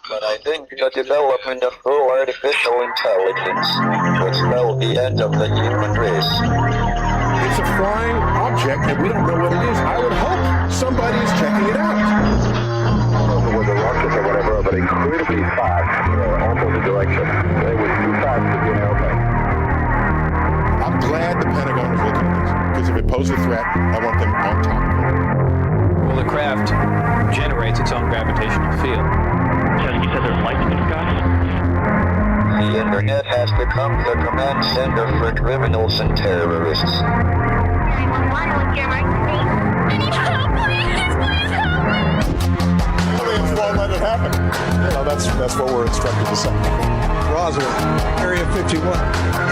But I think the development of full artificial intelligence will spell the end of the human race. It's a flying object, and we don't know what it is. I would hope somebody's checking it out. I don't know whether rockets or whatever, but incredibly fast, opposite direction. They were too fast to be an airplane. I'm glad the Pentagon is looking at this, because if it poses a threat, I want them on top of it. Well, the craft generates its own gravitational field. So you said there's lights in the sky? The internet has become the command center for criminals and terrorists. 911, what's your emergency? I need help, please help me! Aliens won't let it happen. You know, that's what we're instructed to say. Roswell, Area 51.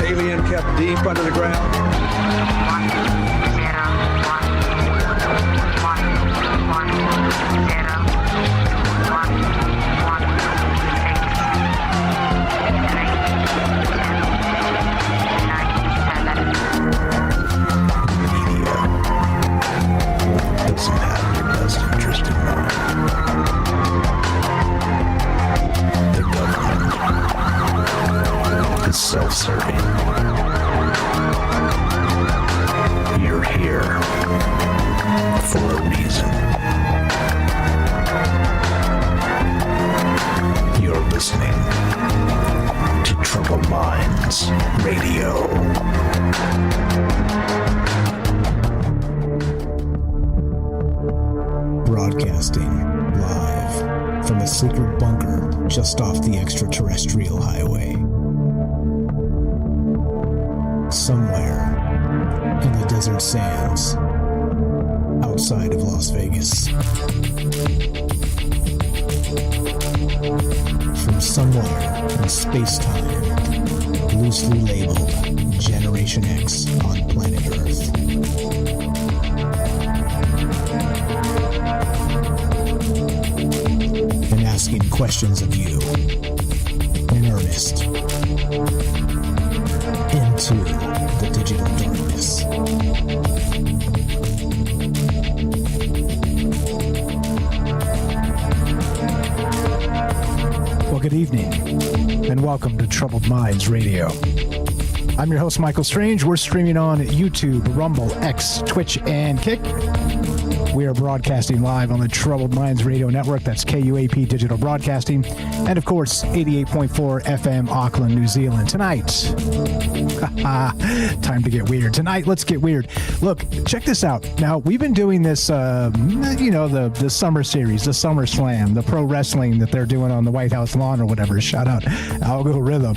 Alien kept deep under the ground. 1 0 1 1 0 doesn't have your best interest in mind. The government is self-serving. You're here for a reason. You're listening to Troubled Minds Radio. Broadcasting live from a secret bunker just off the extraterrestrial highway. Somewhere in the desert sands outside of Las Vegas. From somewhere in space-time, loosely labeled Generation X on planet Earth. And asking questions of you in earnest into the digital darkness. Well, good evening and welcome to Troubled Minds Radio. I'm your host, Michael Strange. We're streaming on YouTube, Rumble, X, Twitch, and Kick. We are broadcasting live on the Troubled Minds Radio Network. That's KUAP Digital Broadcasting. And, of course, 88.4 FM, Auckland, New Zealand. Tonight, time to get weird. Tonight, let's get weird. Look, check this out. Now, we've been doing this, the summer series, the Summer Slam, the pro wrestling that they're doing on the White House lawn or whatever. Shout out Algo Rhythm.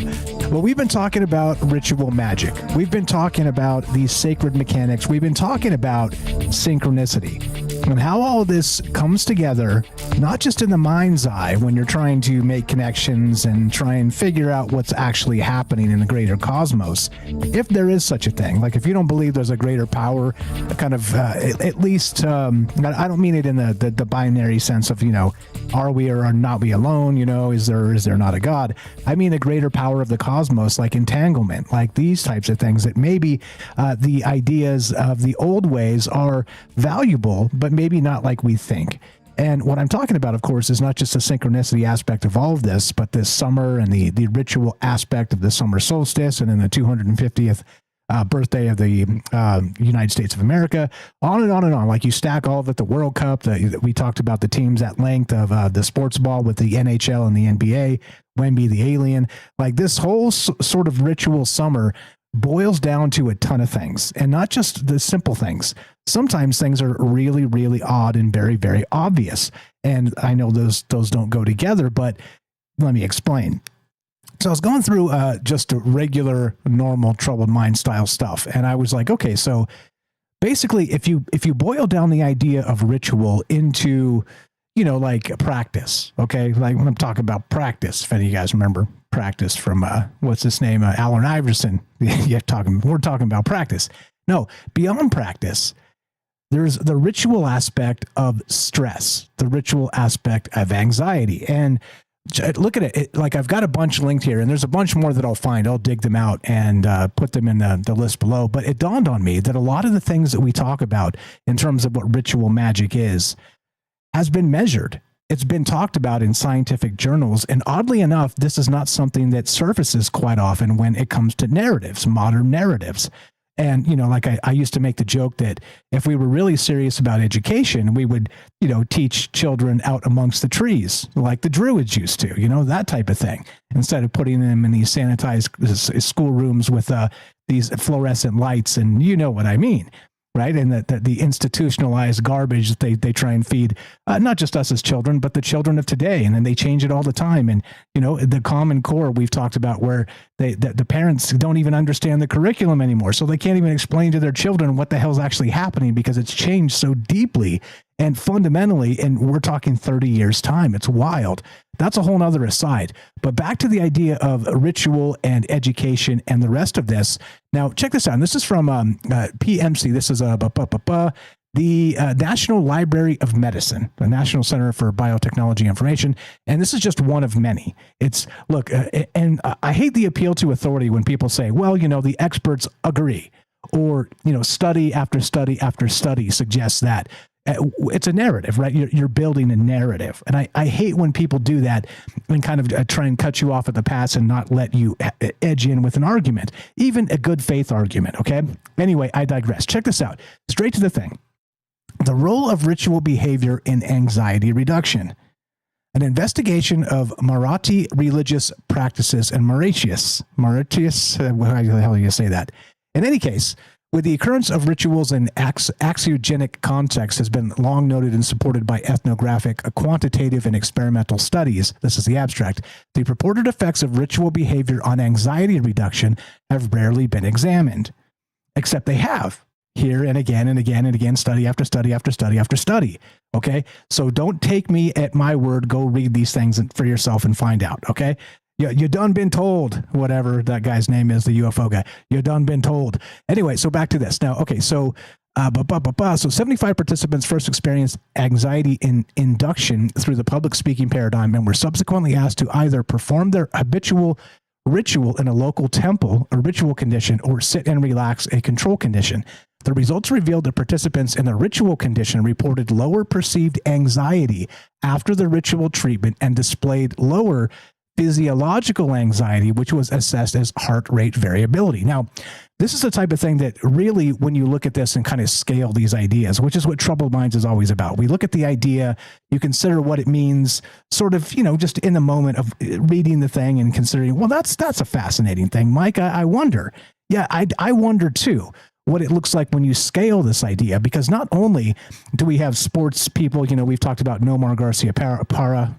Well, we've been talking about ritual magic. We've been talking about these sacred mechanics. We've been talking about synchronicity and how all of this comes together, not just in the mind's eye when you're trying to make connections and try and figure out what's actually happening in the greater cosmos, if there is such a thing. Like, if you don't believe there's a greater power, kind of, at least, I don't mean it in the binary sense of, are we or are not we alone? Is there not a God? I mean the greater power of the cosmos, like entanglement, like these types of things that maybe the ideas of the old ways are valuable, but maybe not like we think. And what I'm talking about, of course, is not just the synchronicity aspect of all of this, but this summer and the ritual aspect of the summer solstice and then the 250th birthday of the United States of America, on and on and on. Like, you stack all of it, the World Cup, we talked about the teams at length of the sports ball with the NHL and the NBA, Wemby the alien. Like, this whole sort of ritual summer boils down to a ton of things, and not just the simple things. Sometimes things are really, really odd and very, very obvious. And I know those don't go together, but let me explain. So I was going through just a regular, normal, troubled mind style stuff. And I was like, okay, so basically if you boil down the idea of ritual into, like practice, okay? Like, when I'm talking about practice, if any of you guys remember practice from, what's his name? Allen Iverson. We're talking about practice. No, beyond practice, there's the ritual aspect of stress, the ritual aspect of anxiety. And look at it, like, I've got a bunch linked here, and there's a bunch more that I'll find. I'll dig them out and put them in the list below. But it dawned on me that a lot of the things that we talk about in terms of what ritual magic is has been measured. It's been talked about in scientific journals. And oddly enough, this is not something that surfaces quite often when it comes to narratives, modern narratives. And, like I used to make the joke that if we were really serious about education, we would, teach children out amongst the trees like the Druids used to, that type of thing, instead of putting them in these sanitized schoolrooms with these fluorescent lights. And you know what I mean. Right. And the institutionalized garbage that they try and feed, not just us as children, but the children of today. And then they change it all the time. And, the Common Core we've talked about where the parents don't even understand the curriculum anymore. So they can't even explain to their children what the hell's actually happening because it's changed so deeply and fundamentally. And we're talking 30 years time. It's wild. That's a whole nother aside. But back to the idea of ritual and education and the rest of this. Now, check this out. And this is from PMC. This is the National Library of Medicine, the National Center for Biotechnology Information. And this is just one of many. And I hate the appeal to authority when people say, well, the experts agree, or, study after study after study suggests that. It's a narrative, right? You're building a narrative. And I hate when people do that and kind of try and cut you off at the pass and not let you edge in with an argument, even a good faith argument. Okay. Anyway, I digress. Check this out. Straight to the thing. The role of ritual behavior in anxiety reduction. An investigation of Marathi religious practices and Mauritius, how the hell do you say that? In any case, with the occurrence of rituals in anxiogenic context has been long noted and supported by ethnographic, quantitative, and experimental studies. This is the abstract. The purported effects of ritual behavior on anxiety reduction have rarely been examined, except they have here and again and again and again, study after study after study after study. Okay. So don't take me at my word. Go read these things for yourself and find out. Okay. You done been told, whatever that guy's name is, the UFO guy. You done been told. Anyway, so back to this. Now, okay, so 75 participants first experienced anxiety induction through the public speaking paradigm and were subsequently asked to either perform their habitual ritual in a local temple, a ritual condition, or sit and relax, a control condition. The results revealed that participants in the ritual condition reported lower perceived anxiety after the ritual treatment and displayed lower physiological anxiety, which was assessed as heart rate variability. Now, this is the type of thing that really, when you look at this and kind of scale these ideas, which is what Troubled Minds is always about. We look at the idea, you consider what it means, sort of, just in the moment of reading the thing and considering, well, that's a fascinating thing, Mike. I wonder. Yeah, I wonder too what it looks like when you scale this idea, because not only do we have sports people, we've talked about Nomar Garciaparra.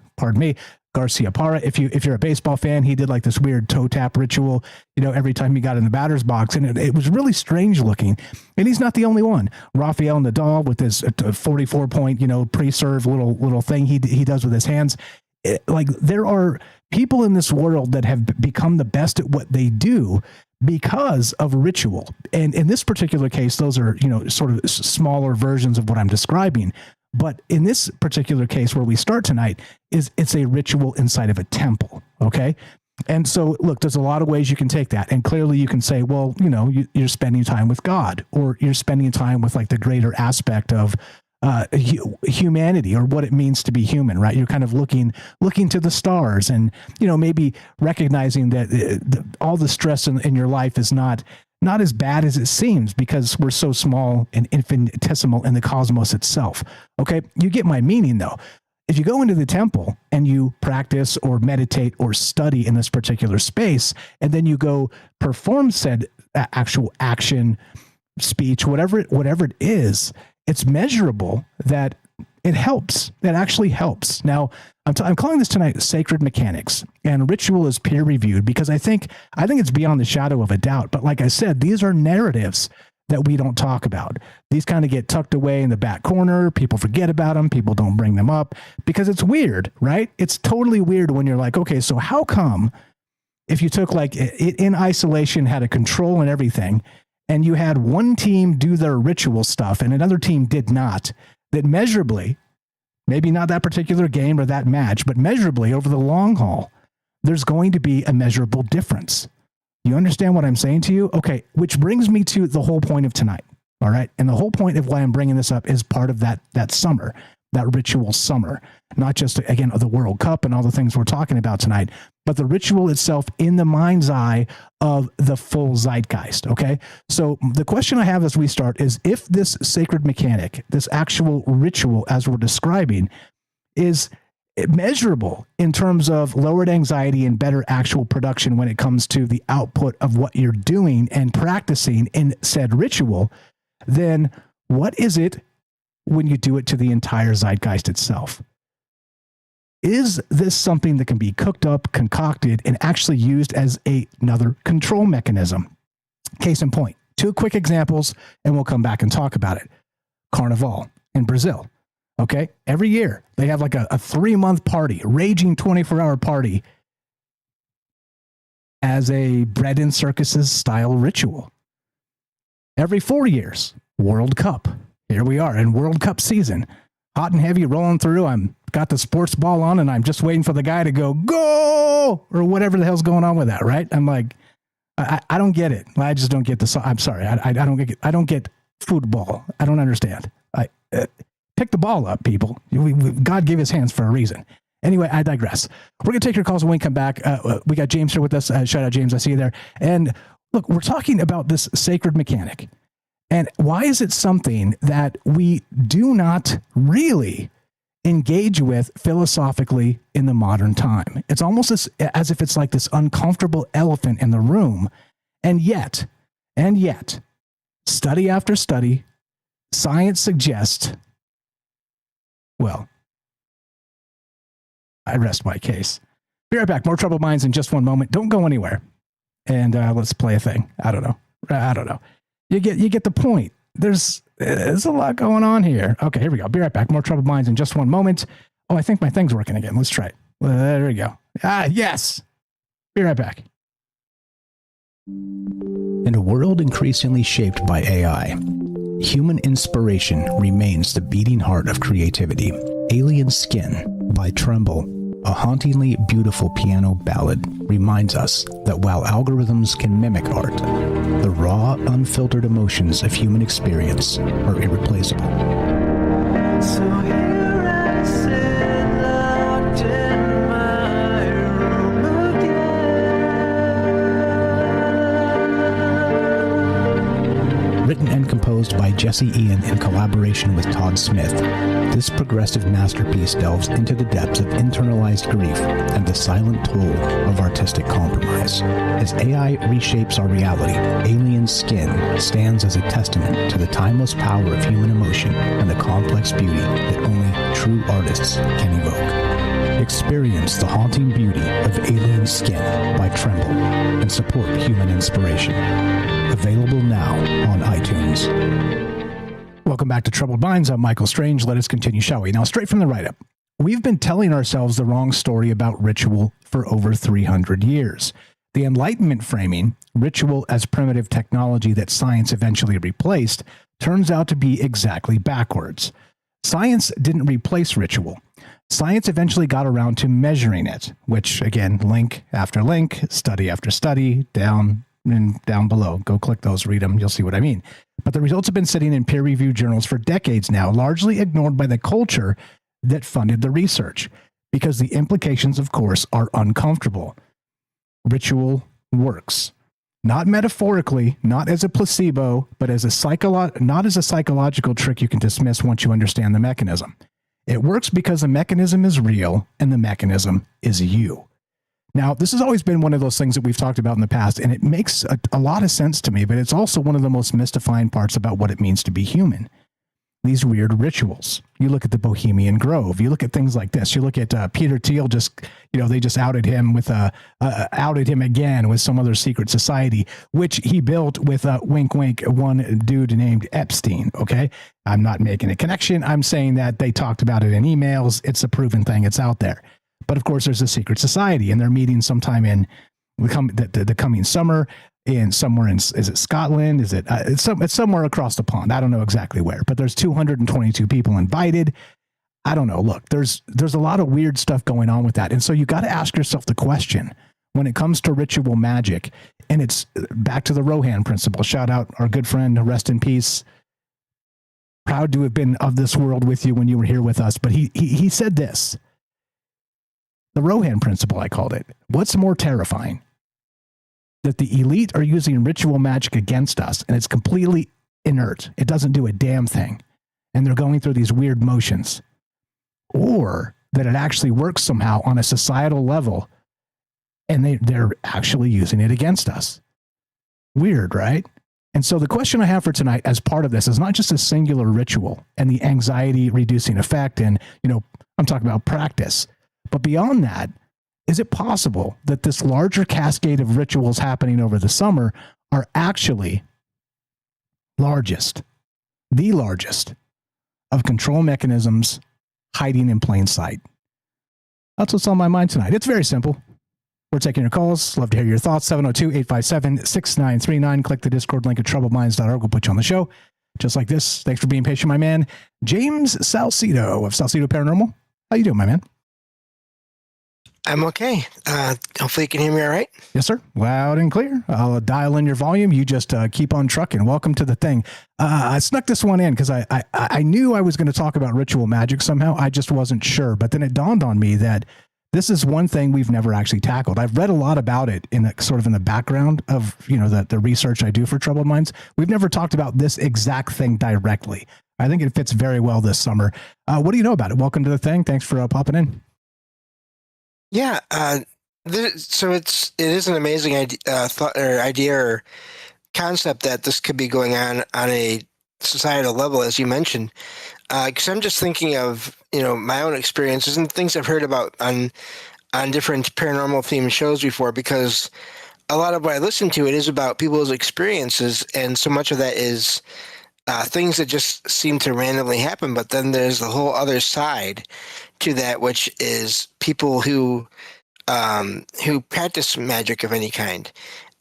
If you're a baseball fan, he did like this weird toe tap ritual, every time he got in the batter's box, and it was really strange looking. And he's not the only one. Rafael Nadal with his 44-point, pre-serve little thing he does with his hands. There are people in this world that have become the best at what they do because of ritual. And in this particular case, those are, sort of smaller versions of what I'm describing. But in this particular case where we start tonight, it's a ritual inside of a temple. Okay. And so, look, there's a lot of ways you can take that. And clearly you can say, well, you're spending time with God, or you're spending time with like the greater aspect of humanity, or what it means to be human, right? You're kind of looking to the stars and, maybe recognizing that all the stress in your life is not as bad as it seems, because we're so small and infinitesimal in the cosmos itself. Okay. You get my meaning though. If you go into the temple and you practice or meditate or study in this particular space, and then you go perform said actual action, speech, whatever it is, it's measurable that it helps. It actually helps. Now, I'm calling this tonight Sacred Mechanics, and ritual is peer reviewed because I think it's beyond the shadow of a doubt. But like I said, these are narratives that we don't talk about. These kind of get tucked away in the back corner. People forget about them. People don't bring them up because it's weird, right? It's totally weird when you're like, okay, so how come if you took like it in isolation, had a control and everything, and you had one team do their ritual stuff and another team did not, that measurably, maybe not that particular game or that match, but measurably over the long haul, there's going to be a measurable difference. You understand what I'm saying to you? Okay, which brings me to the whole point of tonight. All right. And the whole point of why I'm bringing this up is part of that summer. that ritual summer, not just, again, the World Cup and all the things we're talking about tonight, but the ritual itself in the mind's eye of the full zeitgeist. Okay. So the question I have as we start is, if this sacred mechanic, this actual ritual, as we're describing, is measurable in terms of lowered anxiety and better actual production when it comes to the output of what you're doing and practicing in said ritual, then what is it when you do it to the entire zeitgeist itself? Is this something that can be cooked up, concocted, and actually used as another control mechanism? Case in point, 2 quick examples, and we'll come back and talk about it. Carnival in Brazil. Okay. Every year they have like a 3-month party, raging 24-hour party as a bread and circuses style ritual. Every 4 years, World Cup. Here we are in World Cup season, hot and heavy, rolling through. I'm got the sports ball on and I'm just waiting for the guy to go or whatever the hell's going on with that. Right. I'm like, I don't get it. I just don't get the, I'm sorry. I don't get football. I don't understand. Pick the ball up, people. God gave his hands for a reason. Anyway, I digress. We're going to take your calls when we come back. We got James here with us. Shout out, James. I see you there. And look, we're talking about this sacred mechanic. And why is it something that we do not really engage with philosophically in the modern time? It's almost as if it's like this uncomfortable elephant in the room. And yet, study after study, science suggests, well, I rest my case. Be right back. More Troubled Minds in just one moment. Don't go anywhere. And let's play a thing. I don't know. You get the point. There's a lot going on here. Okay, here we go. Be right back. More Troubled Minds in just one moment. Oh, I think my thing's working again. Let's try it. There we go. Yes. Be right back. In a world increasingly shaped by AI, human inspiration remains the beating heart of creativity. Alien Skin by Tremble, a hauntingly beautiful piano ballad, reminds us that while algorithms can mimic art, the raw, unfiltered emotions of human experience are irreplaceable. So here I sit, locked in my room again. Written and composed by Jesse Ian in collaboration with Todd Smith, this progressive masterpiece delves into the depths of internalized grief and the silent toll of artistic compromise. As AI reshapes our reality, Alien Skin stands as a testament to the timeless power of human emotion and the complex beauty that only true artists can evoke. Experience the haunting beauty of Alien Skin by Tremble and support human inspiration. Available now on iTunes. Welcome back to Troubled Minds. I'm Michael Strange. Let us continue, shall we? Now, straight from the write-up. We've been telling ourselves the wrong story about ritual for over 300 years. The Enlightenment framing, ritual as primitive technology that science eventually replaced, turns out to be exactly backwards. Science didn't replace ritual. Science eventually got around to measuring it, which, again, link after link, study after study, down below. Go click those, read them, you'll see what I mean. But the results have been sitting in peer-reviewed journals for decades now, largely ignored by the culture that funded the research, because the implications, of course, are uncomfortable. Ritual works. Not metaphorically, not as a placebo, but as not as a psychological trick you can dismiss once you understand the mechanism. It works because the mechanism is real and the mechanism is you. Now, this has always been one of those things that we've talked about in the past, and it makes a lot of sense to me, but it's also one of the most mystifying parts about what it means to be human. These weird rituals. You look at the Bohemian Grove. You look at things like this. You look at Peter Thiel. They just outed him again with some other secret society, which he built with wink, wink, one dude named Epstein. Okay, I'm not making a connection. I'm saying that they talked about it in emails. It's a proven thing. It's out there. But of course, there's a secret society, and they're meeting sometime in the coming summer. Somewhere in, is it Scotland? Is it? It's somewhere across the pond. I don't know exactly where, but there's 222 people invited. I don't know. Look, there's a lot of weird stuff going on with that, and so you got to ask yourself the question when it comes to ritual magic, and it's back to the Rohan principle. Shout out our good friend, rest in peace, proud to have been of this world with you when you were here with us. But he said this, the Rohan principle, I called it. What's more terrifying? That the elite are using ritual magic against us, and it's completely inert. It doesn't do a damn thing. And they're going through these weird motions. Or that it actually works somehow on a societal level, and they're actually using it against us. Weird, right? And so the question I have for tonight as part of this is not just a singular ritual and the anxiety reducing effect, and, I'm talking about practice, but beyond that, is it possible that this larger cascade of rituals happening over the summer are actually the largest of control mechanisms hiding in plain sight? That's what's on my mind tonight. It's very simple. We're taking your calls. Love to hear your thoughts. 702-857-6939. Click the Discord link at troubledminds.org. We'll put you on the show. Just like this. Thanks for being patient, my man. James Salcedo of Salcedo Paranormal. How you doing, my man? I'm okay. Hopefully you can hear me all right. Yes, sir. Loud and clear. I'll dial in your volume. You just keep on trucking. Welcome to the thing. I snuck this one in because I knew I was going to talk about ritual magic somehow. I just wasn't sure. But then it dawned on me that this is one thing we've never actually tackled. I've read a lot about it in the background of, the research I do for Troubled Minds. We've never talked about this exact thing directly. I think it fits very well this summer. What do you know about it? Welcome to the thing. Thanks for popping in. Yeah. So it is an amazing idea or concept that this could be going on a societal level, as you mentioned. Because I'm just thinking of, my own experiences and things I've heard about on different paranormal themed shows before, because a lot of what I listen to, it is about people's experiences. And so much of that is things that just seem to randomly happen. But then there's the whole other side to that, which is people who practice magic of any kind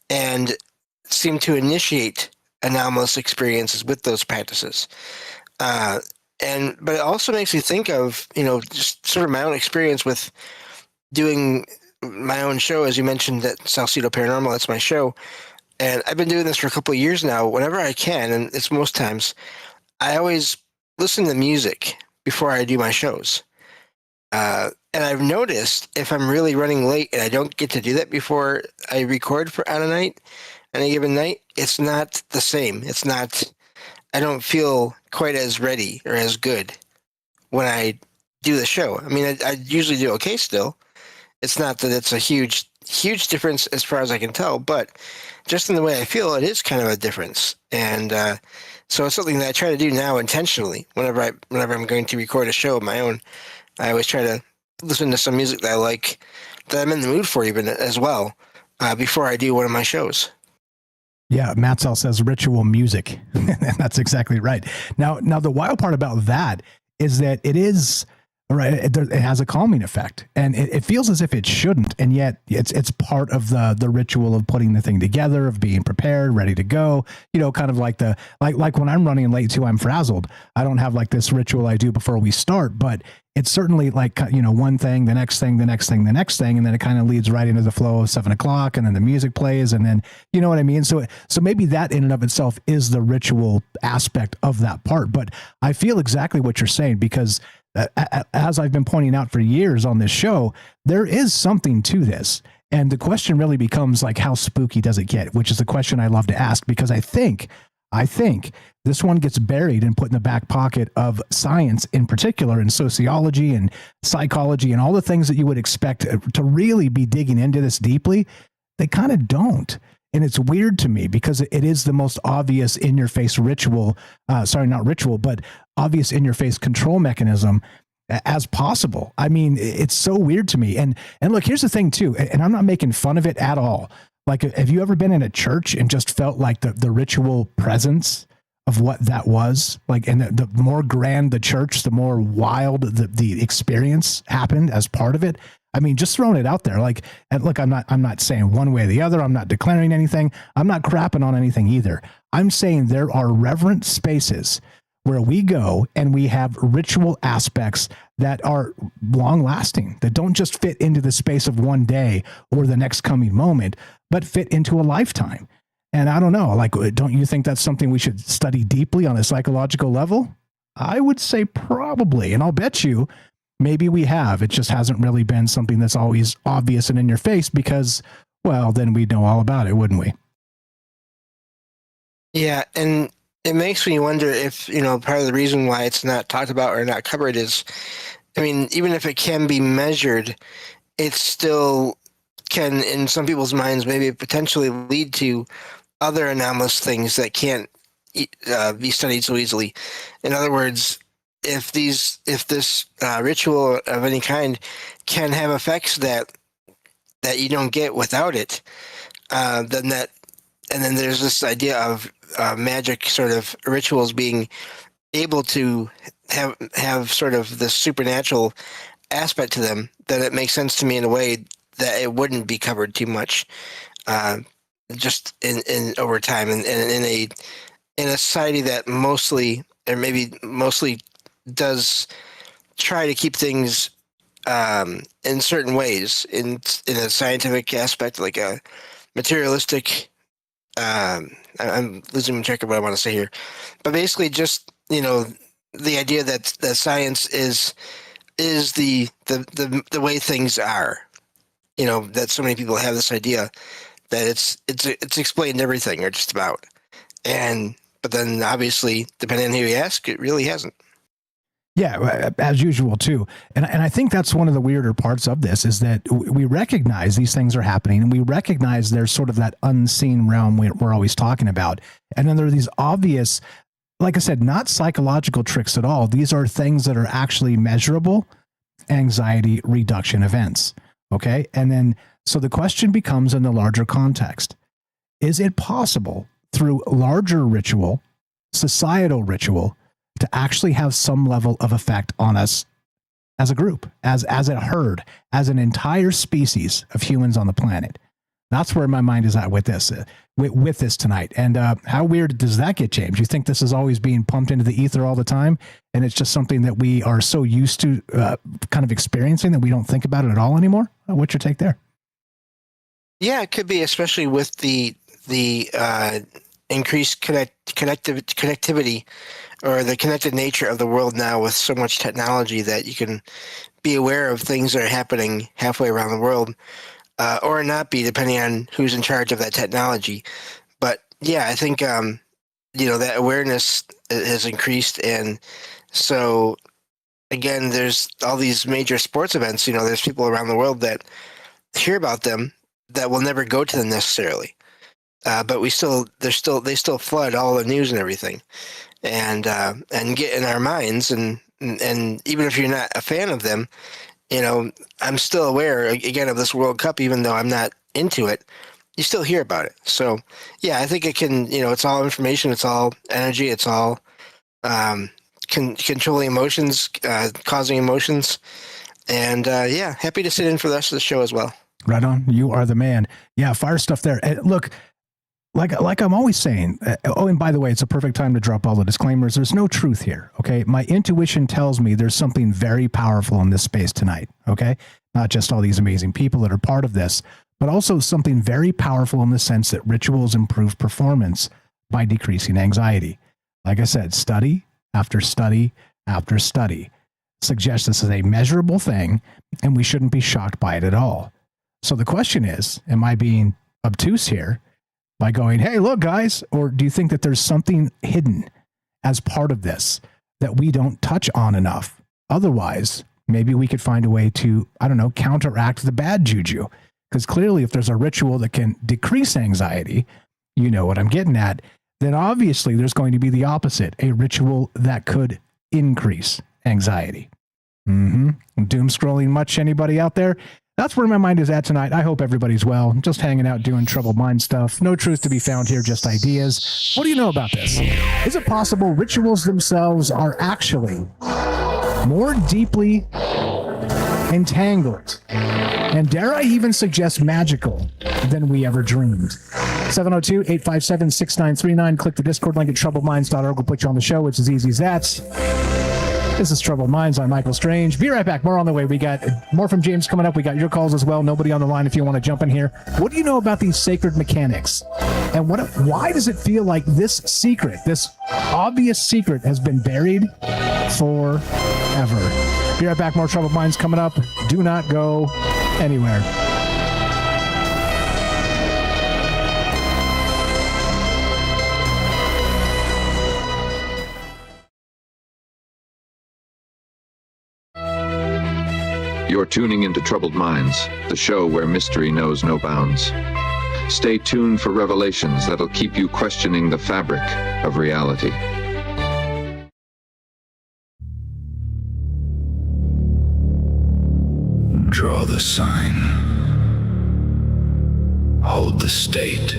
and seem to initiate anomalous experiences with those practices. But it also makes me think of, just sort of my own experience with doing my own show. As you mentioned, that Salcedo Paranormal, that's my show. And I've been doing this for a couple of years now. Whenever I can, and it's most times, I always listen to music before I do my shows. And I've noticed if I'm really running late and I don't get to do that before I record on a given night, it's not the same. I don't feel quite as ready or as good when I do the show. I mean, I usually do okay still. It's not that it's a huge difference as far as I can tell, but just in the way I feel, it is kind of a difference. And so it's something that I try to do now intentionally. Whenever I'm going to record a show of my own, I always try to listen to some music that I like, that I'm in the mood for even as well, before I do one of my shows. Yeah, Matzell says ritual music. That's exactly right. Now, the wild part about that is that it is right. It has a calming effect, and it feels as if it shouldn't, and yet it's part of the ritual of putting the thing together, of being prepared, ready to go. Kind of like like when I'm running late too, I'm frazzled. I don't have like this ritual I do before we start, but it's certainly like, one thing, the next thing, the next thing, the next thing. And then it kind of leads right into the flow of 7 o'clock, and then the music plays. And then, you know what I mean? So maybe that in and of itself is the ritual aspect of that part. But I feel exactly what you're saying, because as I've been pointing out for years on this show, there is something to this. And the question really becomes like, how spooky does it get? Which is the question I love to ask, because I think this one gets buried and put in the back pocket of science, in particular in sociology and psychology and all the things that you would expect to really be digging into this deeply. They kind of don't. And it's weird to me, because it is the most obvious in your face ritual. Not ritual, but obvious in your face control mechanism as possible. I mean, it's so weird to me. And look, here's the thing too, and I'm not making fun of it at all. Like, have you ever been in a church and just felt like the ritual presence of what that was? Like, and the more grand the church, the more wild the experience happened as part of it. I mean, just throwing it out there. Like, and look, I'm not saying one way or the other. I'm not declaring anything. I'm not crapping on anything either. I'm saying there are reverent spaces where we go and we have ritual aspects that are long lasting, that don't just fit into the space of one day or the next coming moment, but fit into a lifetime. And I don't know, like, don't you think that's something we should study deeply on a psychological level? I would say probably, and I'll bet you maybe we have. It just hasn't really been something that's always obvious and in your face because, well, then we'd know all about it, wouldn't we? Yeah, and it makes me wonder if, part of the reason why it's not talked about or not covered is, I mean, even if it can be measured, it still can, in some people's minds, maybe potentially lead to other anomalous things that can't be studied so easily. In other words, if this ritual of any kind can have effects that you don't get without it, then there's this idea of magic sort of rituals being able to have sort of this supernatural aspect to them, then it makes sense to me in a way that it wouldn't be covered too much, just in over time, and in a society that mostly does try to keep things in certain ways, in a scientific aspect, like a materialistic. I'm losing track of what I want to say here, but basically, just the idea that science is the way things are. That so many people have this idea that it's explained everything, or just about, but then obviously, depending on who you ask, it really hasn't. Yeah, as usual too. And I think that's one of the weirder parts of this is that we recognize these things are happening, and we recognize there's sort of that unseen realm we're always talking about. And then there are these obvious, like I said, not psychological tricks at all. These are things that are actually measurable anxiety reduction events. Okay. And then, so the question becomes in the larger context, is it possible through larger ritual, societal ritual, to actually have some level of effect on us as a group, as a herd, as an entire species of humans on the planet? That's where my mind is at with this, with this tonight. And how weird does that get, James? You think this is always being pumped into the ether all the time, and it's just something that we are so used to kind of experiencing that we don't think about it at all anymore? What's your take there? Yeah, it could be, especially with the increased connectivity, or the connected nature of the world now, with so much technology that you can be aware of things that are happening halfway around the world, or not be, depending on who's in charge of that technology. But yeah, I think that awareness has increased, and so again, there's all these major sports events. There's people around the world that hear about them that will never go to them necessarily. But they still flood all the news and everything, and get in our minds, and even if you're not a fan of them, I'm still aware again of this World Cup, even though I'm not into it. You still hear about it. So yeah, I think it can. It's all information. It's all energy. It's all controlling emotions, causing emotions, and yeah, happy to sit in for the rest of the show as well. Right on. You are the man. Yeah, fire stuff there. And look, like I'm always saying, and by the way, it's a perfect time to drop all the disclaimers. There's no truth here, okay? My intuition tells me there's something very powerful in this space tonight, okay? Not just all these amazing people that are part of this, but also something very powerful in the sense that rituals improve performance by decreasing anxiety. Like I said, study after study after study suggests this is a measurable thing, and we shouldn't be shocked by it at all. So the question is, am I being obtuse here by going, hey, look, guys, or do you think that there's something hidden as part of this that we don't touch on enough? Otherwise, maybe we could find a way to, counteract the bad juju. Because clearly, if there's a ritual that can decrease anxiety, you know what I'm getting at, then obviously there's going to be the opposite, a ritual that could increase anxiety. Doom scrolling much, anybody out there? That's where my mind is at tonight. I hope everybody's well. I'm just hanging out doing troubled mind stuff. No truth to be found here, just ideas. What do you know about this? Is it possible rituals themselves are actually more deeply entangled, and dare I even suggest magical, than we ever dreamed? 702-857-6939. Click the Discord link at troubledminds.org. We'll put you on the show. It's as easy as that. This is Troubled Minds. I'm Michael Strange. Be right back. More on the way. We got more from James coming up. We got your calls as well. Nobody on the line if you want to jump in here. What do you know about these sacred mechanics? And why does it feel like this secret, this obvious secret, has been buried forever? Be right back. More Troubled Minds coming up. Do not go anywhere. You're tuning into Troubled Minds, the show where mystery knows no bounds. Stay tuned for revelations that'll keep you questioning the fabric of reality. Draw the sign. Hold the state.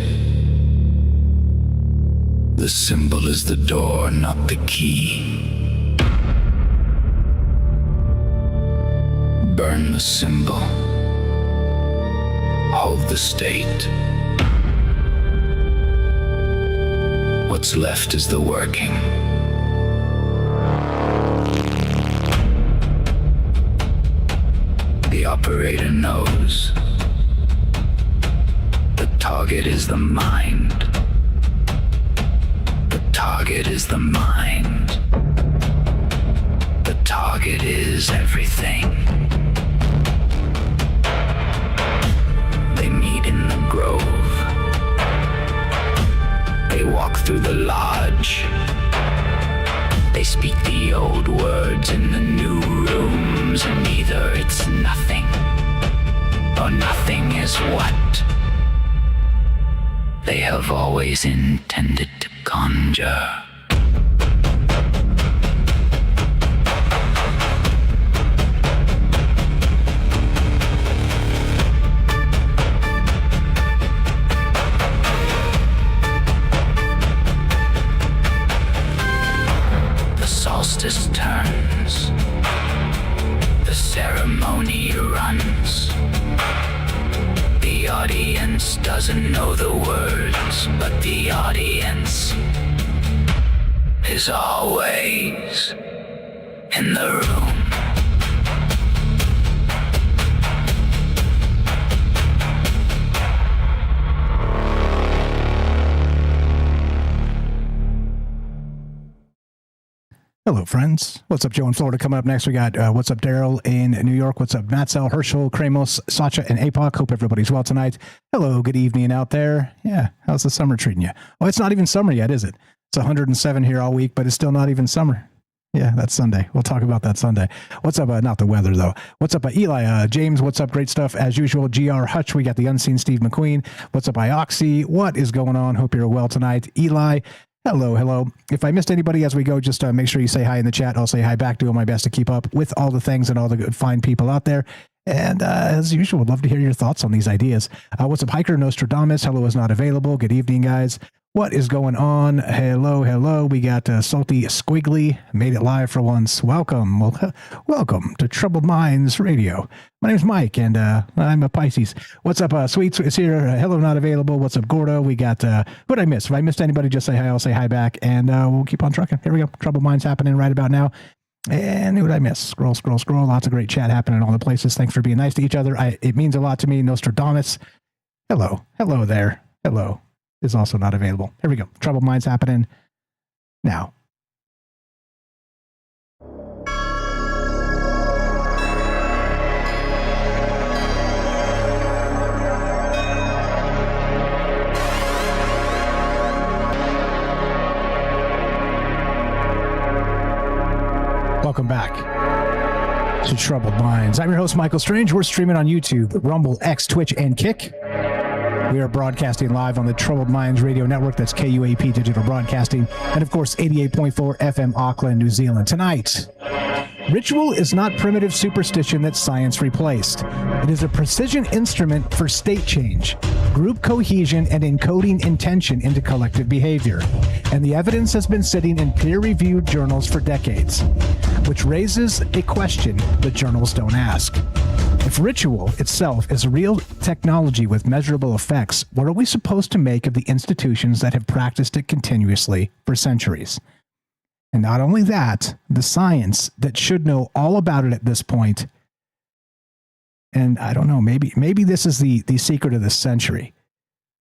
The symbol is the door, not the key. Burn the symbol. Hold the state. What's left is the working. The operator knows. The target is the mind. The target is the mind. The target is everything. They meet in the grove. They walk through the lodge. They speak the old words in the new rooms, and either it's nothing or nothing is what they have always intended to conjure. Solstice turns, the ceremony runs. The audience doesn't know the words, but the audience is always in the room. Hello, friends. What's up, Joe in Florida? Coming up next, we got What's Up, Daryl in New York. What's up, Matzel, Herschel, Kramos, Sacha, and APOC. Hope everybody's well tonight. Hello, good evening out there. Yeah, how's the summer treating you? Oh, it's not even summer yet, is it? It's 107 here all week, but it's still not even summer. Yeah, that's Sunday. We'll talk about that Sunday. What's up? Not the weather, though. What's up, Eli? James, what's up? Great stuff. As usual, GR Hutch. We got the unseen Steve McQueen. What's up, Ioxy? What is going on? Hope you're well tonight. Eli, hello. If I missed anybody as we go, just make sure you say hi in the chat. I'll say hi back, doing my best to keep up with all the things and all the good, fine people out there. And as usual, would love to hear your thoughts on these ideas. What's up, Hiker Nostradamus? Hello is not available. Good evening, guys. What is going on? Hello. We got Salty Squiggly. Made it live for once. Welcome. Well, welcome to Troubled Minds Radio. My name's Mike, and I'm a Pisces. What's up? Sweets is here. Hello, not available. What's up, Gordo? We got, what'd I miss? If I missed anybody, just say hi. I'll say hi back, and we'll keep on trucking. Here we go. Troubled Minds happening right about now. And who did I miss? Scroll. Lots of great chat happening in all the places. Thanks for being nice to each other. It means a lot to me. Nostradamus. Hello there. Hello is also not available. Here we go. Troubled Minds happening now. Welcome back to Troubled Minds. I'm your host, Michael Strange. We're streaming on YouTube, Rumble, X, Twitch, and Kick. We are broadcasting live on the Troubled Minds Radio Network. That's KUAP Digital Broadcasting. And, of course, 88.4 FM Auckland, New Zealand. Tonight, ritual is not primitive superstition that science replaced. It is a precision instrument for state change, group cohesion, and encoding intention into collective behavior. And the evidence has been sitting in peer-reviewed journals for decades, which raises a question the journals don't ask. If ritual itself is real technology with measurable effects, what are we supposed to make of the institutions that have practiced it continuously for centuries? And not only that, the science that should know all about it at this point. And I don't know, maybe this is the secret of the century,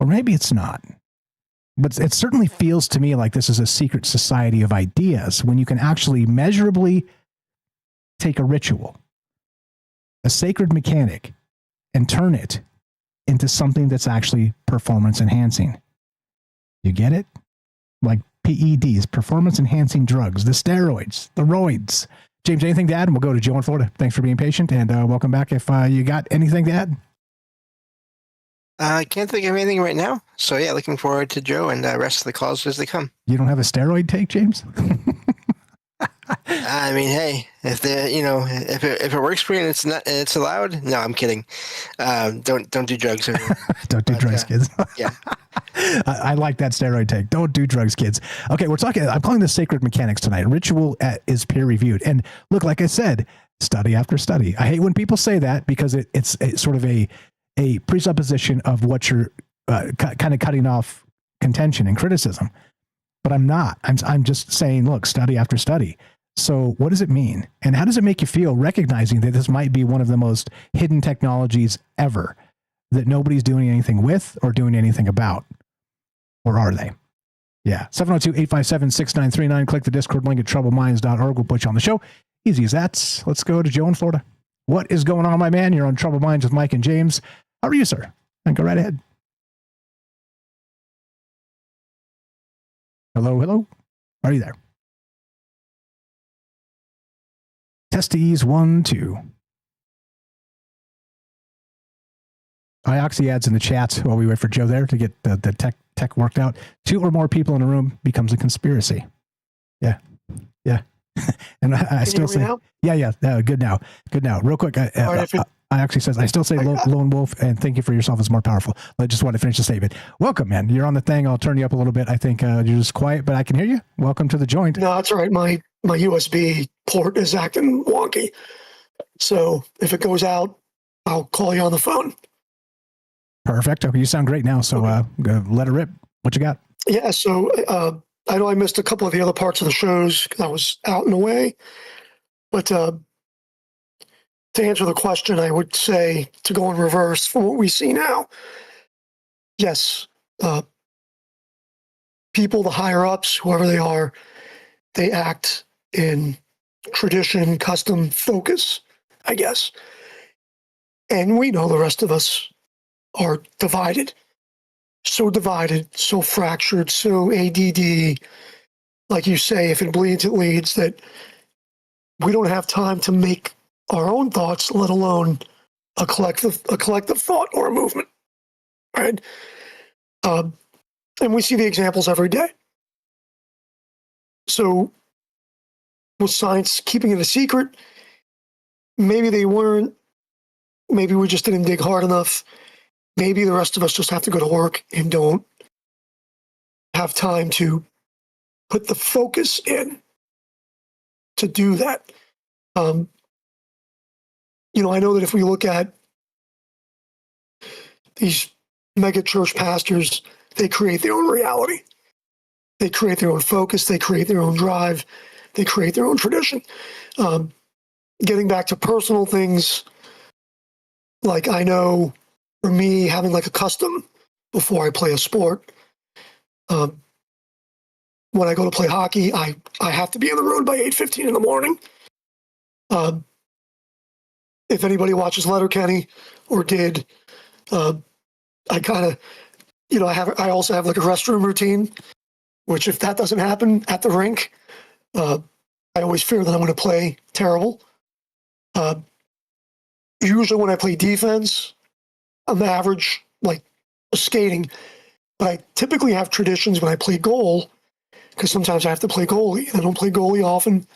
or maybe it's not. But it certainly feels to me like this is a secret society of ideas when you can actually measurably take a ritual, a sacred mechanic, and turn it into something that's actually performance enhancing. You get it? Like PEDs, performance enhancing drugs, the steroids, the roids. James, anything to add? And we'll go to Joe in Florida. Thanks for being patient, and welcome back. If you got anything to add? I can't think of anything right now. So yeah, looking forward to Joe and the rest of the calls as they come. You don't have a steroid take, James? I mean, hey, if it works for you and it's allowed, no, I'm kidding. Don't do drugs. Don't do drugs, kids. Yeah. I like that steroid take. Don't do drugs, kids. Okay, I'm calling this sacred mechanics tonight. Ritual is peer reviewed. And look, like I said, study after study. I hate when people say that because it's sort of a presupposition of what you're kind of cutting off contention and criticism. But I'm not. I'm just saying, look, study after study. So what does it mean? And how does it make you feel recognizing that this might be one of the most hidden technologies ever that nobody's doing anything with or doing anything about? Or are they? Yeah. 702-857-6939. Click the Discord link at troubleminds.org. We'll put you on the show. Easy as that. Let's go to Joe in Florida. What is going on, my man? You're on Troubled Minds with Mike and James. How are you, sir? And go right ahead. Hello? Are you there? Testes 1, 2. Ioxy adds in the chat while we wait for Joe there to get the tech worked out. 2 or more people in a room becomes a conspiracy. Yeah. And I still say, yeah. Good now. Real quick. Ioxy says, I still say lone wolf and thinking for yourself is more powerful. I just want to finish the statement. Welcome, man. You're on the thing. I'll turn you up a little bit. I think you're just quiet, but I can hear you. Welcome to the joint. No, that's all right. My USB port is acting wonky. So if it goes out, I'll call you on the phone. Perfect. Okay, you sound great now. So let it rip. What you got? Yeah. So I know I missed a couple of the other parts of the shows because I was out and away. But to answer the question, I would say to go in reverse from what we see now. Yes. People, the higher ups, whoever they are, they act in tradition, custom, focus, I guess. And we know the rest of us are divided, so fractured, so ADD. Like you say, if it bleeds, it leads, that we don't have time to make our own thoughts, let alone a collective thought or a movement, right? And we see the examples every day. So with science keeping it a secret, maybe they weren't, maybe we just didn't dig hard enough. Maybe the rest of us just have to go to work and don't have time to put the focus in to do that. I know that if we look at these mega church pastors, they create their own reality. They create their own focus. They create their own drive. They create their own tradition. Getting back to personal things, like I know for me, having like a custom before I play a sport, when I go to play hockey, I have to be on the road by 8:15 in the morning. If anybody watches Letterkenny or did, I kind of, I also have like a restroom routine, which if that doesn't happen at the rink, I always fear that I'm going to play terrible. Usually when I play defense, I'm average, like skating, but I typically have traditions when I play goal, because sometimes I have to play goalie, and I don't play goalie often,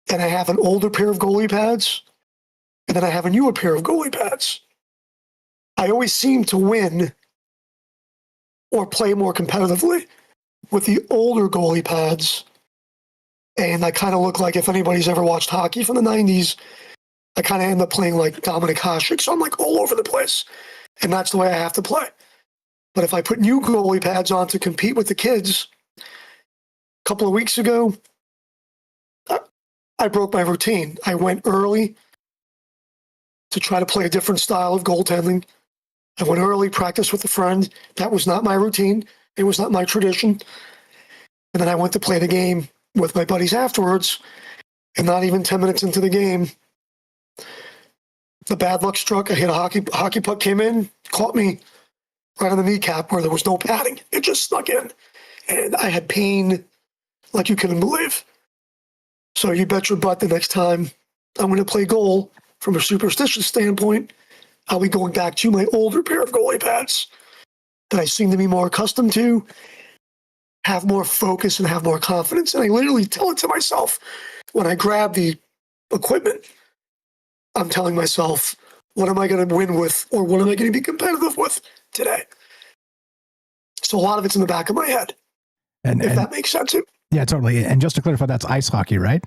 and I have an older pair of goalie pads, and then I have a newer pair of goalie pads. I always seem to win or play more competitively with the older goalie pads, and I kind of look like, if anybody's ever watched hockey from the 90s, I kind of end up playing like Dominic Hasek, so I'm like all over the place, and that's the way I have to play. But if I put new goalie pads on to compete with the kids, a couple of weeks ago, I broke my routine. I went early to try to play a different style of goaltending. I went early, practiced with a friend. That was not my routine. It was not my tradition. And then I went to play the game with my buddies afterwards. And not even 10 minutes into the game, the bad luck struck. I hit a hockey puck, came in, caught me right on the kneecap where there was no padding. It just snuck in. And I had pain like you couldn't believe. So you bet your butt the next time I'm going to play goal from a superstition standpoint, I'll be going back to my older pair of goalie pads that I seem to be more accustomed to, have more focus and have more confidence. And I literally tell it to myself when I grab the equipment. I'm telling myself, what am I going to win with, or what am I going to be competitive with today? So a lot of it's in the back of my head, if that makes sense. Yeah, totally. And just to clarify, that's ice hockey, right?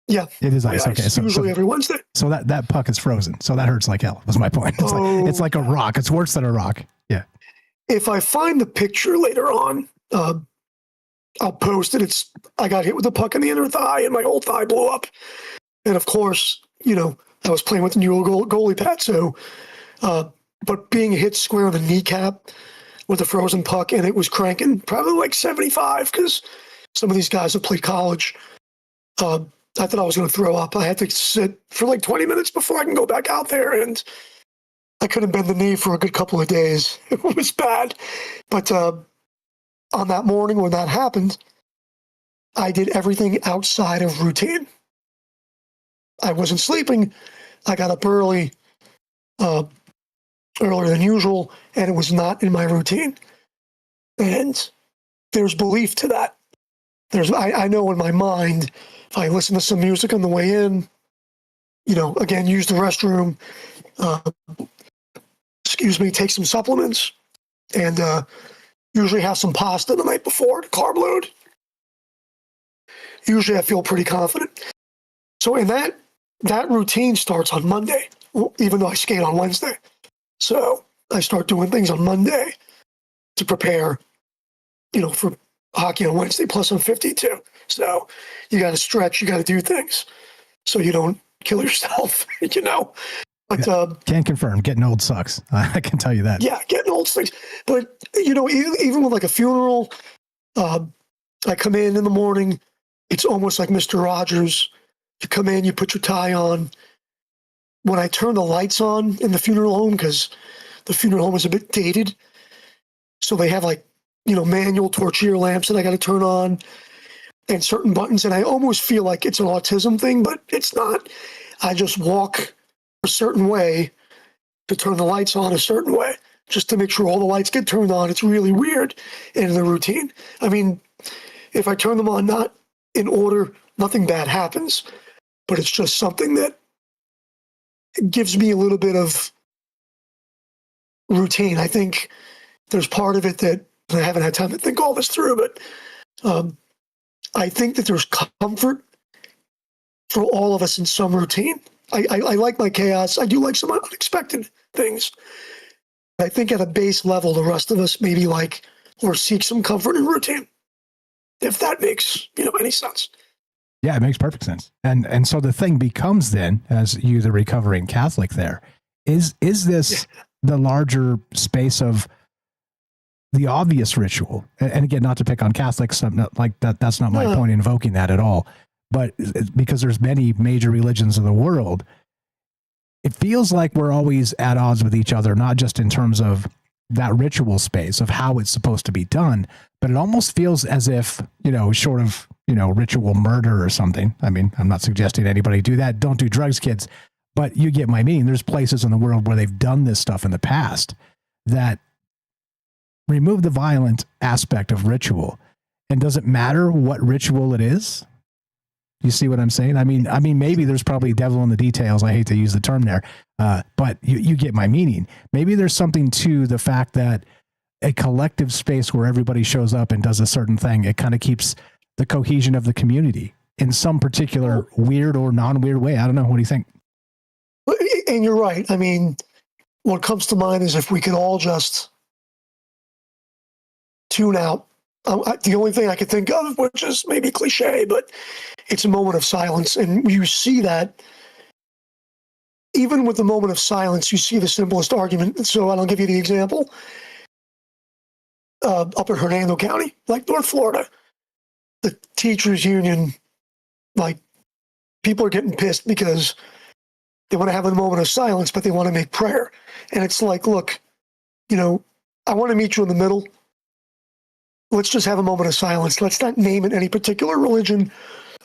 Yeah. It is ice. Okay. So, usually every Wednesday. So that puck is frozen. So that hurts like hell, was my point. It's like a rock. It's worse than a rock. Yeah. If I find the picture later on, I'll post it. I got hit with the puck in the inner thigh and my whole thigh blew up. And of course, I was playing with the new goalie pad. So, but being hit square on the kneecap with a frozen puck, and it was cranking probably like 75 because some of these guys have played college. I thought I was going to throw up. I had to sit for like 20 minutes before I can go back out there, and I couldn't bend the knee for a good couple of days. It was bad. But on that morning when that happened, I did everything outside of routine. I wasn't sleeping. I got up early, earlier than usual, and it was not in my routine. And there's belief to that. I know in my mind, if I listen to some music on the way in, again, use the restroom, take some supplements, and usually have some pasta the night before to carb load. Usually I feel pretty confident. So in that routine starts on Monday, even though I skate on Wednesday. So I start doing things on Monday to prepare, for hockey on Wednesday, plus I'm 52. So you got to stretch, you got to do things so you don't kill yourself, But can confirm, getting old sucks. I can tell you that. Yeah, getting old stinks. But, even with like a funeral, I come in the morning, it's almost like Mr. Rogers. You come in, you put your tie on. When I turn the lights on in the funeral home, because the funeral home is a bit dated, so they have manual torchlight lamps that I got to turn on and certain buttons. And I almost feel like it's an autism thing, but it's not. I just walk a certain way to turn the lights on a certain way, just to make sure all the lights get turned on. It's really weird in the routine. I mean, if I turn them on not in order, nothing bad happens, but it's just something that gives me a little bit of routine. I think there's part of it that I haven't had time to think all this through, but I think that there's comfort for all of us in some routine. I like my chaos. I do like some unexpected things. I think at a base level, the rest of us maybe or seek some comfort in routine, if that makes any sense. Yeah, it makes perfect sense. And so the thing becomes then, as you, the recovering Catholic there, is this the larger space of the obvious ritual? And again, not to pick on Catholics, I'm not like that. That's not my point invoking that at all. But because there's many major religions of the world, it feels like we're always at odds with each other, not just in terms of that ritual space of how it's supposed to be done, but it almost feels as if, short of, ritual murder or something. I mean, I'm not suggesting anybody do that. Don't do drugs, kids. But you get my meaning. There's places in the world where they've done this stuff in the past that remove the violent aspect of ritual. And does it matter what ritual it is? You see what I'm saying? I mean, maybe there's probably devil in the details. I hate to use the term there, but you get my meaning. Maybe there's something to the fact that a collective space where everybody shows up and does a certain thing, it kind of keeps the cohesion of the community in some particular weird or non-weird way. I don't know. What do you think? And you're right. I mean, what comes to mind is if we could all just tune out The only thing I could think of, which is maybe cliche, but it's a moment of silence. And you see that even with the moment of silence, you see the simplest argument. So I'll give you the example. Up in Hernando County, like North Florida, the teachers union, like people are getting pissed because they want to have a moment of silence, but they want to make prayer. And it's like, look, I want to meet you in the middle. Let's just have a moment of silence. Let's not name it any particular religion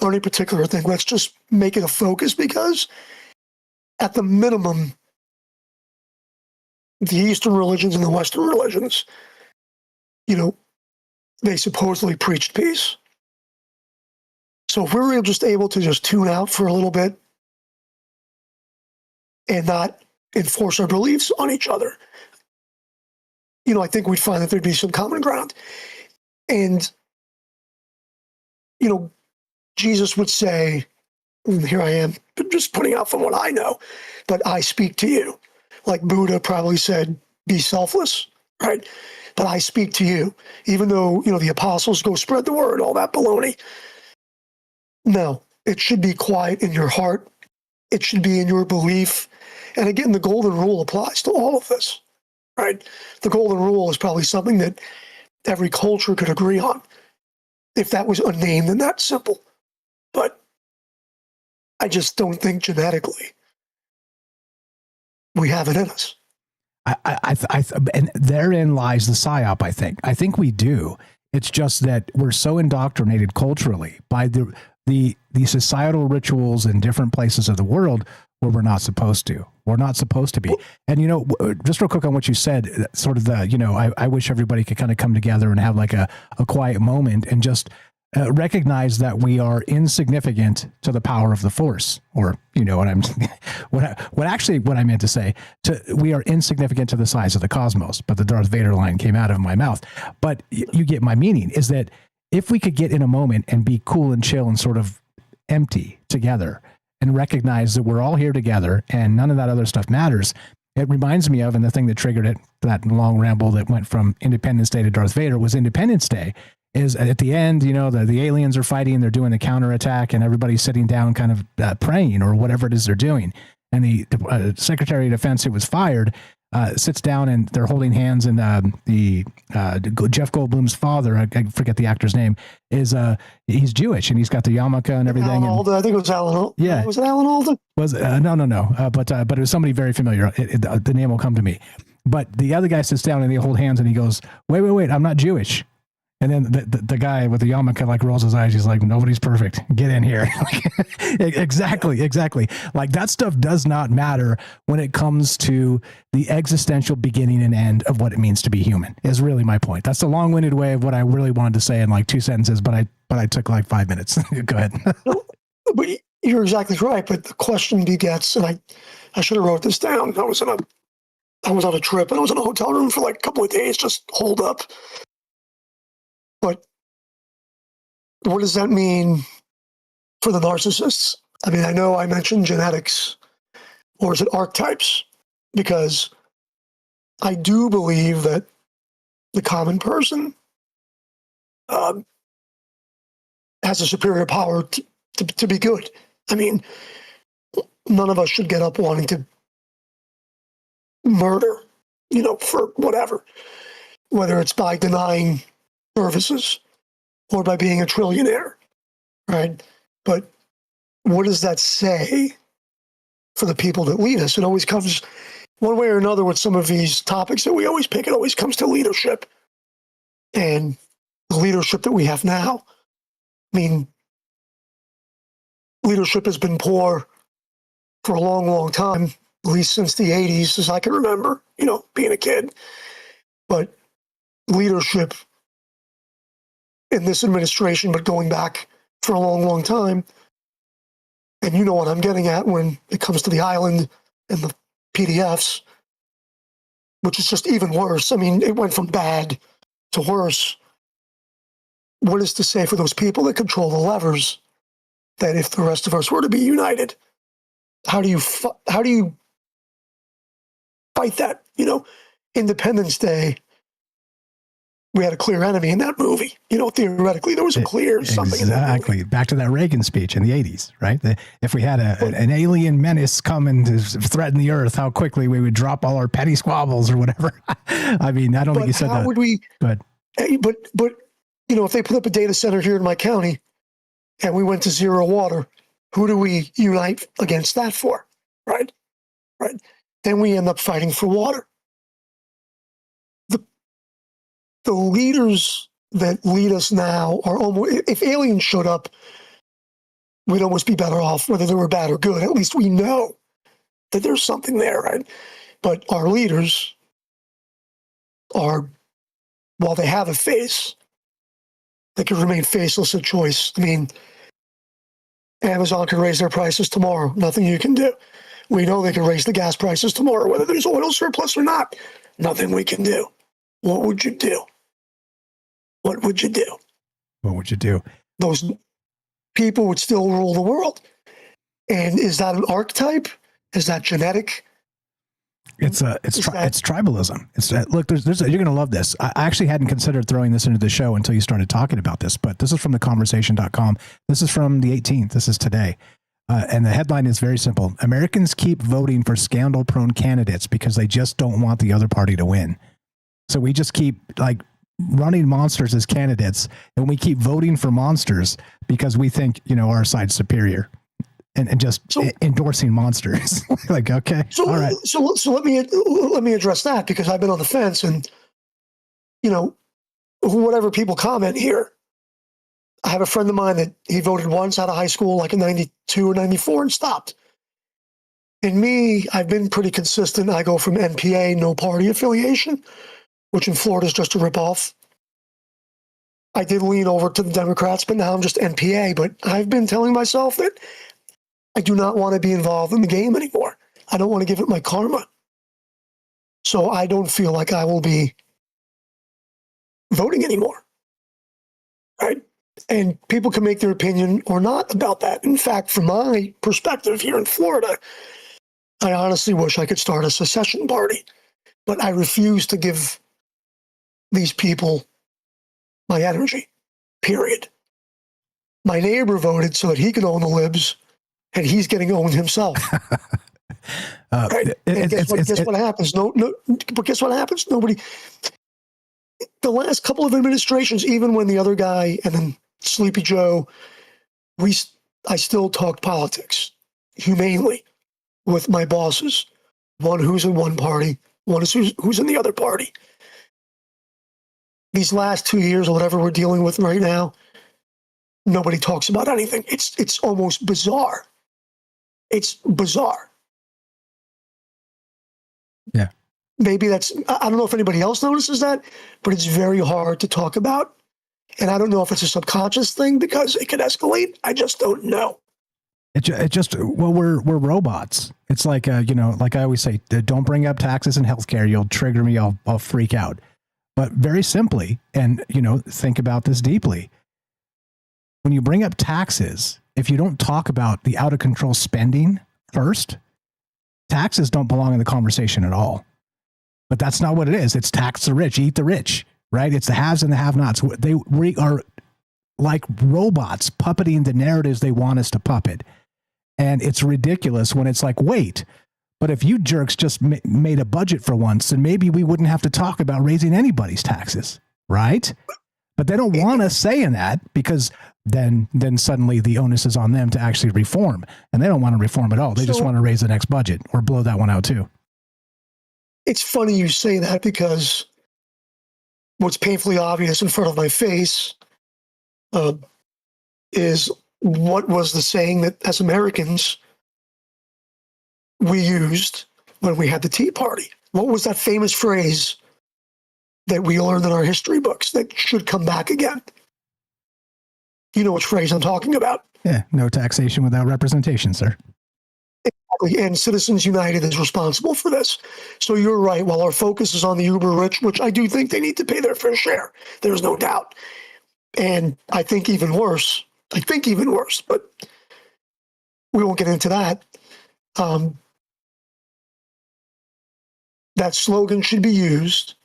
or any particular thing. Let's just make it a focus, because at the minimum, the Eastern religions and the Western religions, they supposedly preached peace. So if we're just able to just tune out for a little bit and not enforce our beliefs on each other, I think we'd find that there'd be some common ground. And, Jesus would say, and here I am just putting out from what I know, but I speak to you. Like Buddha probably said, be selfless, right? But I speak to you. Even though, the apostles go spread the word, all that baloney. No, it should be quiet in your heart. It should be in your belief. And again, the golden rule applies to all of this, right? The golden rule is probably something that every culture could agree on if that was unnamed and that simple. But I just don't think genetically we have it in us. And therein lies the psyop. I think we do. It's just that we're so indoctrinated culturally by the societal rituals in different places of the world where we're not supposed to. We're not supposed to be. And, just real quick on what you said, sort of I wish everybody could kind of come together and have like a quiet moment and just recognize that we are insignificant to the power of the Force, or what I meant to say. We are insignificant to the size of the cosmos. But the Darth Vader line came out of my mouth. But you get my meaning. Is that if we could get in a moment and be cool and chill and sort of empty together and recognize that we're all here together and none of that other stuff matters. It reminds me of, and the thing that triggered it, that long ramble that went from Independence Day to Darth Vader, was Independence Day. Is at the end, the aliens are fighting, they're doing a counterattack, and everybody's sitting down kind of praying or whatever it is they're doing. And the Secretary of Defense who was fired sits down and they're holding hands, and Jeff Goldblum's father, I forget the actor's name, is he's Jewish and he's got the yarmulke and everything. Alan Alda, I think it was Alan Alda. Yeah. Was it Alan Alda? No. But it was somebody very familiar. The name will come to me. But the other guy sits down and they hold hands and he goes, wait, I'm not Jewish. And then the guy with the yarmulke like rolls his eyes. He's like, nobody's perfect. Get in here. Exactly. Like that stuff does not matter when it comes to the existential beginning and end of what it means to be human, is really my point. That's the long-winded way of what I really wanted to say in like 2 sentences, but I took like 5 minutes. Go ahead. But you're exactly right. But the question begets, and I should have wrote this down. I was on a trip and I was in a hotel room for like a couple of days, just holed up. But what does that mean for the narcissists? I mean, I know I mentioned genetics, or is it archetypes? Because I do believe that the common person has a superior power to be good. I mean, none of us should get up wanting to murder, for whatever, whether it's by denying services or by being a trillionaire, right? But what does that say for the people that lead us? It always comes one way or another with some of these topics that we always pick. It always comes to leadership, and the leadership that we have now. I mean, leadership has been poor for a long, long time, at least since the 80s, as I can remember, being a kid. But leadership in this administration, but going back for a long, long time. And you know what I'm getting at when it comes to the island and the PDFs, which is just even worse. I mean, it went from bad to worse. What is to say for those people that control the levers, that if the rest of us were to be united, how do you fight that? Independence Day we had a clear enemy in that movie. Theoretically, there was a clear something. Exactly. Back to that Reagan speech in the 80s, right? If we had an alien menace come and to threaten the Earth, how quickly we would drop all our petty squabbles or whatever. I mean, I don't think you said that. How would we? But if they put up a data center here in my county, and we went to zero water, who do we unite against that for? Right. Then we end up fighting for water. The leaders that lead us now are almost, if aliens showed up, we'd almost be better off, whether they were bad or good. At least we know that there's something there, right? But our leaders are, while they have a face, they can remain faceless at choice. I mean, Amazon can raise their prices tomorrow. Nothing you can do. We know they can raise the gas prices tomorrow, whether there's oil surplus or not. Nothing we can do. What would you do? What would you do? What would you do? Those people would still rule the world. And is that an archetype? Is that genetic? It's tribalism. Look, you're going to love this. I actually hadn't considered throwing this into the show until you started talking about this, but this is from theconversation.com. This is from the 18th. This is today. And the headline is very simple. Americans keep voting for scandal-prone candidates because they just don't want the other party to win. So we just keep running monsters as candidates, and we keep voting for monsters because we think, our side's superior, and just endorsing monsters. Okay. All right. So let me address that, because I've been on the fence, and, whatever people comment here, I have a friend of mine that he voted once out of high school, like in 92 or 94, and stopped. And me, I've been pretty consistent. I go from NPA, no party affiliation, which in Florida is just a ripoff. I did lean over to the Democrats, but now I'm just NPA. But I've been telling myself that I do not want to be involved in the game anymore. I don't want to give it my karma. So I don't feel like I will be voting anymore. Right? And people can make their opinion or not about that. In fact, from my perspective here in Florida, I honestly wish I could start a secession party. But I refuse to give these people my energy, period. My neighbor voted so that he could own the libs, and he's getting owned himself. Right? And guess what happens? But guess what happens? Nobody. The last couple of administrations, even when the other guy and then Sleepy Joe, I still talked politics humanely with my bosses. One who's in one party, one who's in the other party. These last 2 years or whatever we're dealing with right now, nobody talks about anything. It's almost bizarre. It's bizarre. Yeah. Maybe I don't know if anybody else notices that, but it's very hard to talk about. And I don't know if it's a subconscious thing because it could escalate. I just don't know. We're robots. It's like, like I always say, don't bring up taxes and healthcare. You'll trigger me. I'll freak out. But very simply, and, think about this deeply. When you bring up taxes, if you don't talk about the out of control spending first, taxes don't belong in the conversation at all. But that's not what it is. It's tax the rich, eat the rich, right? It's the haves and the have-nots. We are like robots puppeting the narratives they want us to puppet. And it's ridiculous when it's like, wait, but if you jerks just made a budget for once, then maybe we wouldn't have to talk about raising anybody's taxes, right? But they don't want us saying that because then suddenly the onus is on them to actually reform. And they don't want to reform at all. They just want to raise the next budget or blow that one out too. It's funny you say that because what's painfully obvious in front of my face is what was the saying that as Americans we used when we had the Tea Party? What was that famous phrase that we learned in our history books that should come back again? You know which phrase I'm talking about. Yeah, no taxation without representation, sir. Exactly, and Citizens United is responsible for this. So you're right, while our focus is on the uber rich, which I do think they need to pay their fair share, there's no doubt. And I think even worse, but we won't get into that. That slogan should be used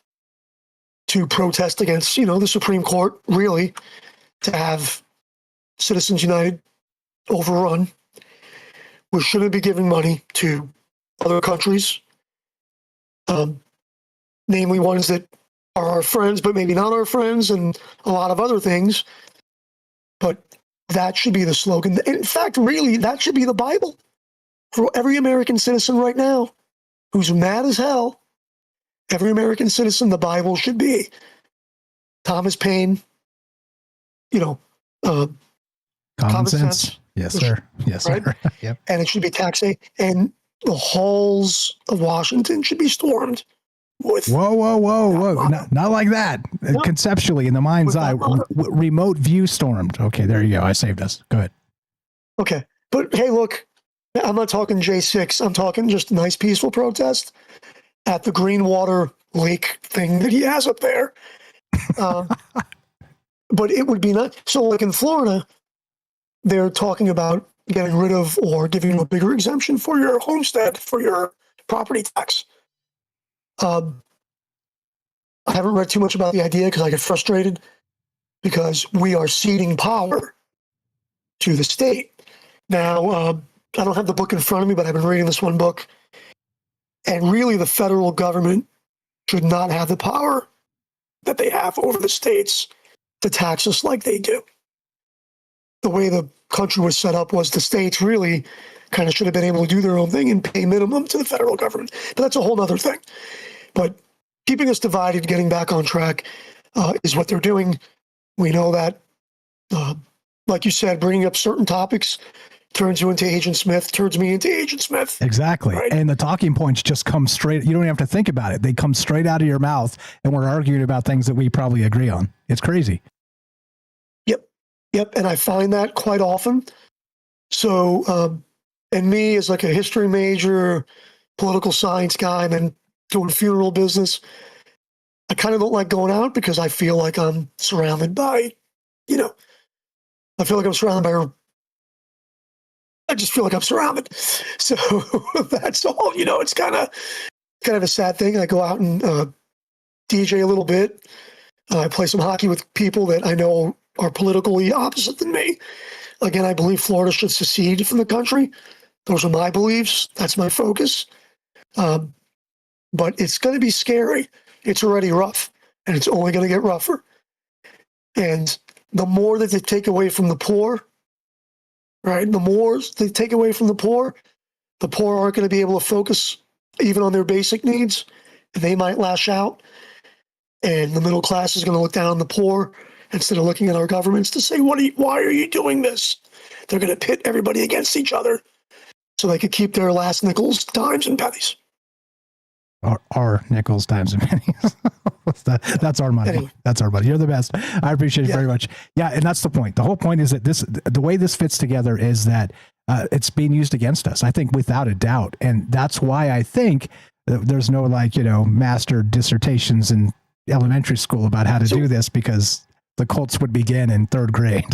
to protest against, the Supreme Court, really, to have Citizens United overrun. We shouldn't be giving money to other countries, namely ones that are our friends, but maybe not our friends, and a lot of other things. But that should be the slogan. In fact, really, that should be the Bible for every American citizen right now who's mad as hell. Every American citizen, the Bible should be Thomas Paine, Common sense. Yes, sir. Yes, right? sir. Yep. And it should be taxation. And the halls of Washington should be stormed with. Whoa. Not like that. No. Conceptually, in the mind's eye, remote view stormed. Okay, there you go. I saved us. Go ahead. Okay. But hey, look, I'm not talking J6. I'm talking just a nice, peaceful protest at the Greenwater Lake thing that he has up there. But it would be not. So, like in Florida, they're talking about getting rid of or giving you a bigger exemption for your homestead, for your property tax. I haven't read too much about the idea because I get frustrated because we are ceding power to the state. Now, I don't have the book in front of me, but I've been reading this one book. And really, the federal government should not have the power that they have over the states to tax us like they do. The way the country was set up was the states really kind of should have been able to do their own thing and pay minimum to the federal government. But that's a whole other thing. But keeping us divided, getting back on track is what they're doing. We know that, like you said, bringing up certain topics turns you into Agent Smith, turns me into Agent Smith. Exactly. Right? And the talking points just come straight. You don't even have to think about it. They come straight out of your mouth, and we're arguing about things that we probably agree on. It's crazy. Yep. And I find that quite often. So, and me as like a history major, political science guy, and then doing funeral business, I kind of don't like going out because I feel like I'm surrounded by, I feel like I'm surrounded by, I just feel like I'm surrounded. So that's all, it's kind of a sad thing. I go out and DJ a little bit. I play some hockey with people that I know are politically opposite than me. Again, I believe Florida should secede from the country. Those are my beliefs. That's my focus. But it's going to be scary. It's already rough, and it's only going to get rougher. And the more that they take away from the poor, right? The more they take away from the poor aren't going to be able to focus even on their basic needs. They might lash out, and the middle class is going to look down on the poor instead of looking at our governments to say, why are you doing this? They're going to pit everybody against each other so they could keep their last nickels, dimes, and pennies. Our nickels, dimes, and pennies. That's our money. Anyway. That's our money. You're the best. I appreciate it very much. Yeah, and that's the point. The whole point is that the way this fits together is that it's being used against us, I think, without a doubt. And that's why I think there's no master dissertations in elementary school about how to do this, because the cults would begin in third grade.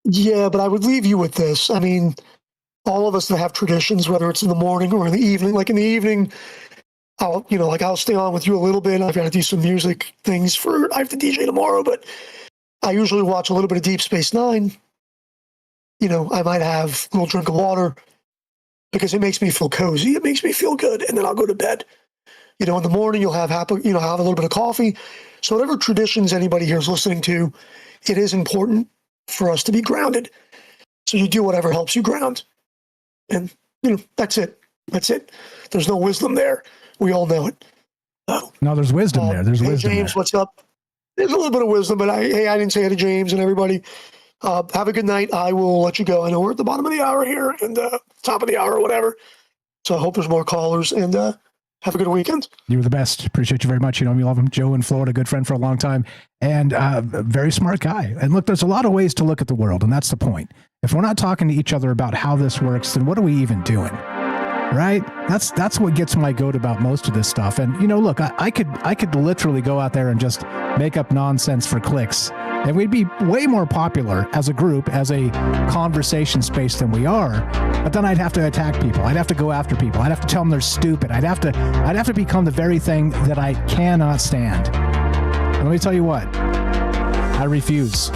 Yeah, but I would leave you with this. I mean, all of us that have traditions, whether it's in the morning or in the evening, like in the evening, I'll stay on with you a little bit. I've got to do some music things I have to DJ tomorrow, but I usually watch a little bit of Deep Space Nine. I might have a little drink of water because it makes me feel cozy. It makes me feel good. And then I'll go to bed. In the morning, you'll have a little bit of coffee. So whatever traditions anybody here is listening to, it is important for us to be grounded. So you do whatever helps you ground. And, that's it. That's it. There's no wisdom there. We all know it. No, there's wisdom there. There's wisdom James, there. what's up? There's a little bit of wisdom, but I didn't say hi to James and everybody. Have a good night. I will let you go. I know we're at the bottom of the hour here and top of the hour or whatever. So I hope there's more callers, and have a good weekend. You're the best. Appreciate you very much. You love him. Joe in Florida, good friend for a long time, and a very smart guy. And look, there's a lot of ways to look at the world, and that's the point. If we're not talking to each other about how this works, then what are we even doing? Right? That's what gets my goat about most of this stuff. And look, I could literally go out there and just make up nonsense for clicks, and we'd be way more popular as a group, as a conversation space than we are. But then I'd have to attack people. I'd have to go after people. I'd have to tell them they're stupid. I'd have to become the very thing that I cannot stand. Let me tell you what. I refuse.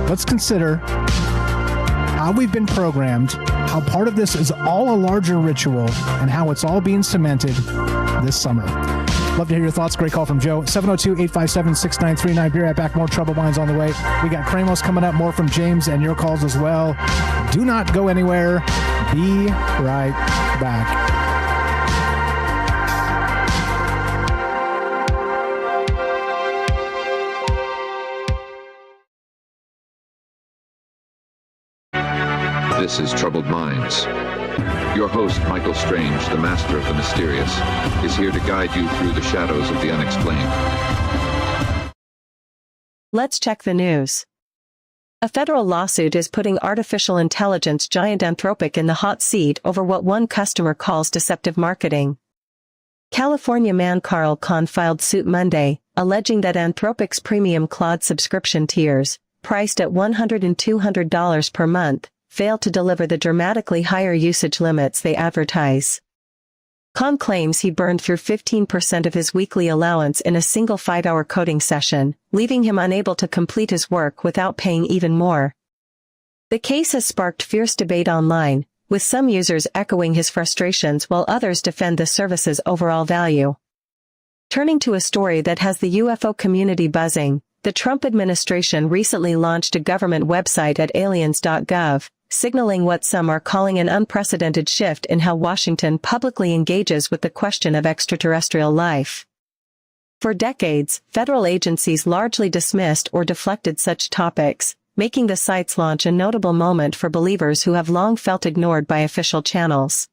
Let's consider how we've been programmed, how part of this is all a larger ritual, and how it's all being cemented this summer. Love to hear your thoughts. Great call from Joe. 702-857-6939. Be right back. More Troubled Minds on the way. We got Kramos coming up. More from James and your calls as well. Do not go anywhere. Be right back. This is Troubled Minds. Your host, Michael Strange, the master of the mysterious, is here to guide you through the shadows of the unexplained. Let's check the news. A federal lawsuit is putting artificial intelligence giant Anthropic in the hot seat over what one customer calls deceptive marketing. California man Carl Kahn filed suit Monday, alleging that Anthropic's premium Claude subscription tiers, priced at $100 and $200 per month, fail to deliver the dramatically higher usage limits they advertise. Kahn claims he burned through 15% of his weekly allowance in a single 5-hour coding session, leaving him unable to complete his work without paying even more. The case has sparked fierce debate online, with some users echoing his frustrations while others defend the service's overall value. Turning to a story that has the UFO community buzzing, the Trump administration recently launched a government website at aliens.gov, signaling what some are calling an unprecedented shift in how Washington publicly engages with the question of extraterrestrial life. For decades, federal agencies largely dismissed or deflected such topics, making the site's launch a notable moment for believers who have long felt ignored by official channels.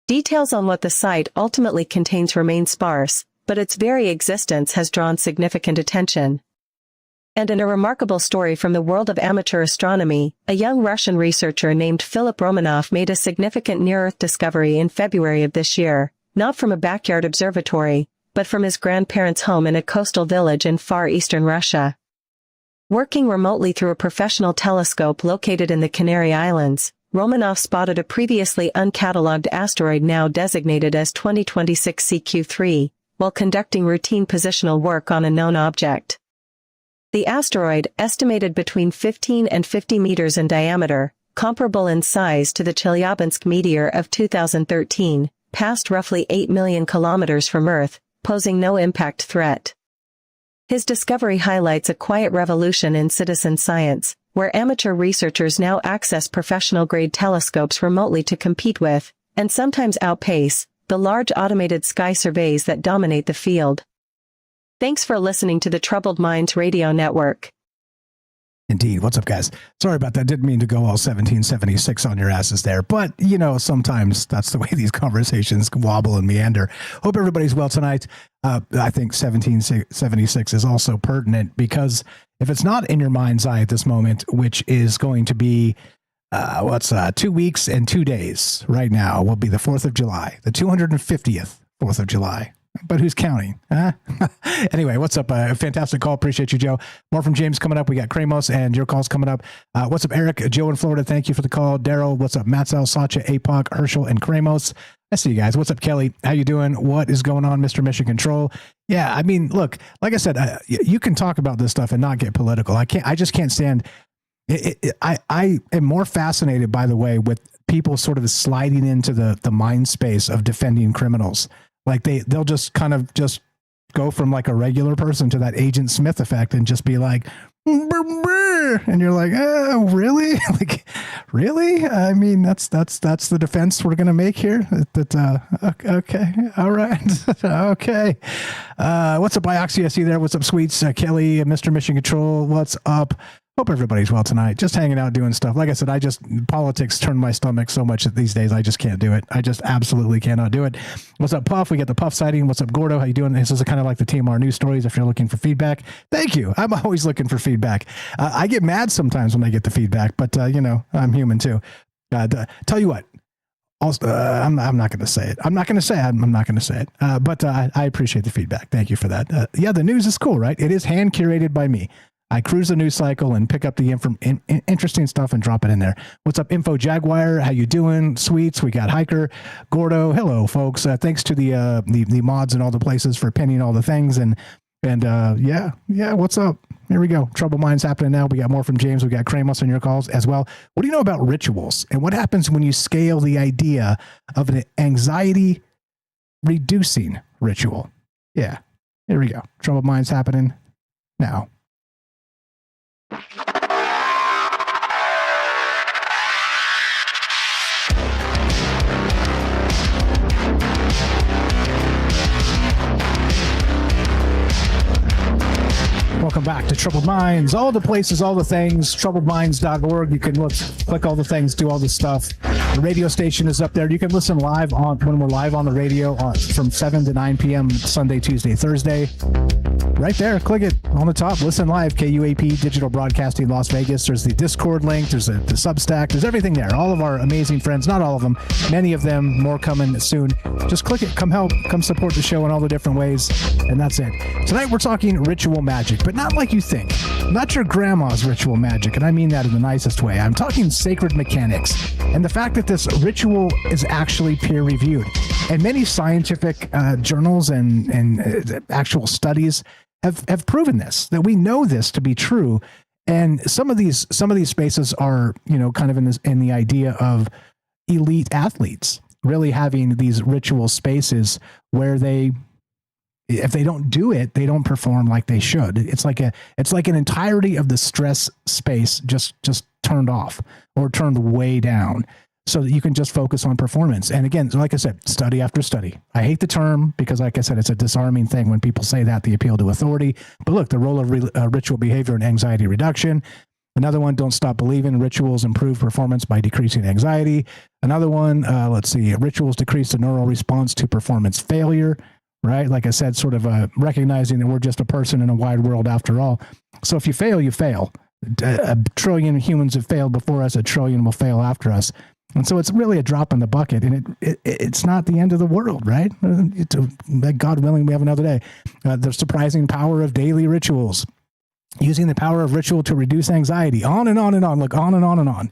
Details on what the site ultimately contains remain sparse, but its very existence has drawn significant attention. And in a remarkable story from the world of amateur astronomy, a young Russian researcher named Philip Romanov made a significant near-Earth discovery in February of this year, not from a backyard observatory, but from his grandparents' home in a coastal village in far eastern Russia. Working remotely through a professional telescope located in the Canary Islands, Romanov spotted a previously uncatalogued asteroid now designated as 2026 CQ3, while conducting routine positional work on a known object. The asteroid, estimated between 15 and 50 meters in diameter, comparable in size to the Chelyabinsk meteor of 2013, passed roughly 8 million kilometers from Earth, posing no impact threat. His discovery highlights a quiet revolution in citizen science, where amateur researchers now access professional-grade telescopes remotely to compete with, and sometimes outpace, the large automated sky surveys that dominate the field. Thanks for listening to the Troubled Minds Radio Network. Indeed. What's up, guys? Sorry about that. Didn't mean to go all 1776 on your asses there. But, you know, sometimes that's the way these conversations wobble and meander. Hope everybody's well tonight. I think 1776 is also pertinent because if it's not in your mind's eye at this moment, which is going to be, 2 weeks and 2 days right now, will be the 4th of July, the 250th 4th of July. But who's counting? Huh? Anyway, what's up? Fantastic call. Appreciate you, Joe. More from James coming up. We got Kramos and your calls coming up. What's up, Eric? Joe in Florida. Thank you for the call. Daryl, what's up? Matsal, Sacha, APOC, Herschel, and Kramos. I see you guys. What's up, Kelly? How you doing? What is going on, Mr. Mission Control? Yeah, I mean, look, like I said, you can talk about this stuff and not get political. I just can't stand it. I am more fascinated, by the way, with people sort of sliding into the mind space of defending criminals. Like they'll just kind of just go from like a regular person to that Agent Smith effect and just be like, and you're like, oh, really? Like, really? I mean, that's the defense we're going to make here. Okay. All right. Okay. What's up, Bioxy? I see there. What's up, Sweets? Kelly, Mr. Mission Control. What's up? Hope everybody's well tonight. Just hanging out, doing stuff. Like I said, politics turned my stomach so much that these days I just can't do it. I just absolutely cannot do it. What's up, Puff? We got the Puff sighting. What's up, Gordo? How you doing? This is kind of like the TMR news stories if you're looking for feedback. Thank you. I'm always looking for feedback. I get mad sometimes when I get the feedback, but you know, I'm human too. Tell you what. Also, I'm not going to say it. I'm not going to say it. But I appreciate the feedback. Thank you for that. Yeah, the news is cool, right? It is hand curated by me. I cruise the news cycle and pick up the interesting stuff and drop it in there. What's up, Info Jaguar? How you doing? Sweets. We got Hiker, Gordo. Hello, folks. Thanks to the mods and all the places for pinning all the things. And And yeah, what's up? Here we go. Troubled Minds happening now. We got more from James. We got Kramos on your calls as well. What do you know about rituals? And what happens when you scale the idea of an anxiety reducing ritual? Yeah, here we go. Troubled Minds happening now. Welcome back to Troubled Minds. All the places, all the things, troubledminds.org. You can click all the things, do all the stuff. The radio station is up there. You can listen live when we're live on the radio from 7 to 9 p.m. Sunday, Tuesday, Thursday. Right there, click it on the top. Listen live, KUAP Digital Broadcasting Las Vegas. There's the Discord link. There's the Substack. There's everything there. All of our amazing friends, not all of them, many of them, more coming soon. Just click it. Come help. Come support the show in all the different ways. And that's it. Tonight we're talking ritual magic, but not like you think. Not your grandma's ritual magic, and I mean that in the nicest way. I'm talking sacred mechanics and the fact that this ritual is actually peer-reviewed. And many scientific journals and actual studies have proven this, that we know this to be true. And some of these spaces are, kind of in the idea of elite athletes really having these ritual spaces where if they don't do it, they don't perform like they should. It's like an entirety of the stress space just turned off or turned way down, so that you can just focus on performance. And again, like I said, study after study. I hate the term because, like I said, it's a disarming thing when people say that, the appeal to authority. But look, the role of ritual behavior and anxiety reduction. Another one, don't stop believing. Rituals improve performance by decreasing anxiety. Another one, rituals decrease the neural response to performance failure. Right? Like I said, sort of recognizing that we're just a person in a wide world after all. So if you fail, you fail. A trillion humans have failed before us. A trillion will fail after us. And so it's really a drop in the bucket, and it's not the end of the world, right? God willing, we have another day. The surprising power of daily rituals, using the power of ritual to reduce anxiety, on and on and on, look, on and on and on.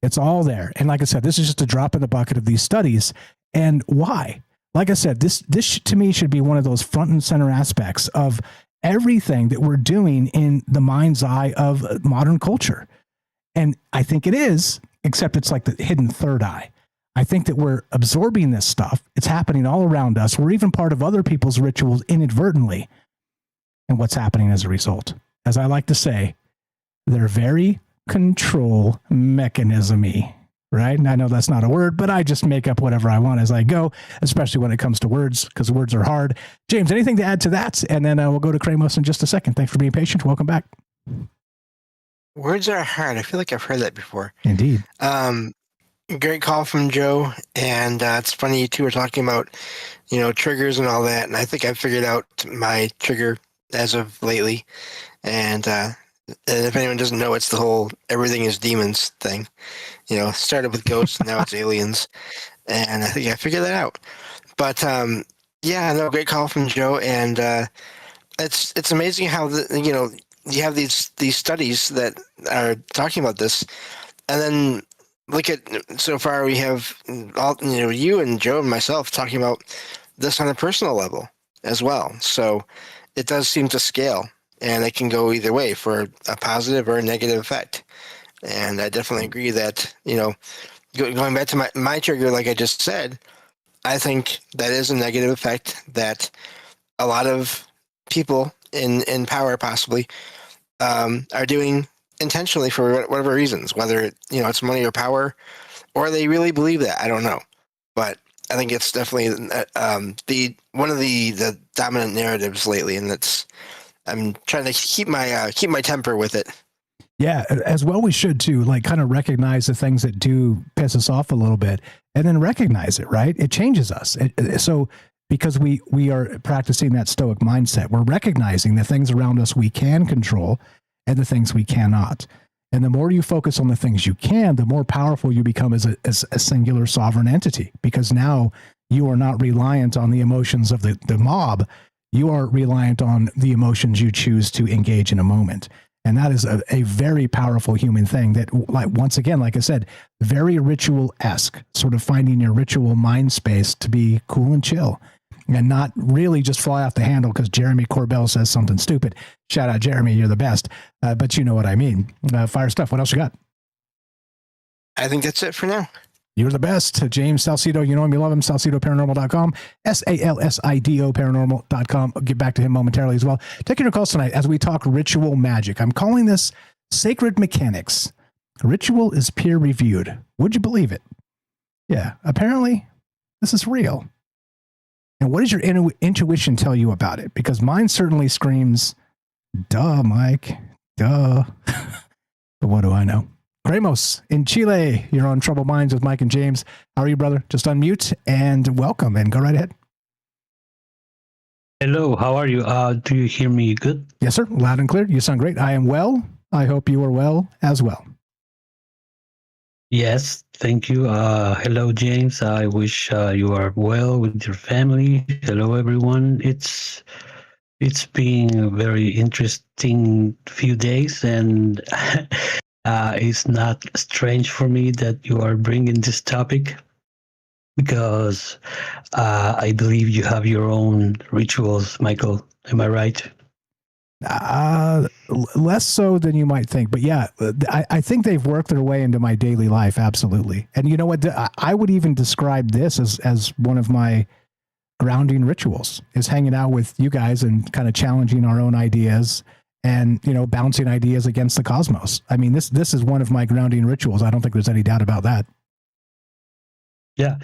It's all there. And like I said, this is just a drop in the bucket of these studies. And why? Like I said, this to me should be one of those front and center aspects of everything that we're doing in the mind's eye of modern culture. And I think it is, except it's like the hidden third eye. I think that we're absorbing this stuff. It's happening all around us. We're even part of other people's rituals inadvertently. And what's happening as a result? As I like to say, they're very control mechanism-y. Right? And I know that's not a word, but I just make up whatever I want as I go, especially when it comes to words, because words are hard. James, anything to add to that? And then we'll go to Kramos in just a second. Thanks for being patient. Welcome back. Words are hard. I feel like I've heard that before. Indeed. Great call from Joe. And it's funny, you two were talking about, triggers and all that. And I think I figured out my trigger as of lately. And if anyone doesn't know, it's the whole everything is demons thing. Started with ghosts, now it's aliens. And I think I figured that out. But great call from Joe. And it's amazing how you have these studies that are talking about this, and then look at, so far we have all, you and Joe and myself talking about this on a personal level as well. So it does seem to scale, and it can go either way for a positive or a negative effect. And I definitely agree that, going back to my trigger, like I just said, I think that is a negative effect that a lot of people in power possibly are doing intentionally for whatever reasons, whether it's money or power, or they really believe that. I don't know, but I think it's definitely one of the dominant narratives lately, and I'm trying to keep my temper with it. Yeah, as well we should too, like kind of recognize the things that do piss us off a little bit, and then recognize it, right? It changes us. So because we are practicing that stoic mindset, we're recognizing the things around us we can control and the things we cannot. And the more you focus on the things you can, the more powerful you become as a singular sovereign entity, because now you are not reliant on the emotions of the mob. You are reliant on the emotions you choose to engage in a moment. And that is a very powerful human thing that, once again, like I said, very ritual-esque, sort of finding your ritual mind space to be cool and chill. and not really just fly off the handle because Jeremy Corbell says something stupid. Shout out, Jeremy. You're the best. But you know what I mean. Fire stuff. What else you got? I think that's it for now. You're the best. James Salcido, you know him, you love him, salcidoparanormal.com, SALSIDO paranormal.com. I'll get back to him momentarily as well. Taking your calls tonight as we talk ritual magic. I'm calling this sacred mechanics. Ritual is peer reviewed. Would you believe it? Yeah, apparently this is real. And what does your intuition tell you about it? Because mine certainly screams, duh, Mike, duh. But what do I know? Cremos in Chile, you're on Troubled Minds with Mike and James. How are you, brother? Just unmute and welcome and go right ahead. Hello, how are you? Do you hear me good? Yes, sir. Loud and clear. You sound great. I am well. I hope you are well as well. Yes, thank you. Hello, James. I wish you are well with your family. Hello, everyone. It's been a very interesting few days, and it's not strange for me that you are bringing this topic because I believe you have your own rituals, Michael. Am I right? Less so than you might think, but yeah, I think they've worked their way into my daily life. Absolutely. And you know what? I would even describe this as one of my grounding rituals, is hanging out with you guys and kind of challenging our own ideas and, you know, bouncing ideas against the cosmos. I mean, this is one of my grounding rituals. I don't think there's any doubt about that. Yeah.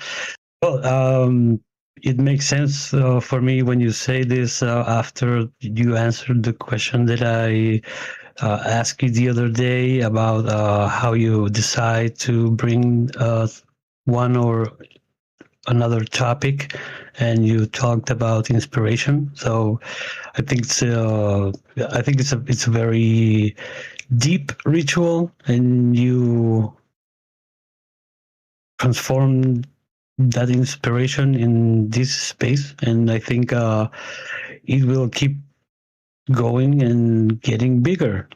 Well, it makes sense for me when you say this after you answered the question that I asked you the other day about how you decide to bring one or another topic, and you talked about inspiration. So I think it's a very deep ritual, and you transform that inspiration in this space, and I think it will keep going and getting bigger.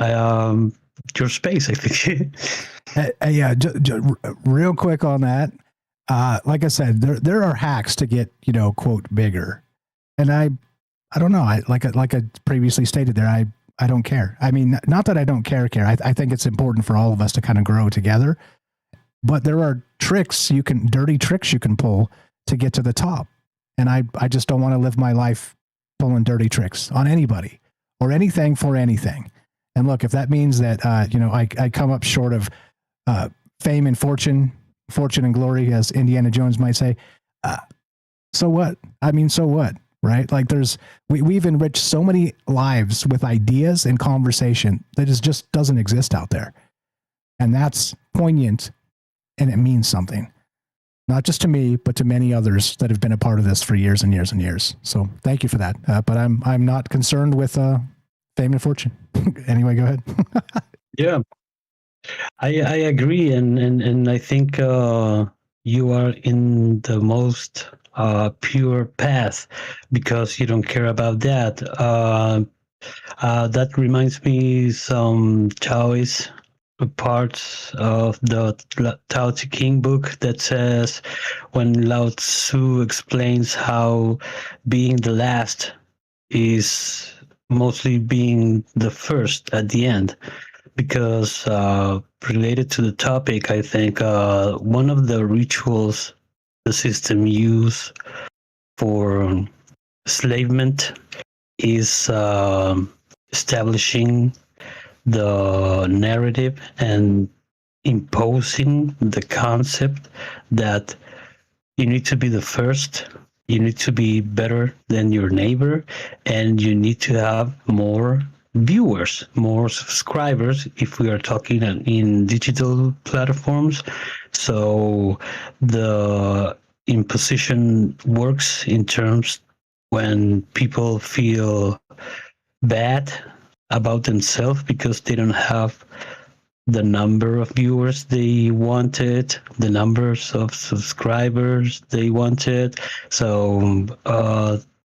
Your space, I think. Yeah, real quick on that. Like I said, there are hacks to get, you know, quote, bigger. And I don't know. Like I previously stated there, I don't care. I mean, not that I don't care. I think it's important for all of us to kind of grow together. But there are dirty tricks you can pull to get to the top. And I just don't want to live my life pulling dirty tricks on anybody or anything for anything. And look, if that means that, you know, I come up short of fame and fortune and glory, as Indiana Jones might say, so what? I mean, so what? Right? Like we've enriched so many lives with ideas and conversation that just doesn't exist out there. And that's poignant. And it means something, not just to me, but to many others that have been a part of this for years and years and years. So thank you for that. But I'm not concerned with fame and fortune. Anyway, go ahead. Yeah, I agree, and I think you are in the most pure path because you don't care about that. That reminds me some Taoist parts of the Tao Te Ching book that says when Lao Tzu explains how being the last is mostly being the first at the end. Because related to the topic, I think one of the rituals the system use for enslavement is establishing the narrative and imposing the concept that you need to be the first, you need to be better than your neighbor, and you need to have more viewers, more subscribers, if we are talking in digital platforms. So the imposition works in terms when people feel bad about themselves because they don't have the number of viewers they wanted, the numbers of subscribers they wanted. So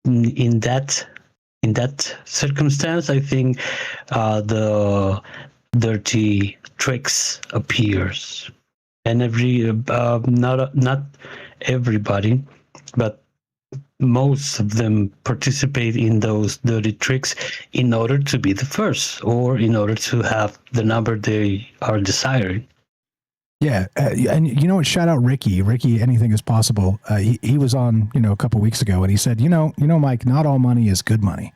in that circumstance, I think the dirty tricks appears, and not everybody, but most of them participate in those dirty tricks in order to be the first or in order to have the number they are desiring. Yeah, and you know what? Shout out Ricky. Ricky, anything is possible. He was on, a couple weeks ago, and he said, Mike, not all money is good money,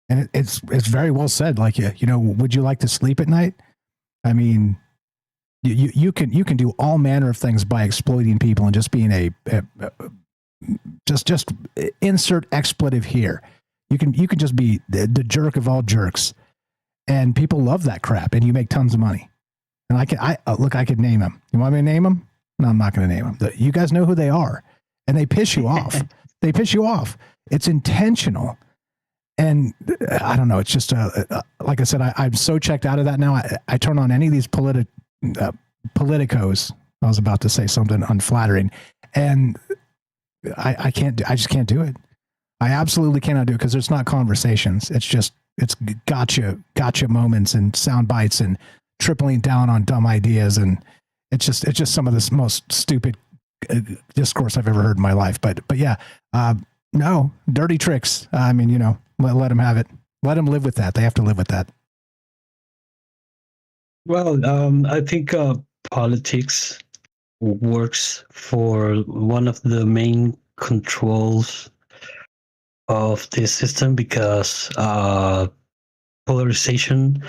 and it's very well said. Like, would you like to sleep at night? I mean, you can do all manner of things by exploiting people and just being just insert expletive here. You can just be the jerk of all jerks, and people love that crap, and you make tons of money. And I could name them. You want me to name them? No, I'm not going to name them. You guys know who they are, and they piss you off. They piss you off. It's intentional. And I don't know. It's just like I said, I'm so checked out of that now. I turn on any of these politicos. I was about to say something unflattering, and I can't. I just can't do it. I absolutely cannot do it because it's not conversations. It's gotcha moments and sound bites and tripling down on dumb ideas, and it's just some of the most stupid discourse I've ever heard in my life. But yeah, no dirty tricks. I mean, let them have it. Let them live with that. They have to live with that. Well, I think politics works for one of the main controls of this system because polarization,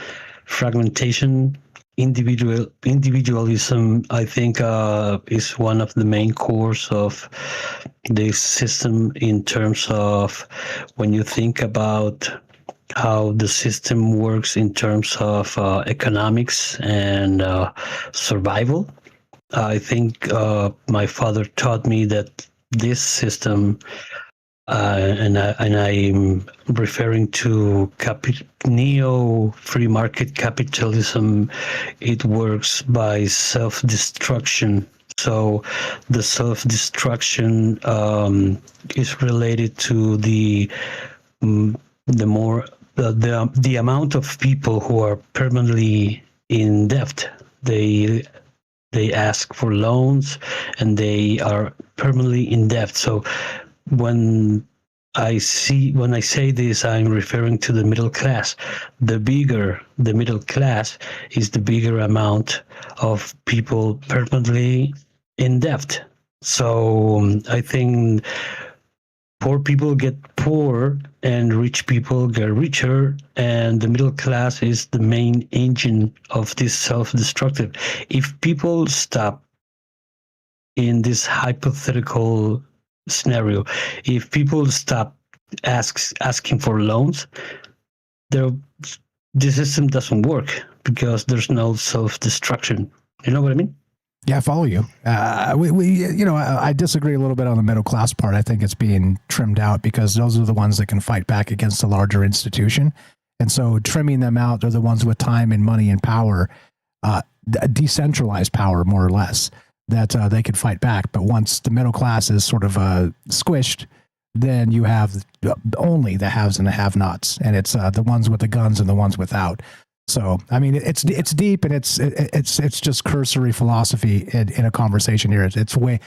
fragmentation, individualism, I think, is one of the main cores of this system in terms of when you think about how the system works in terms of economics and survival. I think my father taught me that this system, and I'm referring to neo free market capitalism, it works by self-destruction. So the self-destruction is related to the amount of people who are permanently in debt. They ask for loans and they are permanently in debt. So when I say this, I'm referring to the middle class. The bigger the middle class is, the bigger amount of people permanently in debt. So I think poor people get poor and rich people get richer, and the middle class is the main engine of this self-destructive. If people stop in this hypothetical scenario, if people stop asking for loans, the system doesn't work because there's no self-destruction. You know what I mean? Yeah, I follow you. I disagree a little bit on the middle class part. I think it's being trimmed out because those are the ones that can fight back against a larger institution. And so trimming them out, they're the ones with time and money and power, decentralized power, more or less, that they could fight back. But once the middle class is sort of squished, then you have only the haves and the have-nots. And it's the ones with the guns and the ones without. So, I mean, it's deep, and it's just cursory philosophy in a conversation here. It's way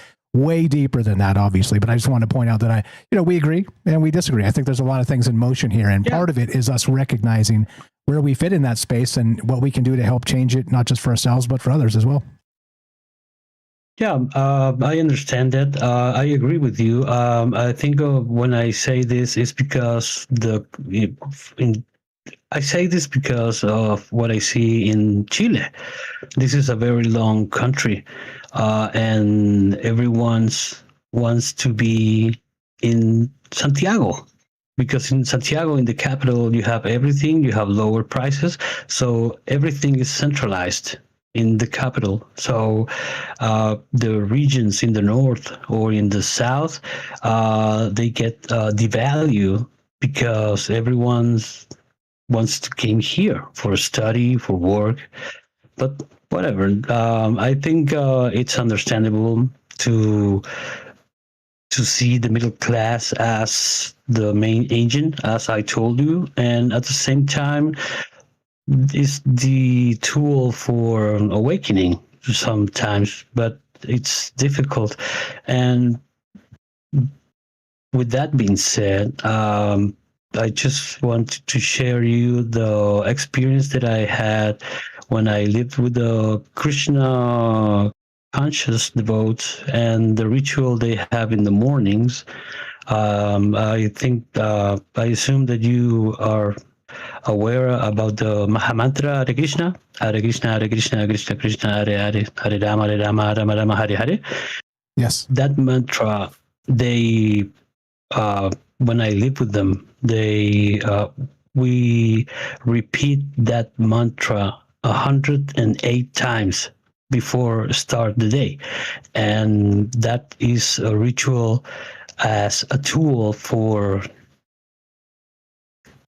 deeper than that, obviously. But I just wanted to point out that we agree and we disagree. I think there's a lot of things in motion here, and part of it is us recognizing where we fit in that space and what we can do to help change it, not just for ourselves but for others as well. Yeah, I understand that. I agree with you. I think when I say this, it's because I say this because of what I see in Chile. This is a very long country, and everyone wants to be in Santiago, because in Santiago, in the capital, you have everything. You have lower prices, so everything is centralized in the capital. So the regions in the north or in the south, they get devalued because everyone wants to came here for study, for work, but whatever. I think it's understandable to see the middle class as the main engine, as I told you, and at the same time, is the tool for awakening sometimes, but it's difficult. And with that being said, I just want to share you the experience that I had when I lived with the Krishna conscious devotees and the ritual they have in the mornings. I think I assume that you are aware about the Mahamantra Hare Krishna, Hare Krishna, Hare Krishna, Krishna Krishna, Hare Hare, Hare Rama, Hare Rama, Rama Rama, Hare Hare. Yes. That mantra, they, when I live with them, we repeat that mantra 108 times before start the day, and that is a ritual as a tool for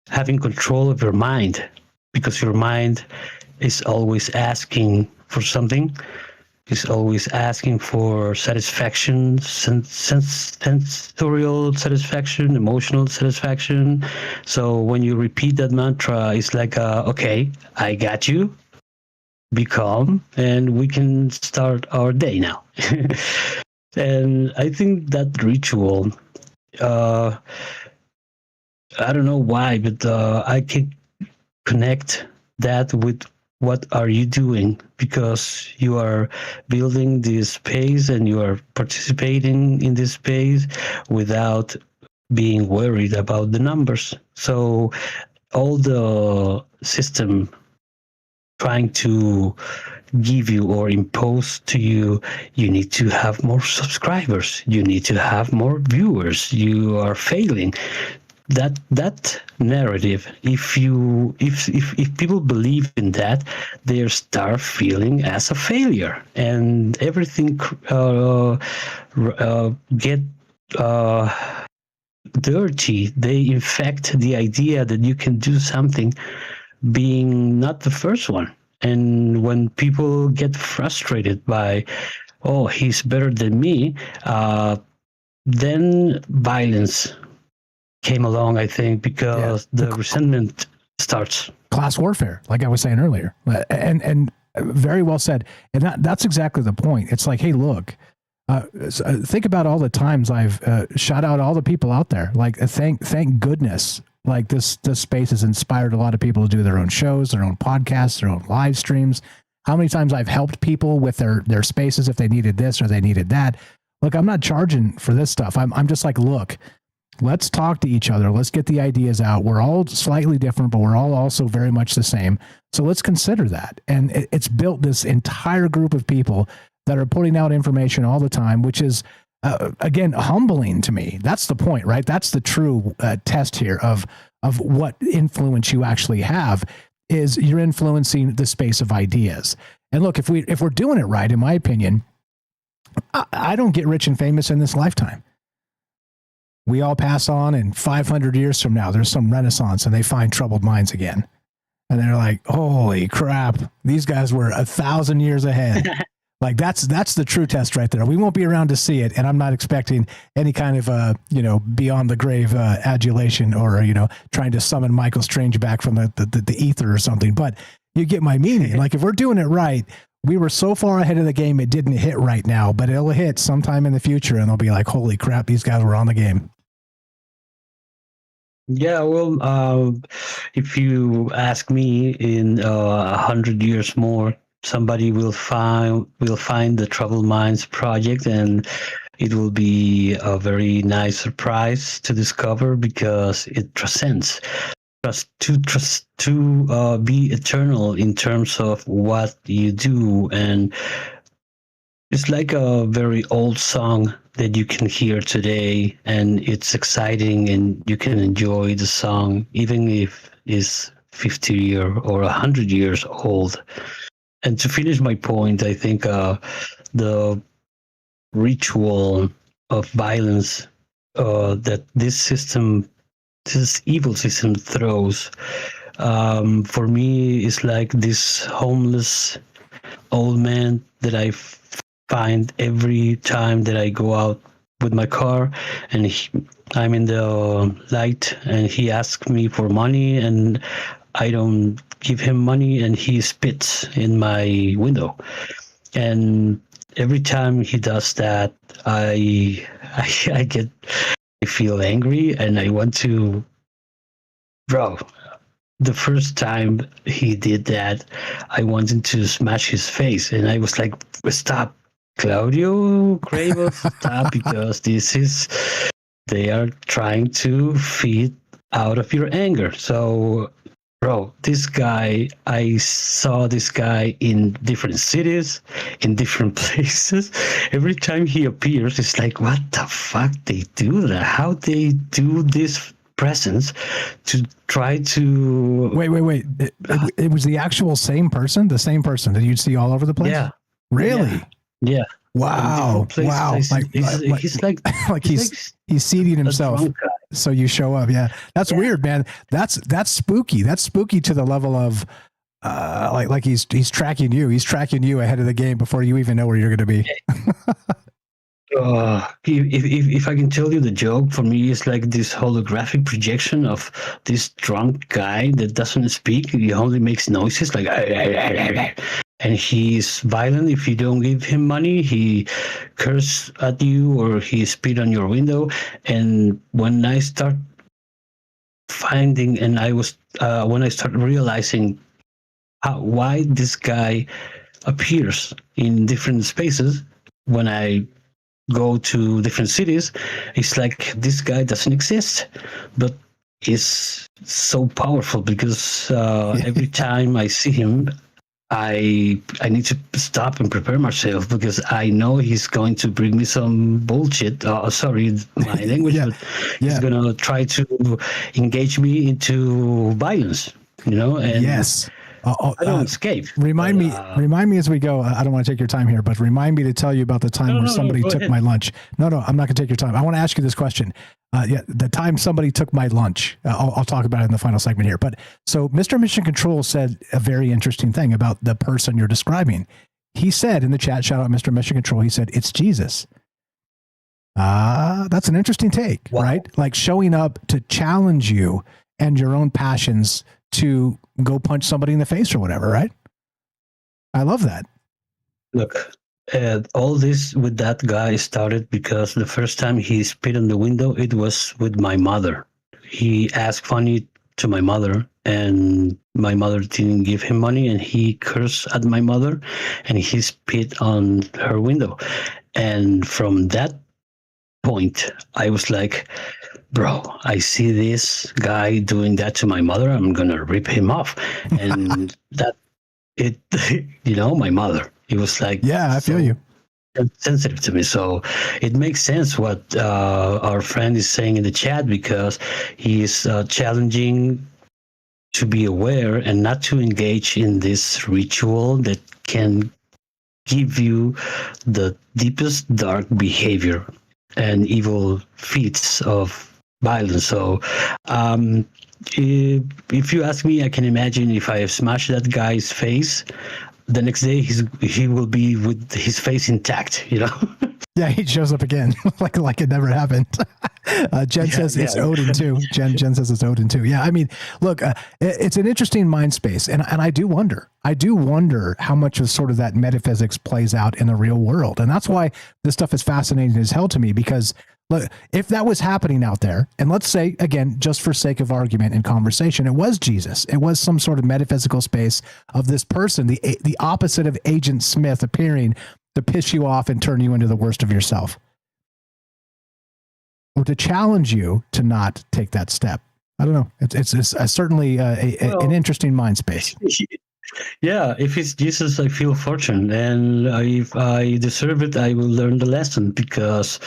having control of your mind, because your mind is always asking for something, is always asking for satisfaction, sensorial satisfaction, emotional satisfaction. So when you repeat that mantra, it's like, okay, I got you, be calm, and we can start our day now. And I think that ritual, I don't know why, but I can connect that with what are you doing, because you are building this space and you are participating in this space without being worried about the numbers. So all the system trying to give you or impose to you, you need to have more subscribers, you need to have more viewers, you are failing. That narrative, if people believe in that, they start feeling as a failure, and everything get dirty. They infect the idea that you can do something, being not the first one. And when people get frustrated by, oh, he's better than me, then violence came along, I think, because the resentment starts. Class warfare, like I was saying earlier, and very well said. And that's exactly the point. It's like, hey, look, think about all the times I've shot out all the people out there. Like, thank goodness, like this space has inspired a lot of people to do their own shows, their own podcasts, their own live streams. How many times I've helped people with their spaces if they needed this or they needed that. Look, I'm not charging for this stuff. I'm just like, look, let's talk to each other. Let's get the ideas out. We're all slightly different, but we're all also very much the same. So let's consider that. And it's built this entire group of people that are putting out information all the time, which is, again, humbling to me. That's the point, right? That's the true test here of what influence you actually have, is you're influencing the space of ideas. And look, if we're doing it right, in my opinion, I don't get rich and famous in this lifetime. We all pass on, and 500 years from now, there's some renaissance and they find troubled minds again. And they're like, holy crap, these guys were 1,000 years ahead. Like that's the true test right there. We won't be around to see it. And I'm not expecting any kind of, beyond the grave adulation or, trying to summon Michael Strange back from the ether or something. But you get my meaning. Like, if we're doing it right, we were so far ahead of the game, it didn't hit right now, but it'll hit sometime in the future, and they'll be like, holy crap, these guys were on the game. Yeah, well, if you ask me, in 100 years more, somebody will find the Troubled Minds project, and it will be a very nice surprise to discover, because it transcends. To be eternal in terms of what you do, and it's like a very old song that you can hear today, and it's exciting, and you can enjoy the song even if it's 50 years or 100 years old. And to finish my point, I think the ritual of violence that this evil system throws, for me, is like this homeless old man that I find every time that I go out with my car, and I'm in the light, and he asks me for money, and I don't give him money, and he spits in my window. And every time he does that, I get feel angry and I want to, bro. The first time he did that, I wanted to smash his face, and I was like, "Stop, Claudio Cravos, stop!" Because they are trying to feed out of your anger. So, bro, this guy, I saw this guy in different cities, in different places. Every time he appears, it's like, what the fuck? They do that? How they do this presence to try to... Wait. It was the actual same person that you'd see all over the place? Yeah. Really? Yeah. Wow. Wow. He's like he's seeding himself. So you show up. Yeah. That's weird, man. That's spooky. That's spooky to the level of like he's tracking you. He's tracking you ahead of the game before you even know where you're going to be. If I can tell you the joke, for me, it's like this holographic projection of this drunk guy that doesn't speak. He only makes noises like, and he's violent. If you don't give him money, he curses at you or he spit on your window. And when I start finding, and I was when I start realizing why this guy appears in different spaces when I go to different cities, it's like this guy doesn't exist, but he's so powerful because every time I see him, I need to stop and prepare myself because I know he's going to bring me some bullshit. Sorry, my language, but he's gonna try to engage me into violence, And yes. I don't escape. Remind me as we go. I don't want to take your time here, but remind me to tell you about the time where somebody took my lunch. No, I'm not going to take your time. I want to ask you this question. The time somebody took my lunch. I'll talk about it in the final segment here. But so Mr. Mission Control said a very interesting thing about the person you're describing. He said in the chat, shout out Mr. Mission Control, he said, it's Jesus. That's an interesting take, right? Like showing up to challenge you and your own passions to go punch somebody in the face or whatever, right? I love that. Look, all this with that guy started because the first time he spit on the window, it was with my mother. He asked money to my mother, and my mother didn't give him money, and he cursed at my mother, and he spit on her window. And from that point, I was like, bro, I see this guy doing that to my mother. I'm going to rip him off. And my mother, it was like, yeah, I feel you. Sensitive to me. So it makes sense what our friend is saying in the chat because he is challenging to be aware and not to engage in this ritual that can give you the deepest dark behavior and evil feats of violence. So if you ask me, I can imagine if I smash that guy's face, the next day he will be with his face intact, Yeah, he shows up again like it never happened. Jen says it's Odin too. Jen says it's Odin too. Yeah, I mean, look, it's an interesting mind space, and I do wonder how much of sort of that metaphysics plays out in the real world, and that's why this stuff is fascinating as hell to me. Because look, if that was happening out there, and let's say again, just for sake of argument and conversation, it was Jesus, it was some sort of metaphysical space of this person, the opposite of Agent Smith appearing to piss you off and turn you into the worst of yourself, or to challenge you to not take that step. I don't know. It's certainly an interesting mind space. Yeah, if it's Jesus, I feel fortunate, and if I deserve it, I will learn the lesson because,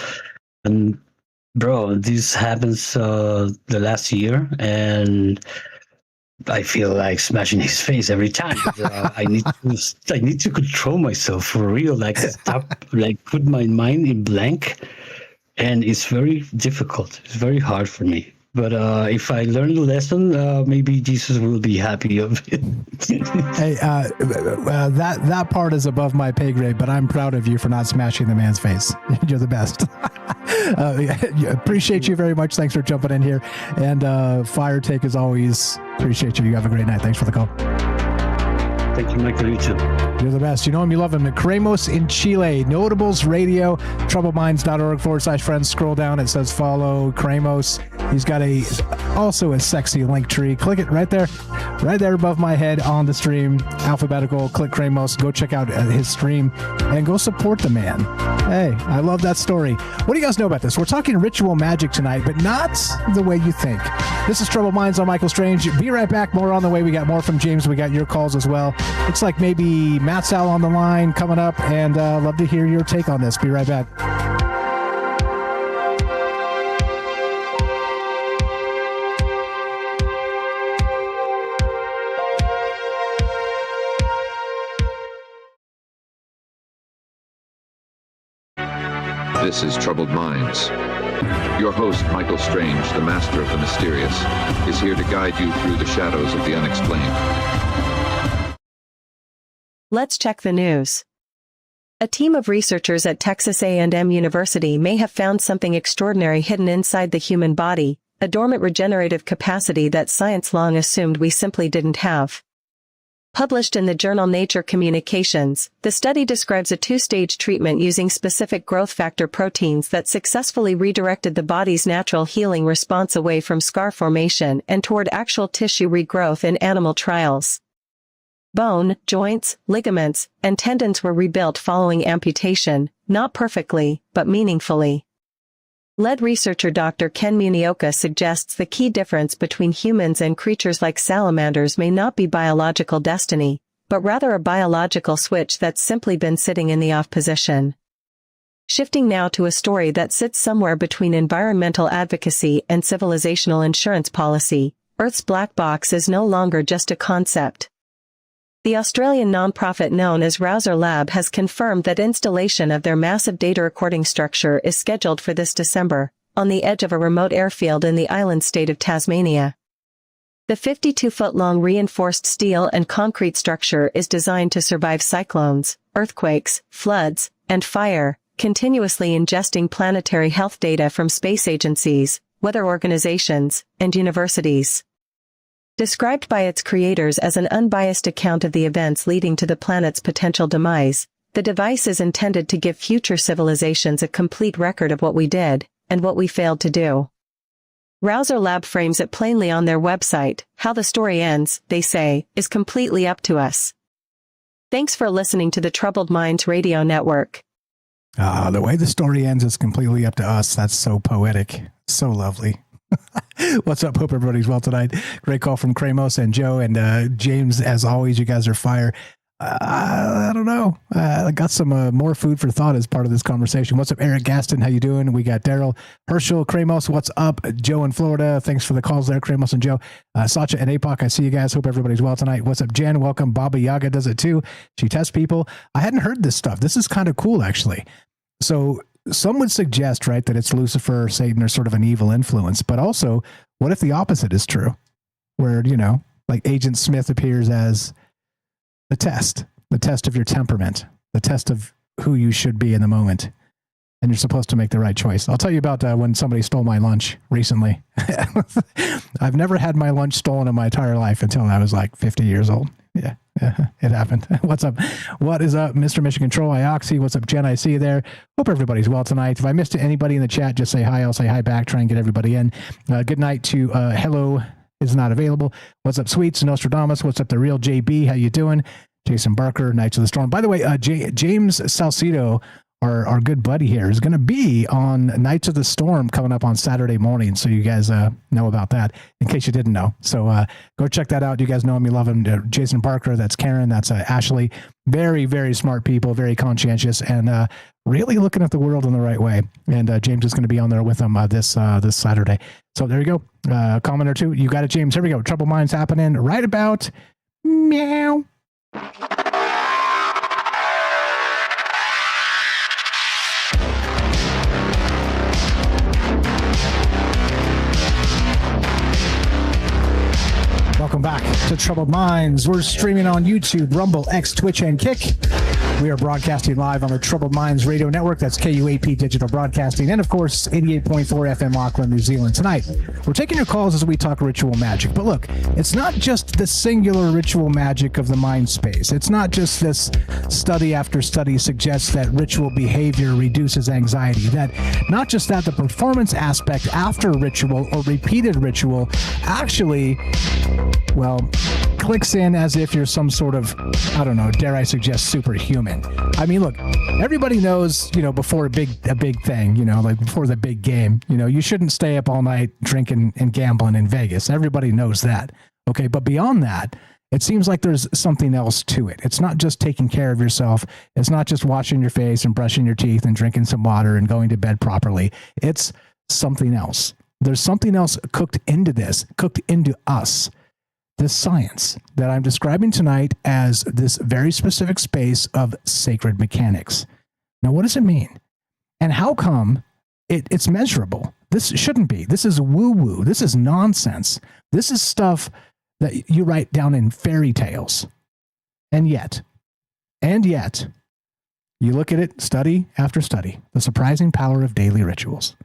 bro, this happens the last year, and I feel like smashing his face every time. I need to control myself for real. Like stop, like put my mind in blank, and it's very difficult. It's very hard for me. But if I learn the lesson, maybe Jesus will be happy of it. Hey, that part is above my pay grade, but I'm proud of you for not smashing the man's face. You're the best. Appreciate you very much. Thanks for jumping in here. And Fire Take, as always, appreciate you. You have a great night. Thanks for the call. Thank you, Michael. You too. You're the best. You know him, you love him. Cremos in Chile, Notables Radio, troubledminds.org/friends. Scroll down. It says follow Cremos. He's got also a sexy link tree. Click it right there above my head on the stream. Alphabetical. Click Cremos. Go check out his stream and go support the man. Hey, I love that story. What do you guys know about this? We're talking ritual magic tonight, but not the way you think. This is Troubled Minds on Michael Strange. Be right back. More on the way. We got more from James. We got your calls as well. Looks like maybe Matt Sal on the line coming up, and love to hear your take on this. Be right back. This is Troubled Minds. Your host, Michael Strange, the master of the mysterious, is here to guide you through the shadows of the unexplained. Let's check the news. A team of researchers at Texas A&M University may have found something extraordinary hidden inside the human body, a dormant regenerative capacity that science long assumed we simply didn't have. Published in the journal Nature Communications, the study describes a two-stage treatment using specific growth factor proteins that successfully redirected the body's natural healing response away from scar formation and toward actual tissue regrowth in animal trials. Bone, joints, ligaments, and tendons were rebuilt following amputation, not perfectly, but meaningfully. Lead researcher Dr. Ken Munioka suggests the key difference between humans and creatures like salamanders may not be biological destiny, but rather a biological switch that's simply been sitting in the off position. Shifting now to a story that sits somewhere between environmental advocacy and civilizational insurance policy, Earth's black box is no longer just a concept. The Australian nonprofit known as Rouser Lab has confirmed that installation of their massive data recording structure is scheduled for this December, on the edge of a remote airfield in the island state of Tasmania. The 52-foot-long reinforced steel and concrete structure is designed to survive cyclones, earthquakes, floods, and fire, continuously ingesting planetary health data from space agencies, weather organizations, and universities. Described by its creators as an unbiased account of the events leading to the planet's potential demise, the device is intended to give future civilizations a complete record of what we did, and what we failed to do. Rouser Lab frames it plainly on their website. How the story ends, they say, is completely up to us. Thanks for listening to the Troubled Minds Radio Network. The way the story ends is completely up to us. That's so poetic. So lovely. What's up? Hope everybody's well tonight. Great call from Cremos and Joe and James. As always, you guys are fire. I don't know. I got some more food for thought as part of this conversation. What's up, Eric Gaston? How you doing? We got Daryl, Herschel, Cremos. What's up, Joe in Florida? Thanks for the calls there, Cremos and Joe. Sacha and APOC, I see you guys. Hope everybody's well tonight. What's up, Jen? Welcome. Baba Yaga does it too. She tests people. I hadn't heard this stuff. This is kind of cool, actually. So some would suggest, right, that it's Lucifer, Satan, or sort of an evil influence. But also, what if the opposite is true? Where, you know, like Agent Smith appears as the test of your temperament, the test of who you should be in the moment. And you're supposed to make the right choice. I'll tell you about when somebody stole my lunch recently. I've never had my lunch stolen in my entire life until I was like 50 years old. Yeah, it happened. What's up? What is up, Mr. Mission Control? Ioxy. What's up, Jen? I see you there. Hope everybody's well tonight. If I missed anybody in the chat, just say hi. I'll say hi back. Try and get everybody in. Good night to Hello is not available. What's up, Sweets? Nostradamus. What's up, the real JB? How you doing? Jason Barker, Knights of the Storm. By the way, James Salcido, our good buddy here, is going to be on Knights of the Storm coming up on Saturday morning. So you guys know about that in case you didn't know. So go check that out. You guys know him. You love him. Jason Barker, that's Karen, that's Ashley. Very, very smart people, very conscientious, and really looking at the world in the right way. And James is going to be on there with them this Saturday. So there you go. Comment or two. You got it, James. Here we go. Trouble Minds happening right about meow. Welcome back to Troubled Minds. We're streaming on YouTube, Rumble, X, Twitch, and Kick. We are broadcasting live on the Troubled Minds Radio Network. That's KUAP Digital Broadcasting. And, of course, 88.4 FM Auckland, New Zealand. Tonight, we're taking your calls as we talk ritual magic. But look, it's not just the singular ritual magic of the mind space. It's not just this study after study suggests that ritual behavior reduces anxiety. That not just that, the performance aspect after ritual or repeated ritual actually, well, clicks in as if you're some sort of, I don't know, dare I suggest superhuman. I mean, look, everybody knows, before a big thing, like before the big game, you shouldn't stay up all night drinking and gambling in Vegas. Everybody knows that. Okay. But beyond that, it seems like there's something else to it. It's not just taking care of yourself. It's not just washing your face and brushing your teeth and drinking some water and going to bed properly. It's something else. There's something else cooked into this, cooked into us. This science that I'm describing tonight as this very specific space of sacred mechanics. Now, what does it mean? And how come it's measurable? This shouldn't be. This is woo-woo. This is nonsense. This is stuff that you write down in fairy tales. And yet, you look at it study after study, the surprising power of daily rituals.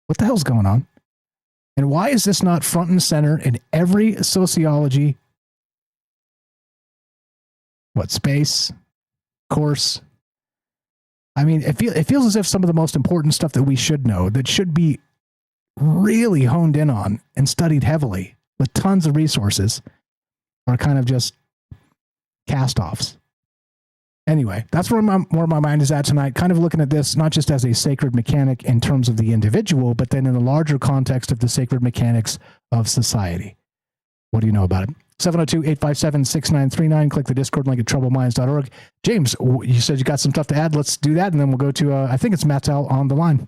What the hell's going on? And why is this not front and center in every sociology, space, course? I mean, it feels as if some of the most important stuff that we should know, that should be really honed in on and studied heavily with tons of resources, are kind of just cast-offs. Anyway, that's where my mind is at tonight, kind of looking at this not just as a sacred mechanic in terms of the individual, but then in the larger context of the sacred mechanics of society. What do you know about it? 702-857-6939. Click the Discord link at troubleminds.org. James, you said you got some stuff to add. Let's do that, and then we'll go to, I think it's Mattel on the line.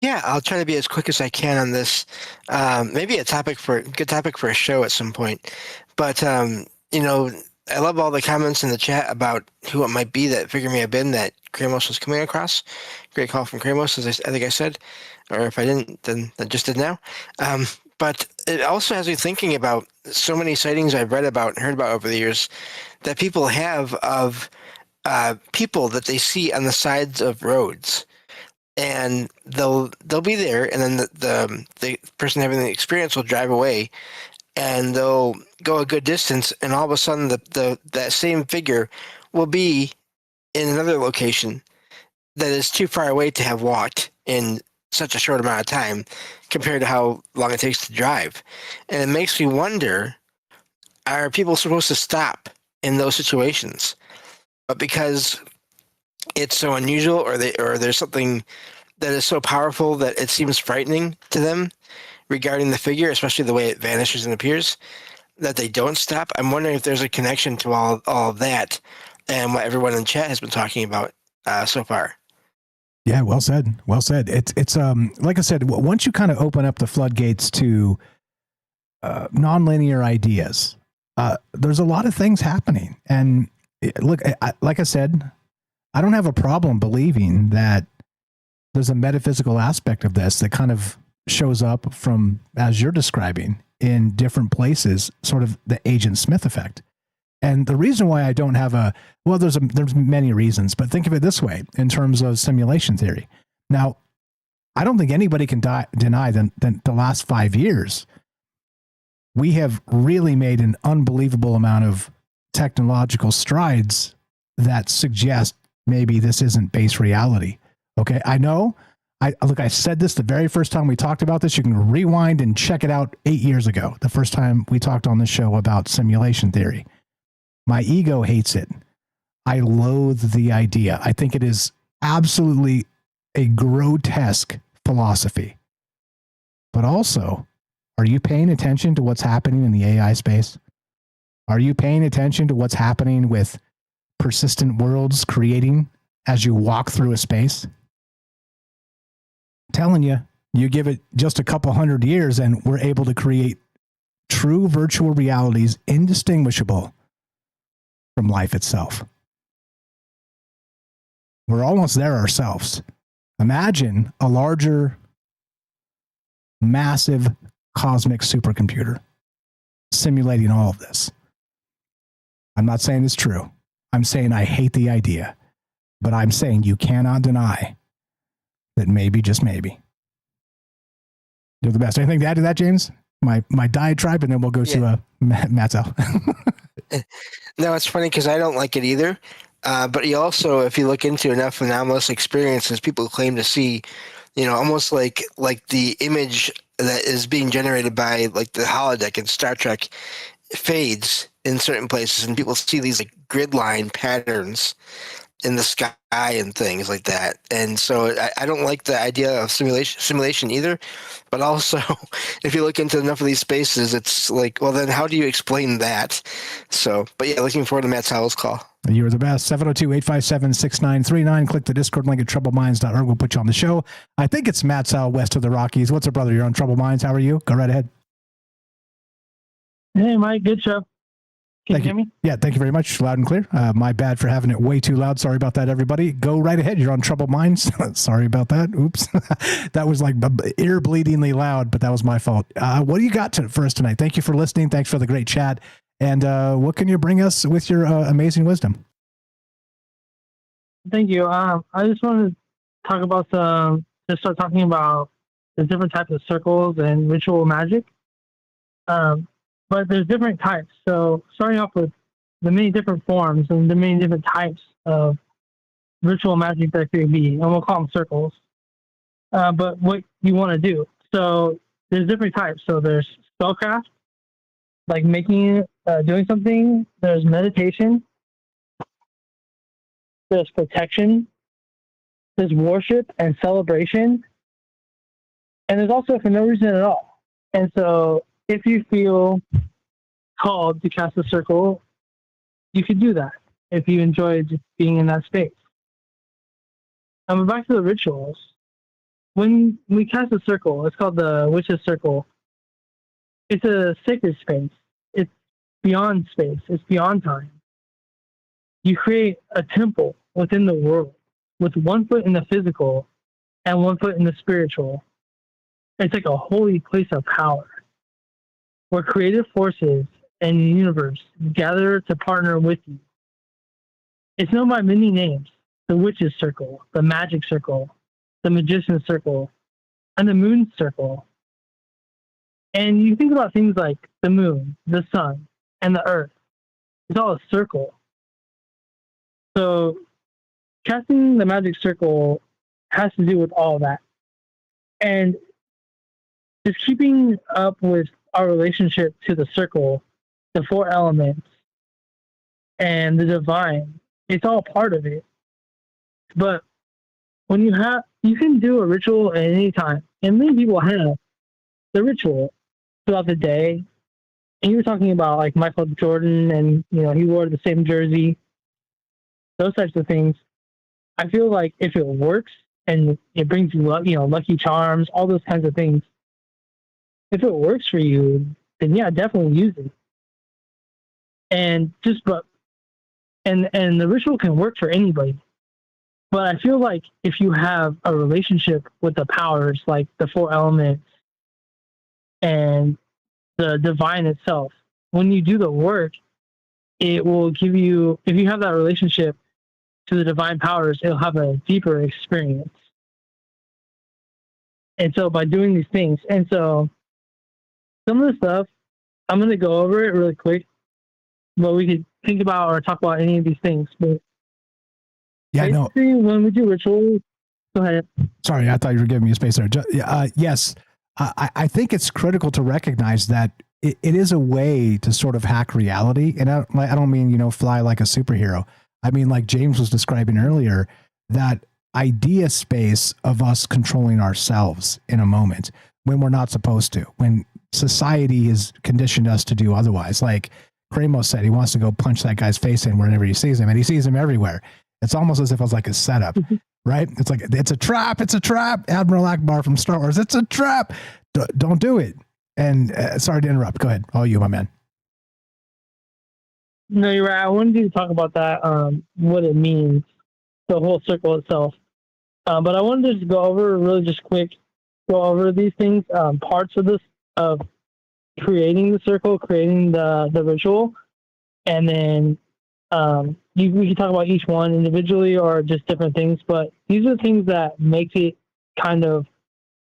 Yeah, I'll try to be as quick as I can on this. Maybe good topic for a show at some point. But, I love all the comments in the chat about who it might be that Figure May Have Been that Kramos was coming across. Great call from Kramos, as I think I said. Or if I didn't, then I just did now. But it also has me thinking about so many sightings I've read about and heard about over the years that people have of people that they see on the sides of roads. And they'll be there, and then the person having the experience will drive away, and they'll go a good distance, and all of a sudden that same figure will be in another location that is too far away to have walked in such a short amount of time compared to how long it takes to drive. And it makes me wonder, are people supposed to stop in those situations? But because it's so unusual, or there's something that is so powerful that it seems frightening to them regarding the figure, especially the way it vanishes and appears, that they don't stop. I'm wondering if there's a connection to all of that and what everyone in chat has been talking about so far. Yeah, well said. Well said. It's like I said, once you kind of open up the floodgates to nonlinear ideas, there's a lot of things happening. And look, like I said, I don't have a problem believing that there's a metaphysical aspect of this that kind of shows up from, as you're describing, in different places, sort of the Agent Smith effect. And the reason why I don't have there's many reasons, but think of it this way in terms of simulation theory. Now, I don't think anybody can deny that the last 5 years, we have really made an unbelievable amount of technological strides that suggest maybe this isn't base reality. Okay, I know. I said this the very first time we talked about this. You can rewind and check it out 8 years ago, the first time we talked on the show about simulation theory. My ego hates it. I loathe the idea. I think it is absolutely a grotesque philosophy. But also, are you paying attention to what's happening in the AI space? Are you paying attention to what's happening with persistent worlds creating as you walk through a space? Telling you, you give it just a couple hundred years and we're able to create true virtual realities indistinguishable from life itself. We're almost there ourselves. Imagine a larger, massive cosmic supercomputer simulating all of this. I'm not saying it's true. I'm saying I hate the idea. But I'm saying you cannot deny that maybe, just maybe, you're the best. Anything to add to that, James? My diatribe, and then we'll go to Matt's out. No, it's funny because I don't like it either. But you also, if you look into enough anomalous experiences, people claim to see, almost like the image that is being generated by like the holodeck in Star Trek fades in certain places, and people see these like grid line patterns in the sky and things like that. And so I don't like the idea of simulation either. But also, if you look into enough of these spaces, it's like, well, then how do you explain that? So, but yeah, looking forward to Matt Howell's call. You are the best. 702-857-6939. Click the Discord link at troubledminds.org. We'll put you on the show. I think it's Matt Howell west of the Rockies. What's up, brother? You're on Troubled Minds. How are you? Go right ahead. Hey, Mike. Good show. Can you hear me? Yeah, thank you very much. Loud and clear. My bad for having it way too loud. Sorry about that, everybody. Go right ahead. You're on Troubled Minds. Sorry about that. Oops. That was like ear bleedingly loud, but that was my fault. What do you got for us tonight? Thank you for listening. Thanks for the great chat. And what can you bring us with your amazing wisdom? Thank you. I just want to talk about just start talking about the different types of circles and ritual magic. But there's different types. So starting off with the many different forms and the many different types of ritual magic that could be, and we'll call them circles. But what you want to do. So there's different types. So there's spellcraft, like doing something. There's meditation. There's protection. There's worship and celebration. And there's also for no reason at all. And so if you feel called to cast a circle, you could do that if you enjoy just being in that space. Back to the rituals. When we cast a circle, it's called the Witch's Circle. It's a sacred space. It's beyond space. It's beyond time. You create a temple within the world with 1 foot in the physical and 1 foot in the spiritual. It's like a holy place of power, where creative forces and the universe gather to partner with you. It's known by many names: the Witch's Circle, the Magic Circle, the Magician's Circle, and the Moon Circle. And you think about things like the moon, the sun, and the earth. It's all a circle. So casting the Magic Circle has to do with all that. And just keeping up with our relationship to the circle, the 4 elements, and the divine, it's all part of it. But when you can do a ritual at any time, and many people have the ritual throughout the day. And you were talking about like Michael Jordan, and he wore the same jersey, those types of things. I feel like if it works and it brings you lucky charms, all those kinds of things, if it works for you, then yeah, definitely use it. And the ritual can work for anybody. But I feel like if you have a relationship with the powers, like the 4 elements and the divine itself, when you do the work, it will give you, if you have that relationship to the divine powers, it'll have a deeper experience. And so by doing these things, and so some of the stuff, I'm going to go over it really quick, but we could think about or talk about any of these things. But yeah, no. When we do rituals, go ahead. Sorry, I thought you were giving me a space there. Yes, I think it's critical to recognize that it is a way to sort of hack reality. And I don't mean, fly like a superhero. I mean, like James was describing earlier, that idea space of us controlling ourselves in a moment when we're not supposed to, when society has conditioned us to do otherwise. Like Kramos said, he wants to go punch that guy's face in whenever he sees him, and he sees him everywhere. It's almost as if it was like a setup, right? It's like, it's a trap. It's a trap. Admiral Akbar from Star Wars. It's a trap. Don't do it. And sorry to interrupt. Go ahead. All you, my man. No, you're right. I wanted you to talk about that, what it means, the whole circle itself. But I wanted to just go over these things, parts of this, of creating the circle, creating the ritual, and then We can talk about each one individually or just different things, but these are the things that make it kind of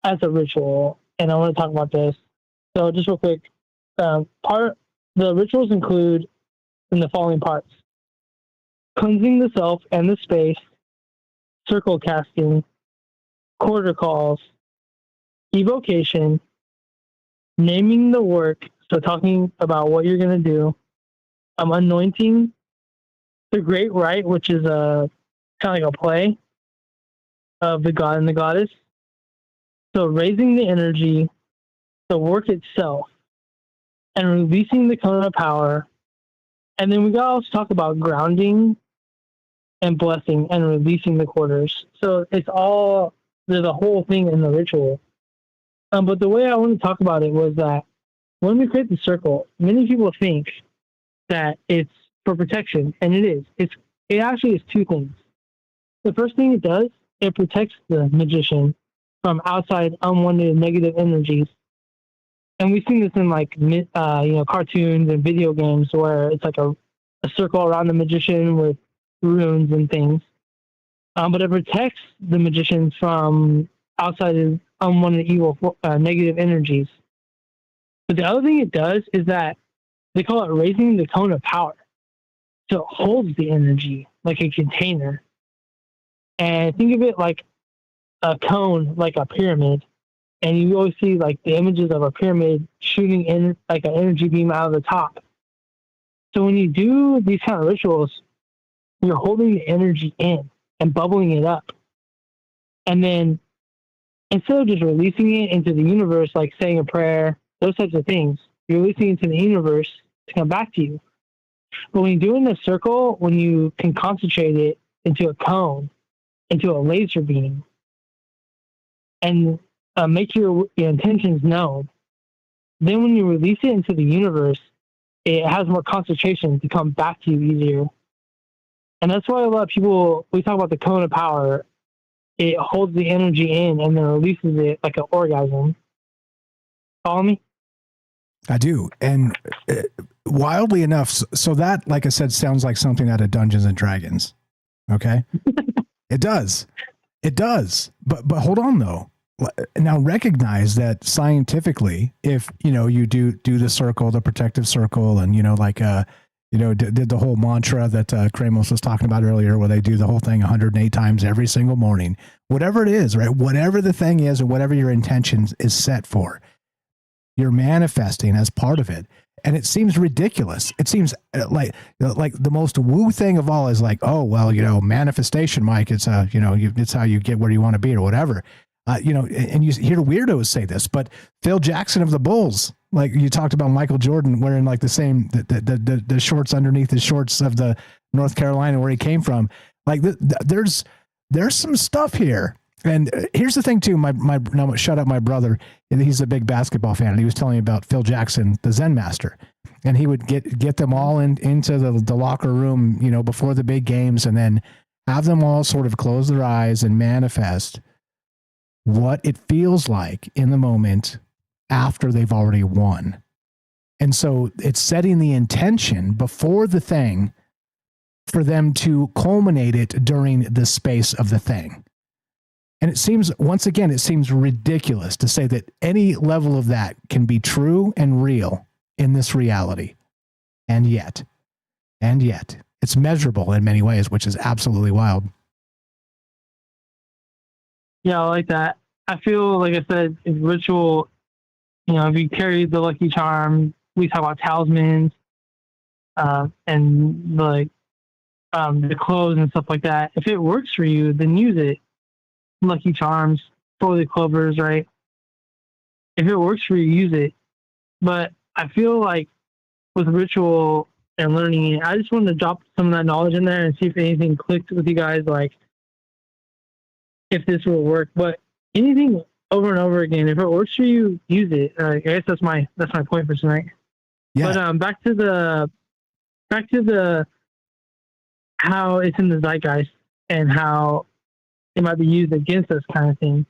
as a ritual. And I want to talk about this. So just real quick, the rituals include in the following parts: cleansing the self and the space, circle casting, quarter calls, evocation, naming the work, so talking about what you're going to do, anointing, the great rite, which is a kind of like a play of the god and the goddess, so raising the energy, the work itself, and releasing the cone of power. And then we got to also talk about grounding and blessing and releasing the quarters. So there's a whole thing in the ritual. But the way I want to talk about it was that when we create the circle, many people think that it's for protection, and it is. It actually is two things. The first thing it does, it protects the magician from outside unwanted negative energies. And we've seen this in cartoons and video games where it's like a circle around the magician with runes and things. But it protects the magician from outside unwanted evil negative energies. But the other thing it does is that they call it raising the cone of power. So it holds the energy like a container. And think of it like a cone, like a pyramid. And you always see like the images of a pyramid shooting in like an energy beam out of the top. So when you do these kind of rituals, you're holding the energy in and bubbling it up. And then instead of just releasing it into the universe, like saying a prayer, those types of things, you're releasing it into the universe to come back to you. But when you do it in a circle, when you can concentrate it into a cone, into a laser beam, and make your intentions known, then when you release it into the universe, it has more concentration to come back to you easier. And that's why a lot of people, we talk about the cone of power, it holds the energy in and then releases it like an orgasm. Follow me? I do. And wildly enough, so that, like I said, sounds like something out of Dungeons and Dragons. Okay? It does. It does. But hold on, though. Now recognize that scientifically, if, you do the circle, the protective circle, and, did the whole mantra that Kramos was talking about earlier, where they do the whole thing 108 times every single morning, whatever it is, right? Whatever the thing is, or whatever your intention is set for, you're manifesting as part of it. And it seems ridiculous. It seems like the most woo thing of all is like, oh, well, manifestation, Mike, it's it's how you get where you want to be or whatever. And you hear weirdos say this, but Phil Jackson of the Bulls, like you talked about Michael Jordan wearing like the same, the shorts underneath the shorts of the North Carolina where he came from. Like there's some stuff here. And here's the thing too, no, shut up, my brother, he's a big basketball fan, and he was telling me about Phil Jackson, the Zen master, and he would get them all into the locker room, before the big games, and then have them all sort of close their eyes and manifest what it feels like in the moment after they've already won. And so it's setting the intention before the thing for them to culminate it during the space of the thing. And it seems ridiculous to say that any level of that can be true and real in this reality. And yet it's measurable in many ways, which is absolutely wild. Yeah, I like that. I feel, like I said, it's ritual. If you carry the lucky charm, we talk about talismans, and the clothes and stuff like that. If it works for you, then use it. Lucky charms, 4-leaf clovers, right? If it works for you, use it. But I feel like with ritual and learning it, I just wanted to drop some of that knowledge in there and see if anything clicked with you guys, like if this will work. But anything over and over again, if it works for you, use it. I guess that's my point for tonight. Yeah. But back to the how it's in the zeitgeist and how it might be used against us kind of thing.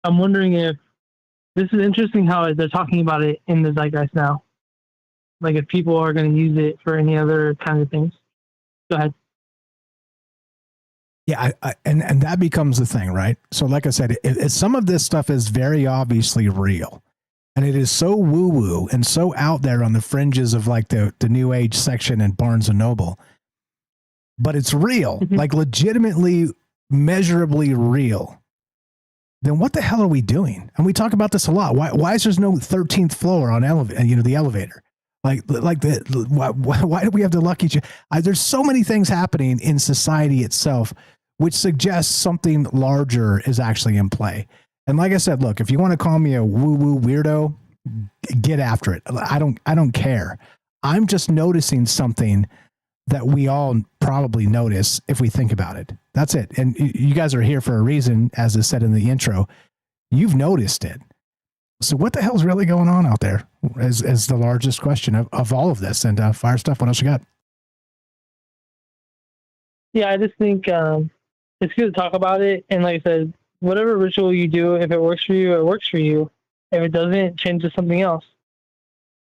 I'm wondering if this is interesting how they're talking about it in the zeitgeist now. Like if people are going to use it for any other kind of things. Go ahead. Yeah, and that becomes the thing, right? So like I said, some of this stuff is very obviously real. And it is so woo-woo and so out there on the fringes of like the New Age section in Barnes & Noble. But it's real, like legitimately, measurably real. Then what the hell are we doing? And we talk about this a lot. Why is there no 13th floor on the elevator? Why do we have the lucky? There's so many things happening in society itself, which suggests something larger is actually in play. And like I said, look, if you want to call me a woo-woo weirdo, get after it. I don't care. I'm just noticing something that we all probably notice if we think about it. That's it. And you guys are here for a reason, as I said in the intro. You've noticed it. So what the hell's really going on out there is the largest question of all of this. And Fire Stuff, what else you got? Yeah, I just think it's good to talk about it. And like I said, whatever ritual you do, if it works for you, it works for you. If it doesn't, change to something else.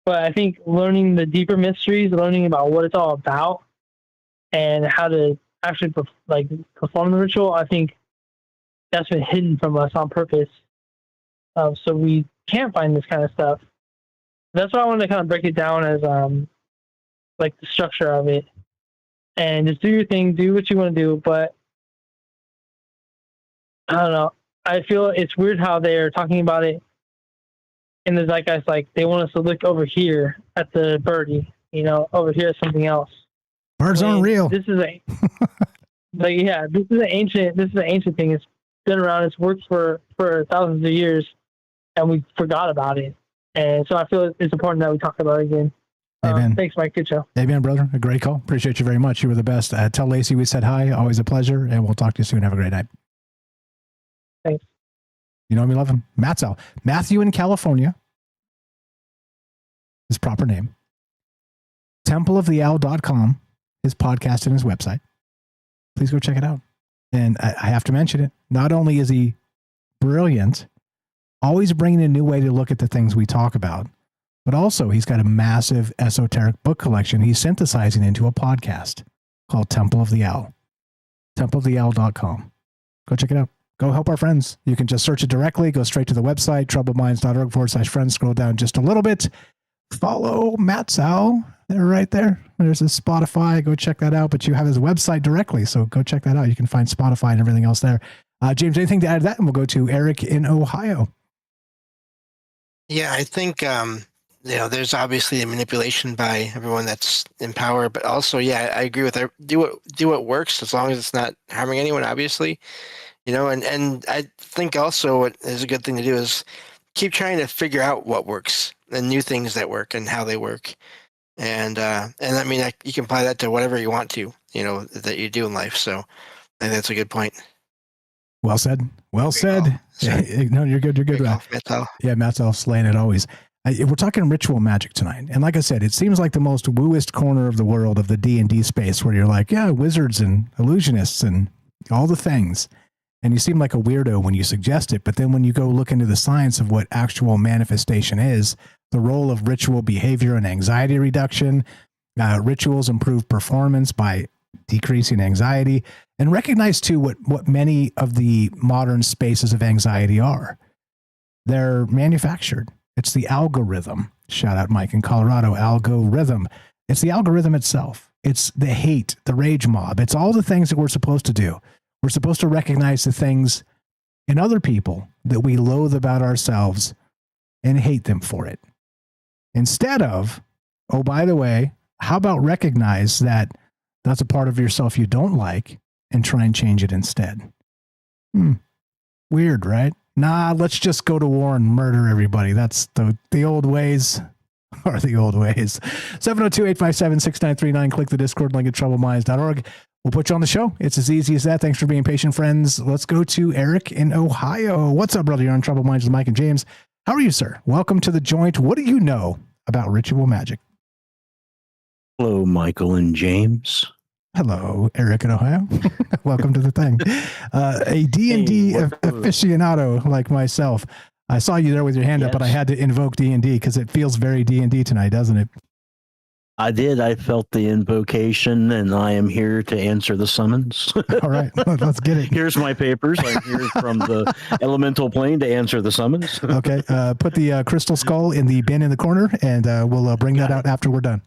But I think learning the deeper mysteries, learning about what it's all about, and how to actually perform the ritual, I think that's been hidden from us on purpose. So we can't find this kind of stuff. That's why I wanted to kind of break it down as like the structure of it, and just do your thing, do what you want to do. But I don't know. I feel it's weird how they're talking about it in the zeitgeist, like they want us to look over here at the birdie, over here at something else. Birds aren't real. This is this is an ancient thing. It's been around. It's worked for thousands of years, and we forgot about it. And so I feel it's important that we talk about it again. Amen. Thanks, Mike. Good show. Amen, brother. A great call. Appreciate you very much. You were the best. Tell Lacey we said hi. Always a pleasure, and we'll talk to you soon. Have a great night. Thanks. You know we love him. Matthew in California. His proper name. TempleoftheOwl.com. His podcast and his website. Please go check it out. And I have to mention it. Not only is he brilliant, always bringing a new way to look at the things we talk about, but also he's got a massive esoteric book collection he's synthesizing into a podcast called Temple of the Owl. TempleoftheOwl.com. Go check it out. Go help our friends. You can just search it directly. Go straight to the website, troubledminds.org/friends. Scroll down just a little bit. Follow Matt's Owl. They're right there. There's a Spotify. Go check that out. But you have his website directly, so go check that out. You can find Spotify and everything else there. James, anything to add to that? And we'll go to Eric in Ohio. Yeah, I think there's obviously a manipulation by everyone that's in power, but also, yeah, I agree with that. Do what works as long as it's not harming anyone, obviously. And I think also what is a good thing to do is keep trying to figure out what works and new things that work and how they work. And I mean, you can apply that to whatever you want to, that you do in life. So I think that's a good point. Well said. Well said. Yeah, no, you're good. You're good. Yeah, Matt's all slaying it always. We're talking ritual magic tonight. And like I said, it seems like the most wooist corner of the world of the D&D space where you're like, yeah, wizards and illusionists and all the things. And you seem like a weirdo when you suggest it. But then when you go look into the science of what actual manifestation is, the role of ritual behavior and anxiety reduction, rituals improve performance by decreasing anxiety, and recognize too what many of the modern spaces of anxiety are. They're manufactured. It's the algorithm. Shout out Mike in Colorado. Algorithm. It's the algorithm itself. It's the hate, the rage mob. It's all the things that we're supposed to do. We're supposed to recognize the things in other people that we loathe about ourselves and hate them for it. Instead of, oh, by the way, how about recognize that that's a part of yourself you don't like and try and change it instead? Weird, right? Nah, let's just go to war and murder everybody. That's the old ways are the old ways. 702-857-6939. Click the Discord link at troubledminds.org. We'll put you on the show. It's as easy as that. Thanks for being patient, friends. Let's go to Eric in Ohio. What's up, brother? You're on Troubled Minds with Mike and James. How are you, sir? Welcome to the joint. What do you know about ritual magic? Hello, Michael and James. Hello, Eric in Ohio. Welcome to the thing. A D&D aficionado like myself. I saw you there with your hand up, but I had to invoke D&D because it feels very D&D tonight, doesn't it? I did. I felt the invocation, and I am here to answer the summons. All right, let's get it. Here's my papers. I'm here from the elemental plane to answer the summons. Okay, put the crystal skull in the bin in the corner, and we'll bring that out after we're done.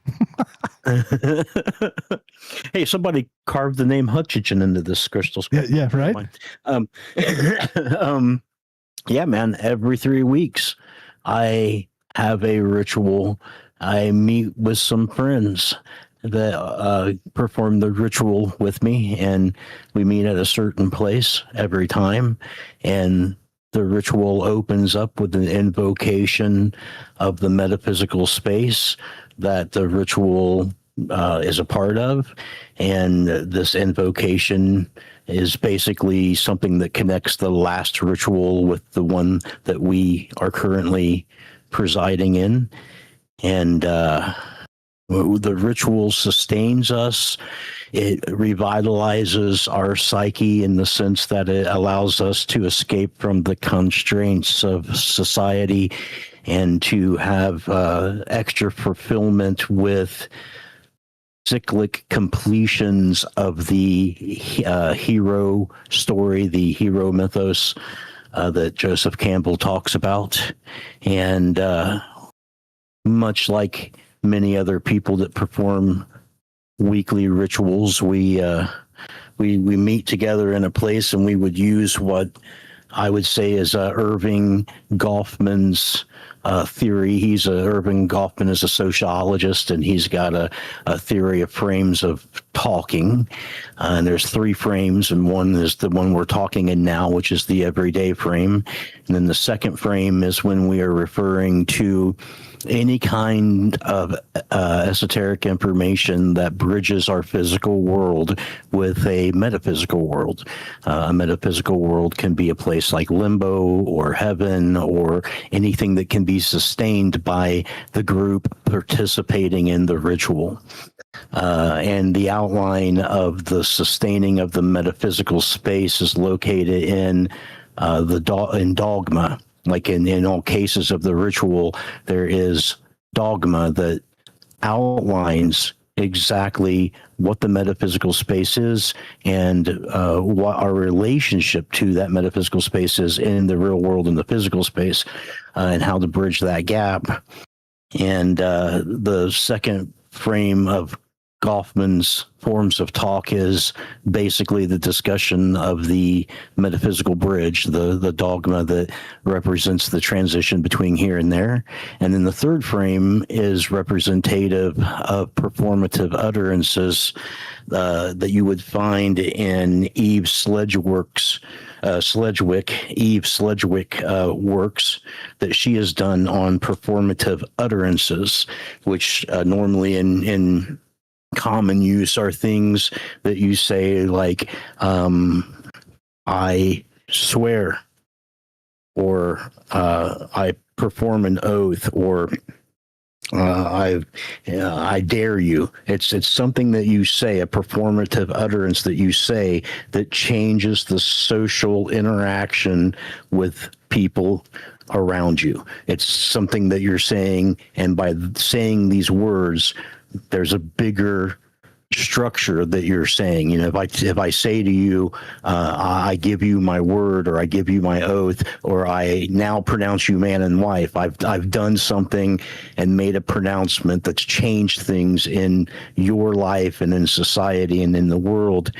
Hey, somebody carved the name Hutchinson into this crystal skull. Yeah, right. Yeah, man. Every 3 weeks, I have a ritual. I meet with some friends that perform the ritual with me, and we meet at a certain place every time. And the ritual opens up with an invocation of the metaphysical space that the ritual is a part of. And this invocation is basically something that connects the last ritual with the one that we are currently presiding in. And the ritual sustains us. It revitalizes our psyche in the sense that it allows us to escape from the constraints of society and to have extra fulfillment with cyclic completions of the hero story, the hero mythos that Joseph Campbell talks about. And much like many other people that perform weekly rituals, we meet together in a place, and we would use what I would say is Irving Goffman's theory. Irving Goffman is a sociologist, and he's got a theory of frames of talking. And there's 3 frames, and one is the one we're talking in now, which is the everyday frame. And then the second frame is when we are referring to any kind of esoteric information that bridges our physical world with a metaphysical world. A metaphysical world can be a place like limbo or heaven or anything that can be sustained by the group participating in the ritual. And the outline of the sustaining of the metaphysical space is located in in dogma. Like in all cases of the ritual, there is dogma that outlines exactly what the metaphysical space is and what our relationship to that metaphysical space is in the real world, in the physical space, and how to bridge that gap. And the second frame of Goffman's forms of talk is basically the discussion of the metaphysical bridge, the dogma that represents the transition between here and there. And then the third frame is representative of performative utterances that you would find in Eve Sedgwick's works that she has done on performative utterances, which normally in common use are things that you say like, I swear, or I perform an oath, or I dare you. It's something that you say, a performative utterance that you say that changes the social interaction with people around you. It's something that you're saying, and by saying these words, there's a bigger structure that you're saying. You know, if I say to you, I give you my word, or I give you my oath, or I now pronounce you man and wife, I've done something and made a pronouncement that's changed things in your life and in society and in the world.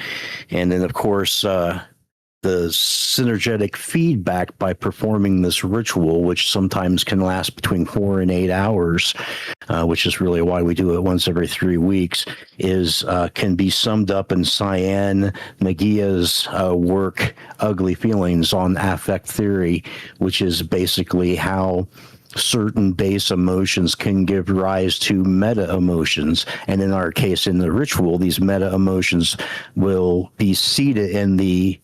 And then, of course, the synergetic feedback by performing this ritual, which sometimes can last between 4 and 8 hours, which is really why we do it once every 3 weeks, can be summed up in Cyan Megia's work, Ugly Feelings on Affect Theory, which is basically how certain base emotions can give rise to meta emotions. And in our case, in the ritual, these meta emotions will be seated in the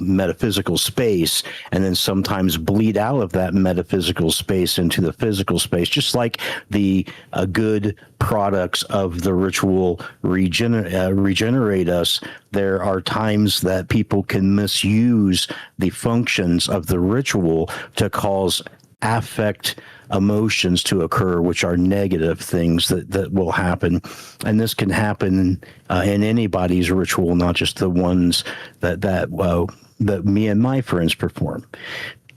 metaphysical space, and then sometimes bleed out of that metaphysical space into the physical space, just like the good products of the ritual regenerate us. There are times that people can misuse the functions of the ritual to cause affect emotions to occur, which are negative things that will happen. And this can happen in anybody's ritual, not just the ones that me and my friends perform.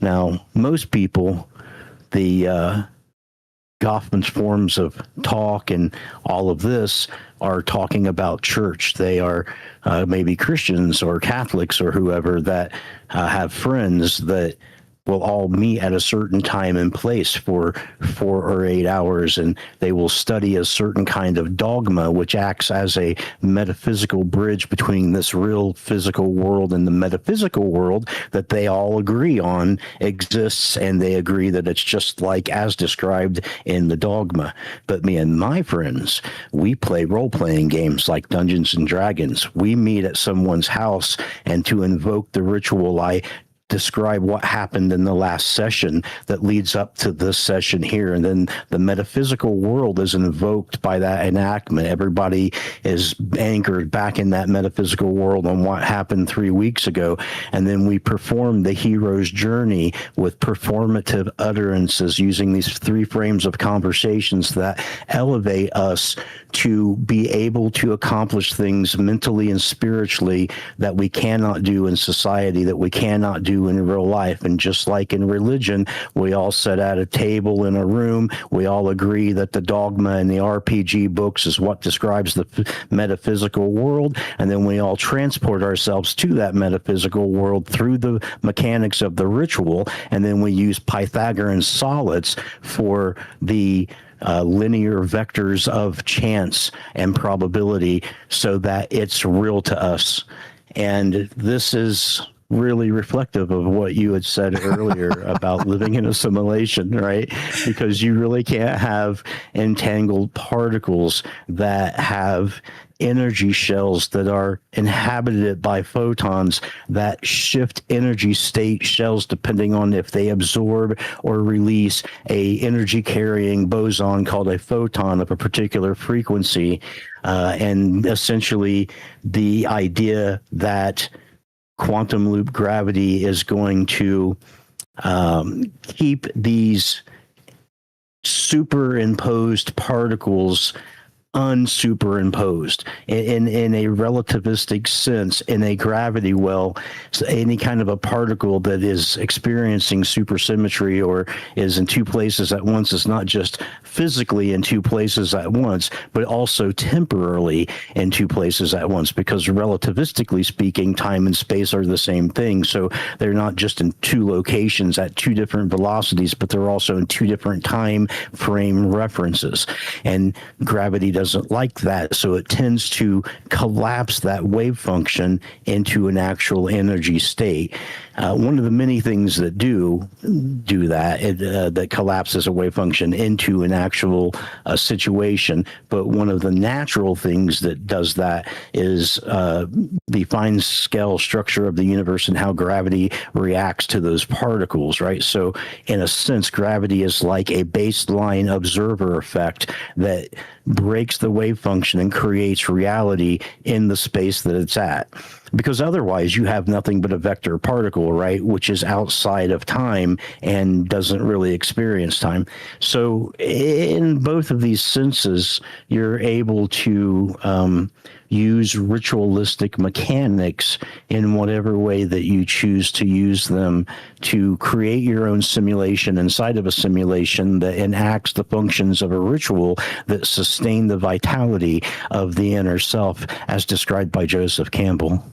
Now, most people, the Goffman's forms of talk and all of this are talking about church. They are maybe Christians or Catholics or whoever that have friends that will all meet at a certain time and place for 4 or 8 hours, and they will study a certain kind of dogma, which acts as a metaphysical bridge between this real physical world and the metaphysical world that they all agree on exists, and they agree that it's just like as described in the dogma. But me and my friends, we play role-playing games like Dungeons and Dragons. We meet at someone's house, and to invoke the ritual, I describe what happened in the last session that leads up to this session here, and then the metaphysical world is invoked by that enactment. Everybody is anchored back in that metaphysical world on what happened 3 weeks ago, and then we perform the hero's journey with performative utterances using these 3 frames of conversations that elevate us to be able to accomplish things mentally and spiritually that we cannot do in society, that we cannot do in real life. And just like in religion, we all sit at a table in a room. We all agree that the dogma and the RPG books is what describes the metaphysical world. And then we all transport ourselves to that metaphysical world through the mechanics of the ritual. And then we use Pythagorean solids for the linear vectors of chance and probability so that it's real to us. And this is really reflective of what you had said earlier about living in a simulation, right? Because you really can't have entangled particles that have energy shells that are inhabited by photons that shift energy state shells depending on if they absorb or release a energy carrying boson called a photon of a particular frequency. And essentially the idea that quantum loop gravity is going to keep these superimposed particles unsuperimposed in a relativistic sense, in a gravity well. So any kind of a particle that is experiencing supersymmetry or is in 2 places at once is not just physically in 2 places at once, but also temporarily in 2 places at once, because relativistically speaking, time and space are the same thing. So they're not just in 2 locations at 2 different velocities, but they're also in 2 different time frame references. And gravity doesn't like that, so it tends to collapse that wave function into an actual energy state. One of the many things that do that, that collapses a wave function into an actual situation, but one of the natural things that does that is the fine scale structure of the universe and how gravity reacts to those particles, right? So in a sense, gravity is like a baseline observer effect that breaks the wave function and creates reality in the space that it's at. Because otherwise you have nothing but a vector particle, right, which is outside of time and doesn't really experience time. So in both of these senses, you're able to use ritualistic mechanics in whatever way that you choose to use them to create your own simulation inside of a simulation that enacts the functions of a ritual that sustain the vitality of the inner self, as described by Joseph Campbell.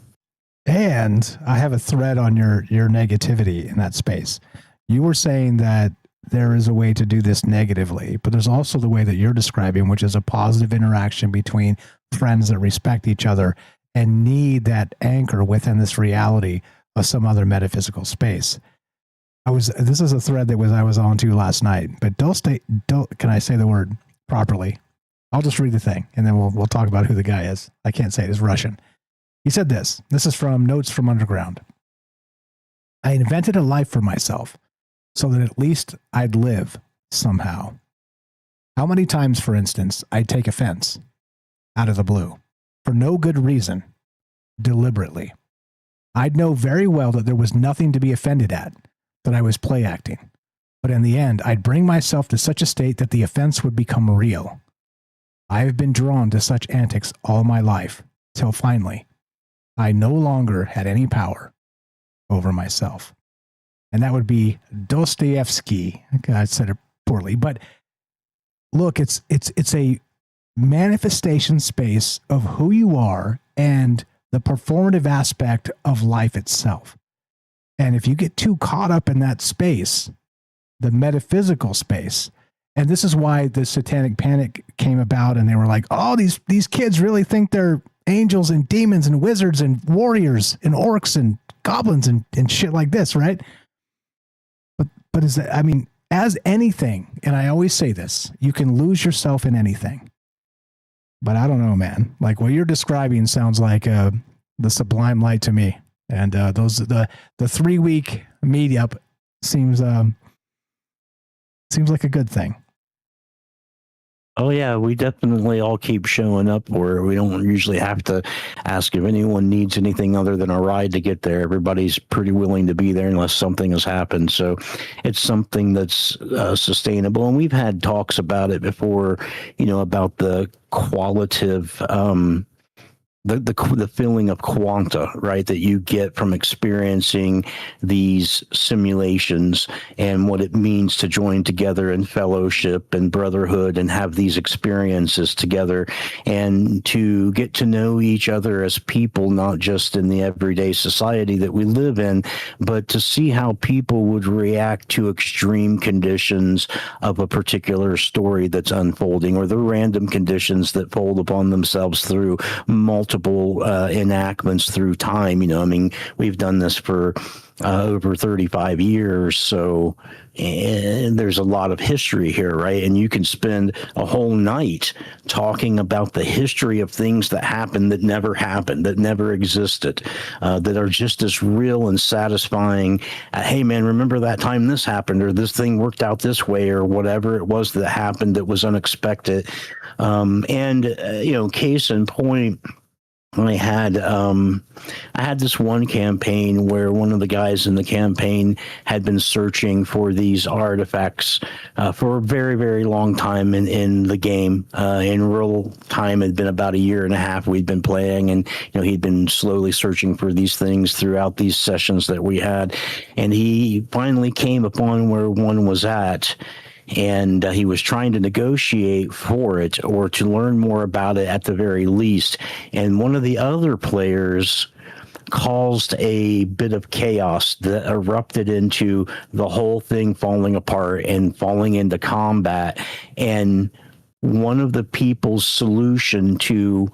And I have a thread on your negativity in that space. You were saying that there is a way to do this negatively, but there's also the way that you're describing, which is a positive interaction between friends that respect each other and need that anchor within this reality of some other metaphysical space. This is a thread that I was on to last night, but can I say the word properly? I'll just read the thing and then we'll talk about who the guy is. I can't say it. It's Russian. He said this. This is from Notes from Underground. I invented a life for myself so that at least I'd live somehow. How many times, for instance, I'd take offense out of the blue for no good reason, deliberately. I'd know very well that there was nothing to be offended at, that I was play acting. But in the end, I'd bring myself to such a state that the offense would become real. I have been drawn to such antics all my life, till finally, I no longer had any power over myself. And that would be Dostoevsky. I said it poorly, but look, it's a manifestation space of who you are and the performative aspect of life itself. And if you get too caught up in that space, the metaphysical space, and this is why the Satanic Panic came about, and they were like, oh, these kids really think they're angels and demons and wizards and warriors and orcs and goblins and shit like this, right? But is that, I mean, as anything, and I always say this, you can lose yourself in anything. But I don't know, man. Like what you're describing sounds like the Sublime Light to me. And the 3-week meetup seems like a good thing. Oh yeah, we definitely all keep showing up where we don't usually have to ask if anyone needs anything other than a ride to get there. Everybody's pretty willing to be there unless something has happened. So it's something that's sustainable. And we've had talks about it before, about the qualitative, the feeling of quanta, right, that you get from experiencing these simulations and what it means to join together in fellowship and brotherhood and have these experiences together and to get to know each other as people, not just in the everyday society that we live in, but to see how people would react to extreme conditions of a particular story that's unfolding, or the random conditions that fold upon themselves through multiple enactments through time. We've done this for over 35 years, so there's a lot of history here, right? And you can spend a whole night talking about the history of things that happened, that never existed, that are just as real and satisfying. Hey man, remember that time this happened, or this thing worked out this way, or whatever it was that happened that was unexpected. Case in point, I had this one campaign where one of the guys in the campaign had been searching for these artifacts for a very, very long time in the game. In real time, it had been about 1.5 years we'd been playing, and he'd been slowly searching for these things throughout these sessions that we had, and he finally came upon where one was at. And he was trying to negotiate for it, or to learn more about it at the very least. And one of the other players caused a bit of chaos that erupted into the whole thing falling apart and falling into combat. And one of the people's solution to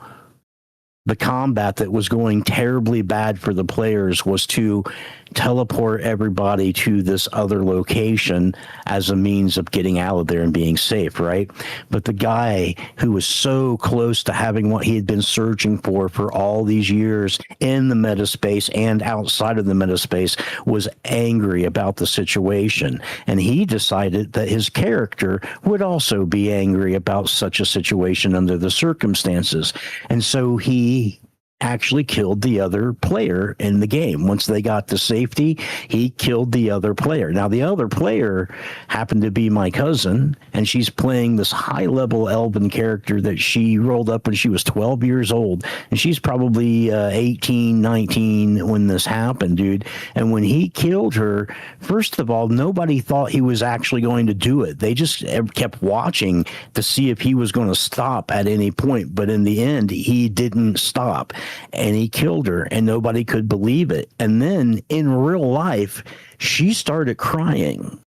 the combat that was going terribly bad for the players was to teleport everybody to this other location as a means of getting out of there and being safe, right? But the guy who was so close to having what he had been searching for all these years in the metaspace and outside of the metaspace was angry about the situation. And he decided that his character would also be angry about such a situation under the circumstances. And so he actually killed the other player in the game. Once they got to safety, he killed the other player. Now, the other player happened to be my cousin, and she's playing this high-level elven character that she rolled up when she was 12 years old, and she's probably 18, 19 when this happened, dude. And when he killed her, first of all, nobody thought he was actually going to do it. They just kept watching to see if he was going to stop at any point, but in the end, he didn't stop. And he killed her, and nobody could believe it. And then in real life, she started crying.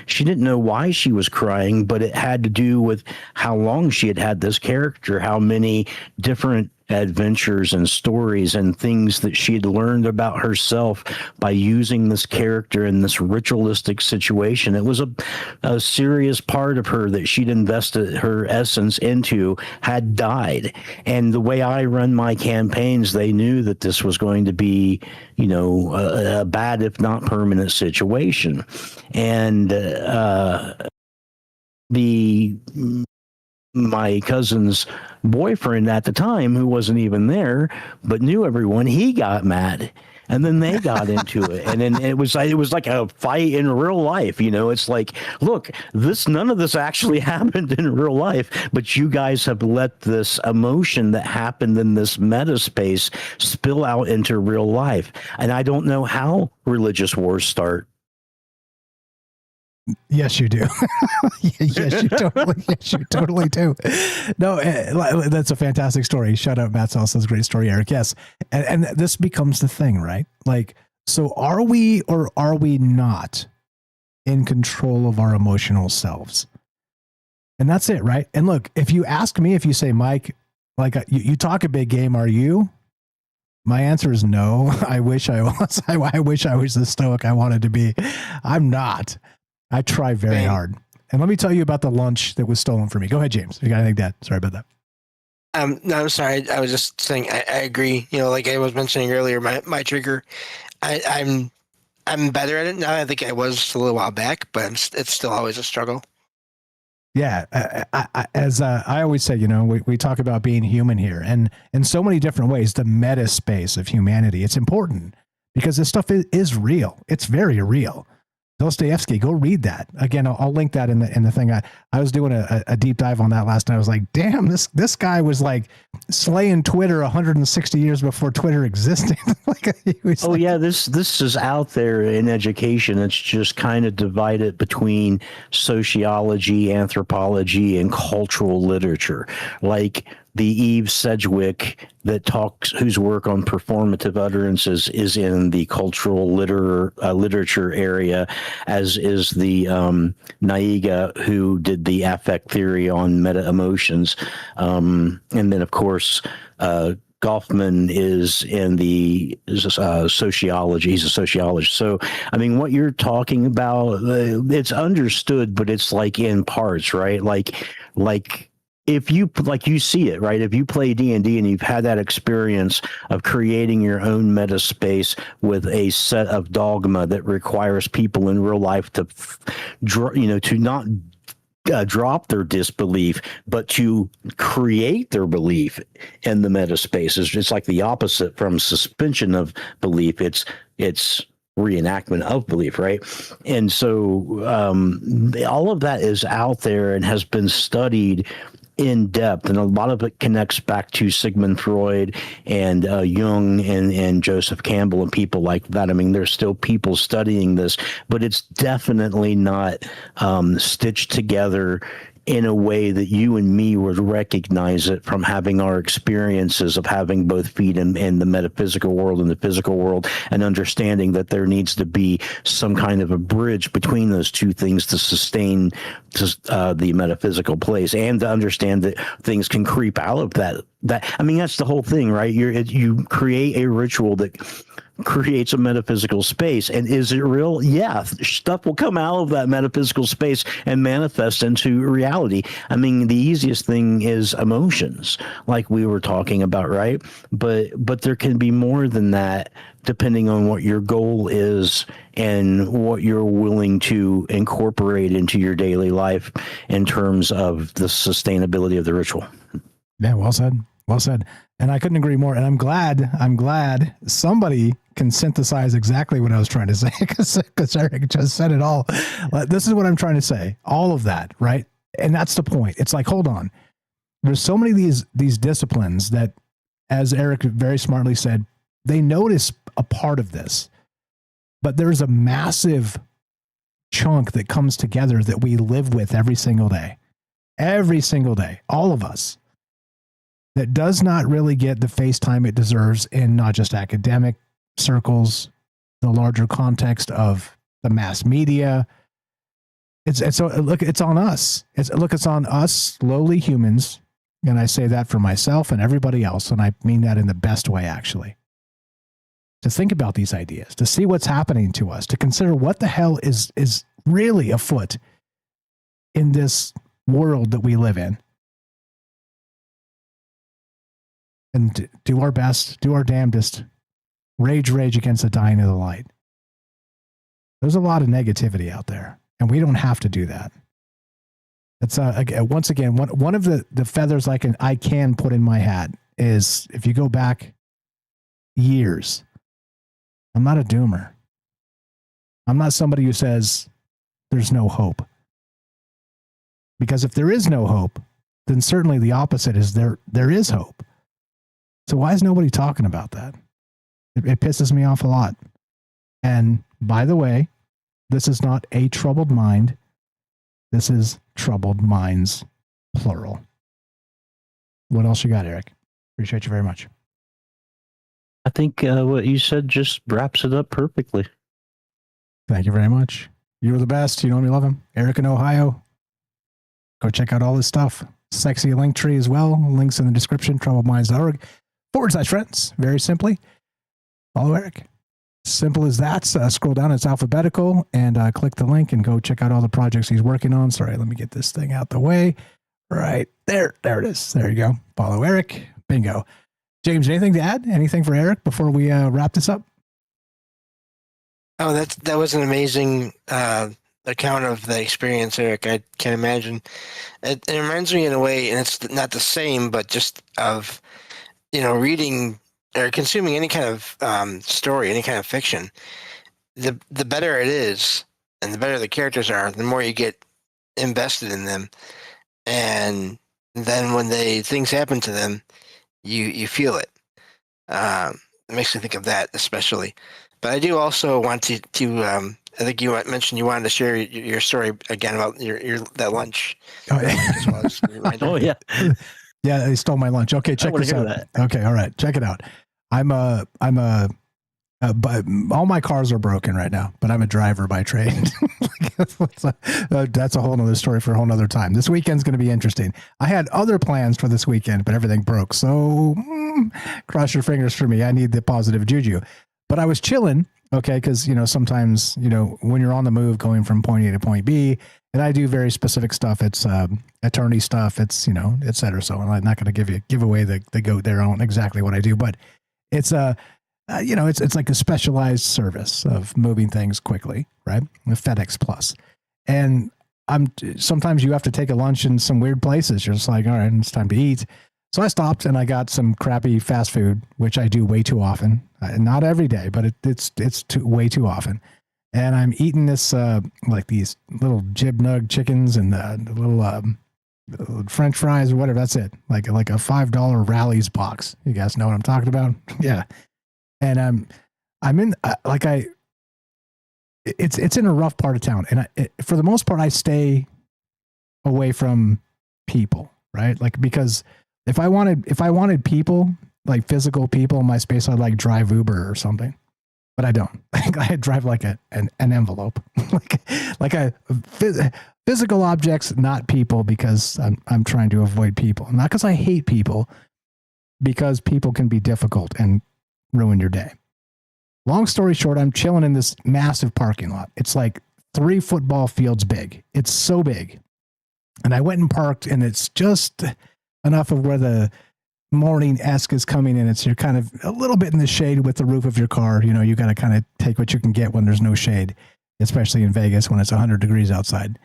She didn't know why she was crying, but it had to do with how long she had had this character, how many different adventures and stories and things that she had learned about herself by using this character in this ritualistic situation. It was a serious part of her that she'd invested her essence into had died. And the way I run my campaigns, they knew that this was going to be, a bad, if not permanent situation. And my cousin's boyfriend at the time, who wasn't even there, but knew everyone, he got mad. and then they got into it, and then it was like a fight in real life. It's like, look, none of this actually happened in real life, but you guys have let this emotion that happened in this meta space spill out into real life, and I don't know how religious wars start. Yes, you do. Yes, you totally do. No, that's a fantastic story. Shout out Matt Salsa's great story, Eric. Yes. And this becomes the thing, right? Like, so are we or are we not in control of our emotional selves? And that's it, right? And look, if you ask me, if you say, Mike, like you talk a big game, are you? My answer is no. I wish I was. I wish I was the stoic I wanted to be. I'm not. I try very hard. And let me tell you about the lunch that was stolen from me. Go ahead, James. You got anything to add? Sorry about that. No, I'm sorry. I was just saying, I agree. Like I was mentioning earlier, my trigger, I'm better at it now. I think I was a little while back, but it's still always a struggle. Yeah. I always say, we talk about being human here, and in so many different ways, the meta space of humanity, it's important because this stuff is real. It's very real. Dostoevsky, go read that. Again, I'll link that in the thing. I was doing a deep dive on that last night. I was like, damn, this guy was like slaying Twitter 160 years before Twitter existed. This is out there in education. It's just kind of divided between sociology, anthropology, and cultural literature. Like the Eve Sedgwick whose work on performative utterances is in the cultural literature area, as is the Naiga, who did the affect theory on meta emotions. And then, of course, Goffman is in the sociology. He's a sociologist. So, I mean, what you're talking about, it's understood, but it's like in parts, right? Like if you see it, right? If you play D&D and you've had that experience of creating your own meta space with a set of dogma that requires people in real life to not drop their disbelief, but to create their belief in the meta space. It's like the opposite from suspension of belief. It's reenactment of belief, right? And so all of that is out there and has been studied in depth, and a lot of it connects back to Sigmund Freud and Jung and Joseph Campbell and people like that. I mean, there's still people studying this, but it's definitely not stitched together in a way that you and me would recognize it from having our experiences of having both feet in the metaphysical world and the physical world, and understanding that there needs to be some kind of a bridge between those two things to sustain the metaphysical place, and to understand that things can creep out of that. I mean, that's the whole thing, right? You create a ritual that creates a metaphysical space. And is it real? Yeah, stuff will come out of that metaphysical space and manifest into reality. I mean, the easiest thing is emotions, like we were talking about, right? But there can be more than that, depending on what your goal is and what you're willing to incorporate into your daily life in terms of the sustainability of the ritual. Yeah, well said. Well said. And I couldn't agree more. And I'm glad somebody can synthesize exactly what I was trying to say, because Eric just said it all. This is what I'm trying to say. All of that, right? And that's the point. It's like, hold on. There's so many of these disciplines that, as Eric very smartly said, they notice a part of this, but there's a massive chunk that comes together that we live with every single day, all of us, that does not really get the face time it deserves in not just academic circles, the larger context of the mass media. It's on us. It's on us lowly humans. And I say that for myself and everybody else. And I mean that in the best way, actually. To think about these ideas, to see what's happening to us, to consider what the hell is really afoot in this world that we live in. And do our best, do our damnedest, rage against the dying of the light. There's a lot of negativity out there, and we don't have to do that. It's once again, one of the feathers I can put in my hat is, if you go back years, I'm not a doomer. I'm not somebody who says there's no hope. Because if there is no hope, then certainly the opposite is there is hope. So why is nobody talking about that? It pisses me off a lot. And by the way, this is not a troubled mind. This is troubled minds, plural. What else you got, Eric? Appreciate you very much. I think what you said just wraps it up perfectly. Thank you very much. You're the best. You know me, love him. Eric in Ohio. Go check out all this stuff. Sexy link tree as well. Links in the description, troubledminds.org/friends. Very simply, follow Eric. Simple as that. Scroll down, it's alphabetical, and click the link and go check out all the projects he's working on. Sorry, let me get this thing out the way. Right there. There it is. There you go. Follow Eric. Bingo. James, anything to add? Anything for Eric before we wrap this up? Oh, that was an amazing account of the experience, Eric. I can't imagine. It reminds me in a way, and it's not the same, but just of, reading or consuming any kind of story, any kind of fiction. The better it is, and the better the characters are, the more you get invested in them. And then when things happen to them, you feel it. It makes me think of that especially. But I do also want to I think you mentioned you wanted to share your story again about your that lunch. Oh, yeah. Oh yeah. Yeah, they stole my lunch. Okay, check this out. Okay, all right, check it out. But all my cars are broken right now, but I'm a driver by trade. That's a whole nother story for a whole nother time. This weekend's going to be interesting. I had other plans for this weekend, but everything broke. So cross your fingers for me. I need the positive juju. But I was chilling, okay, because, sometimes, when you're on the move going from point A to point B, and I do very specific stuff. It's attorney stuff. It's, et cetera. So I'm not going to give away the goat there on exactly what I do, but it's it's like a specialized service of moving things quickly, right? With FedEx Plus. And sometimes you have to take a lunch in some weird places. You're just like, all right, it's time to eat. So I stopped and I got some crappy fast food, which I do way too often. Not every day, but it's way too often. And I'm eating this, like these little jib nug chickens and the little French fries or whatever. That's it. Like a $5 Rally's box. You guys know what I'm talking about? Yeah. And I'm in it's in a rough part of town, and for the most part I stay away from people, right? Like, because if I wanted people, like physical people in my space, I'd like drive Uber or something, but I don't. I drive like an envelope, like a physical objects, not people, because I'm trying to avoid people, not because I hate people, because people can be difficult and ruin your day. Long story short, I'm chilling in this massive parking lot. It's like 3 football fields big. It's so big. And I went and parked, and it's just enough of where the morning-esque is coming in. You're kind of a little bit in the shade with the roof of your car. You got to kind of take what you can get when there's no shade, especially in Vegas when it's 100 degrees outside.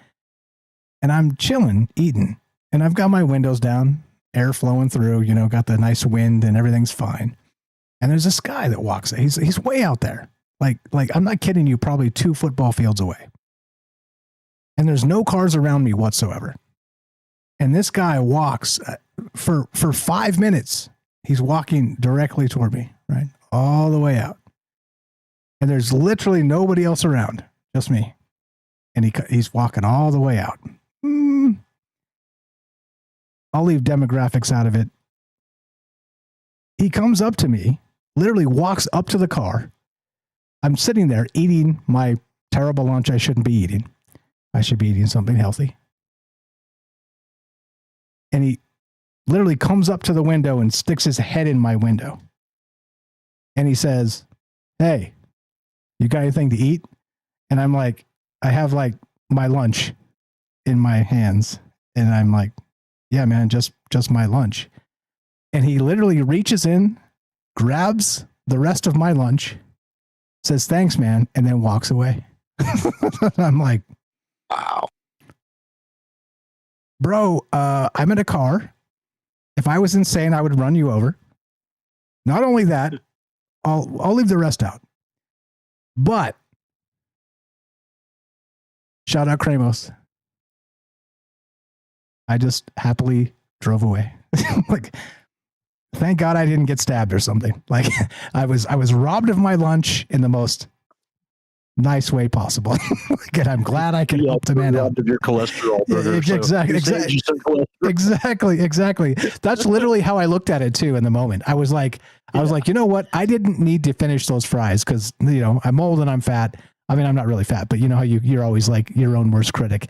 And I'm chilling, eating, and I've got my windows down, air flowing through, got the nice wind and everything's fine. And there's this guy that walks. He's way out there. Like I'm not kidding you, probably 2 football fields away. And there's no cars around me whatsoever. And this guy walks for 5 minutes. He's walking directly toward me, right? All the way out. And there's literally nobody else around, just me. And he's walking all the way out. I'll leave demographics out of it. He comes up to me, literally walks up to the car. I'm sitting there eating my terrible lunch I shouldn't be eating. I should be eating something healthy. And he literally comes up to the window and sticks his head in my window. And he says, "Hey, you got anything to eat?" And I'm like, I have like my lunch in my hands. And I'm like, "Yeah, man, just my lunch." And he literally reaches in, grabs the rest of my lunch, says, "Thanks, man," and then walks away. I'm like, wow. Bro, I'm in a car. If I was insane, I would run you over. Not only that, I'll leave the rest out. But shout out Kramos. I just happily drove away. Like, thank God I didn't get stabbed or something. Like, I was robbed of my lunch in the most nice way possible. And I'm glad I could help the man out. Robbed of your cholesterol burger. Exactly. That's literally how I looked at it too in the moment. I was like, you know what? I didn't need to finish those fries because, you know, I'm old and I'm fat. I mean, I'm not really fat, but you know how you're always like your own worst critic.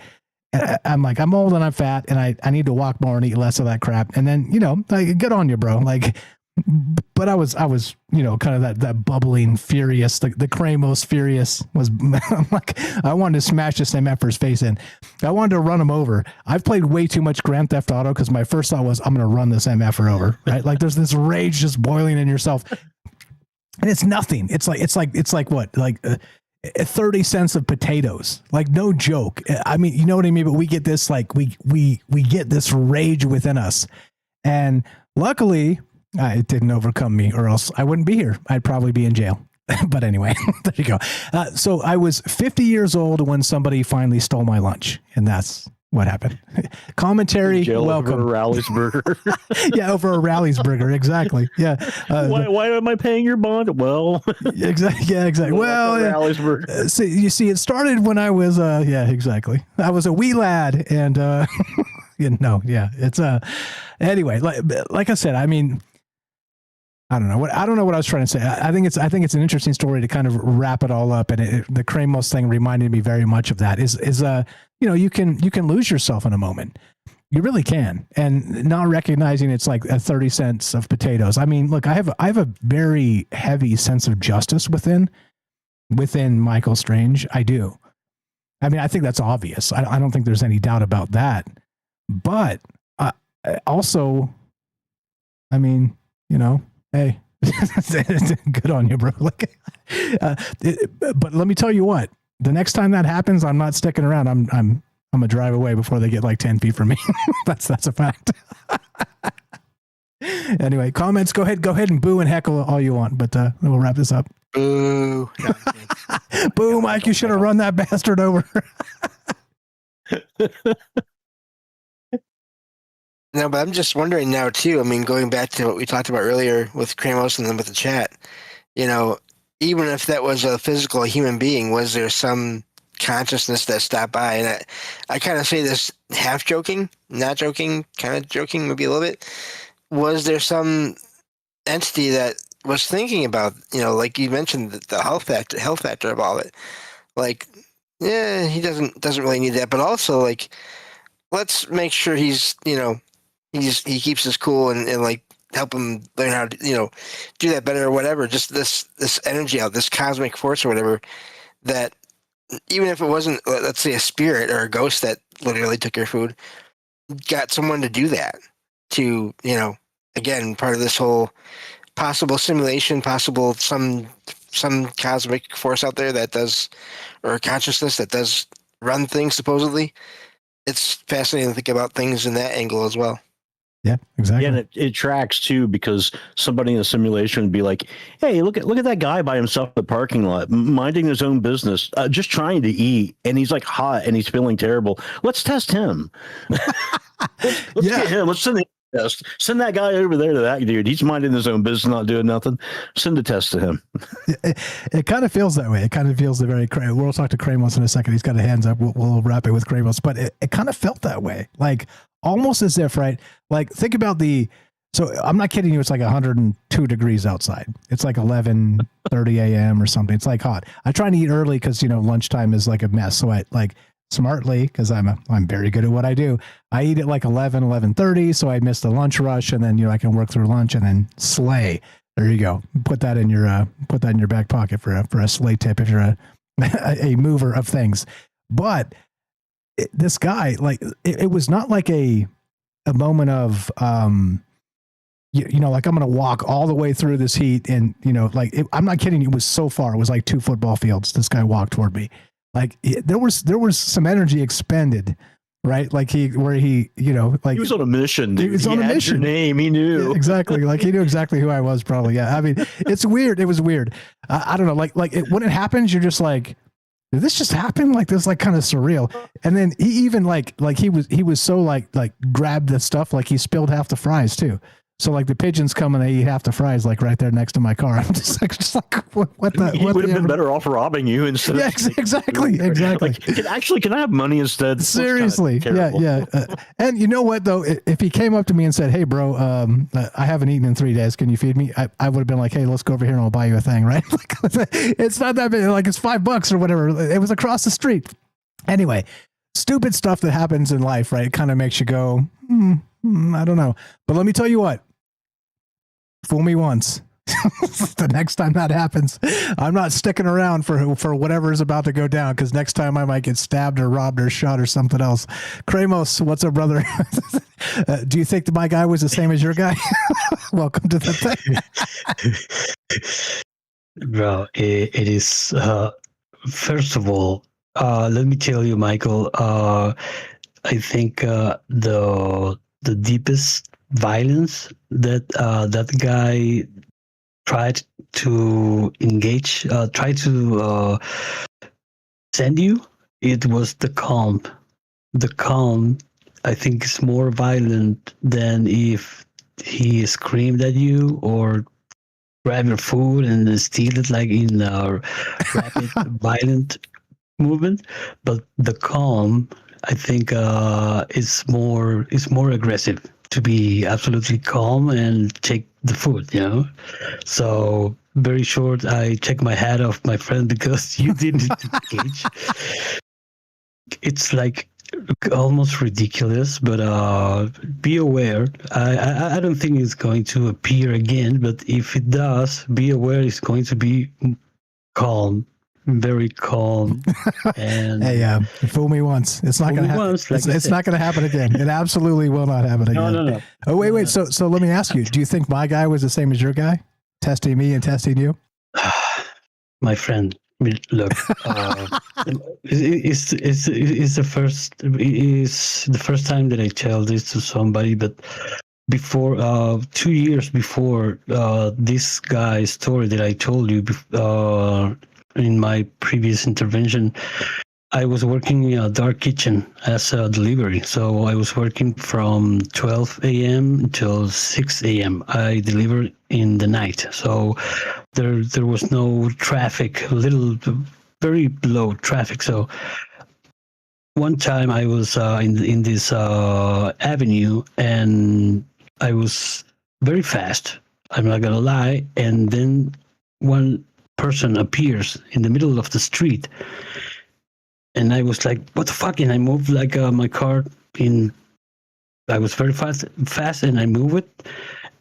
And I'm like, I'm old and I'm fat and I need to walk more and eat less of that crap. And then, you know, like, good on you, bro. Like, but I was, you know, kind of that bubbling furious, the Kramos furious was, I'm like, I wanted to smash this MF for his face in. I wanted to run him over. I've played way too much Grand Theft Auto because my first thought was, I'm going to run this MFer over, right? Like, there's this rage just boiling in yourself. And it's nothing. It's like what? Like 30 cents of potatoes. Like, no joke. I mean, you know what I mean? But we get this, like, we get this rage within us. And luckily, it didn't overcome me, or else I wouldn't be here. I'd probably be in jail. But anyway, there you go. So I was 50 years old when somebody finally stole my lunch, and that's what happened. Commentary, welcome. Over a Rally's burger. Yeah, over a Rally's burger. Exactly. Yeah. Why am I paying your bond? Well, exactly. Yeah, exactly. Well, Rally's burger. You see, it started when I was, yeah, exactly. I was a wee lad, and you know, yeah, it's anyway. Like I said, I mean, I don't know what I was trying to say. I think it's an interesting story to kind of wrap it all up, and the Kramos thing reminded me very much of that. Is you know, you can lose yourself in a moment. You really can, and not recognizing it's like 30 cents of potatoes. I mean, look, I have a very heavy sense of justice within Michael Strange. I do. I mean, I think that's obvious. I don't think there's any doubt about that. But also, I mean, you know. Hey, good on you, bro. Like, but let me tell you what, the next time that happens, I'm not sticking around. I'm gonna drive away before they get like 10 feet from me. that's a fact. Anyway, comments, go ahead and boo and heckle all you want, but we'll wrap this up. Boo. Boo, Mike, you should have run that bastard over. No, but I'm just wondering now too. I mean, going back to what we talked about earlier with Kramos and then with the chat, you know, even if that was a physical human being, was there some consciousness that stopped by? And I kind of say this half joking, not joking, kind of joking maybe a little bit. Was there some entity that was thinking about, you know, like you mentioned, the health factor of all it? Like, yeah, he doesn't really need that, but also like, let's make sure he's, you know, he keeps his cool and like help him learn how to, you know, do that better or whatever. Just this energy out, this cosmic force or whatever, that even if it wasn't, let's say, a spirit or a ghost that literally took your food, got someone to do that, to, you know, again, part of this whole possible simulation, possible some cosmic force out there that does, or consciousness that does run things supposedly. It's fascinating to think about things in that angle as well. Yeah, exactly. Yeah, and it tracks too, because somebody in a simulation would be like, "Hey, look at that guy by himself in the parking lot, minding his own business, just trying to eat, and he's like hot and he's feeling terrible. Let's test him. Let's get him. Let's send the test. Send that guy over there to that dude. He's minding his own business, not doing nothing. Send a test to him." It kind of feels that way. It kind of feels the very. We'll talk to Kramos in a second. He's got a hands up. We'll wrap it with Kramos, but it kind of felt that way, like almost as if, right? Like, think about so I'm not kidding you. It's like 102 degrees outside. It's like 11:30 a.m. or something. It's like hot. I try to eat early because, you know, lunchtime is like a mess. So I like smartly, because I'm very good at what I do. I eat at like 11:30. So I miss the lunch rush, and then, you know, I can work through lunch and then slay. There you go. Put that in your back pocket for a slay tip if you're a mover of things. But this guy, like, it was not like a moment of, you know, like, I'm going to walk all the way through this heat. And, you know, like, I'm not kidding. It was so far. It was like 2 football fields. This guy walked toward me. Like, there was some energy expended right? Like he was on a mission. Dude. He was on a had mission. Your name, he knew. Yeah, exactly. Like he knew exactly who I was. Probably. Yeah. I mean, it's weird. It was weird. I don't know. When it happens, you're just like, did this just happen? Like this, like kind of surreal. And then he even like he was so like grabbed the stuff, like he spilled half the fries too. So like the pigeons come and they eat half the fries, like right there next to my car. I'm just like what the? He would have been better off robbing you instead. Yeah, exactly. Like, can I have money instead? Seriously, yeah. And you know what though? If he came up to me and said, "Hey, bro, I haven't eaten in 3 days. Can you feed me?" I would have been like, "Hey, let's go over here and I'll buy you a thing." Right? It's not that big. Like it's $5 or whatever. It was across the street. Anyway, stupid stuff that happens in life, right? It kind of makes you go, I don't know. But let me tell you what. Fool me once. The next time that happens, I'm not sticking around for whatever is about to go down, because next time I might get stabbed or robbed or shot or something else. Kramos, what's up, brother? Do you think that my guy was the same as your guy? Welcome to the thing. Bro, it is, first of all, let me tell you, Michael, I think the deepest violence that that guy tried to engage, tried to send you, it was the calm. The calm, I think, is more violent than if he screamed at you or grab your food and steal it like in a rapid, violent movement. But the calm, I think, is more aggressive. To be absolutely calm and take the food, you know. So very short, I check my hat off, my friend, because you didn't engage. It's like almost ridiculous, but be aware. I don't think it's going to appear again, but if it does, be aware it's going to be calm. Very calm. And hey, fool me once. It's not going to happen. It's not going to happen again. It absolutely will not happen again. No. Oh, wait. So let me ask you, do you think my guy was the same as your guy? Testing me and testing you? My friend, look, it's the first time that I tell this to somebody, but before 2 years before this guy's story that I told you in my previous intervention, I was working in a dark kitchen as a delivery. So I was working from 12 a.m. until 6 a.m. I delivered in the night. So there was no traffic, very low traffic. So one time I was in this avenue, and I was very fast. I'm not gonna lie. And then one person appears in the middle of the street, and I was like, what the fuck? And I moved like my car I was very fast and I moved it,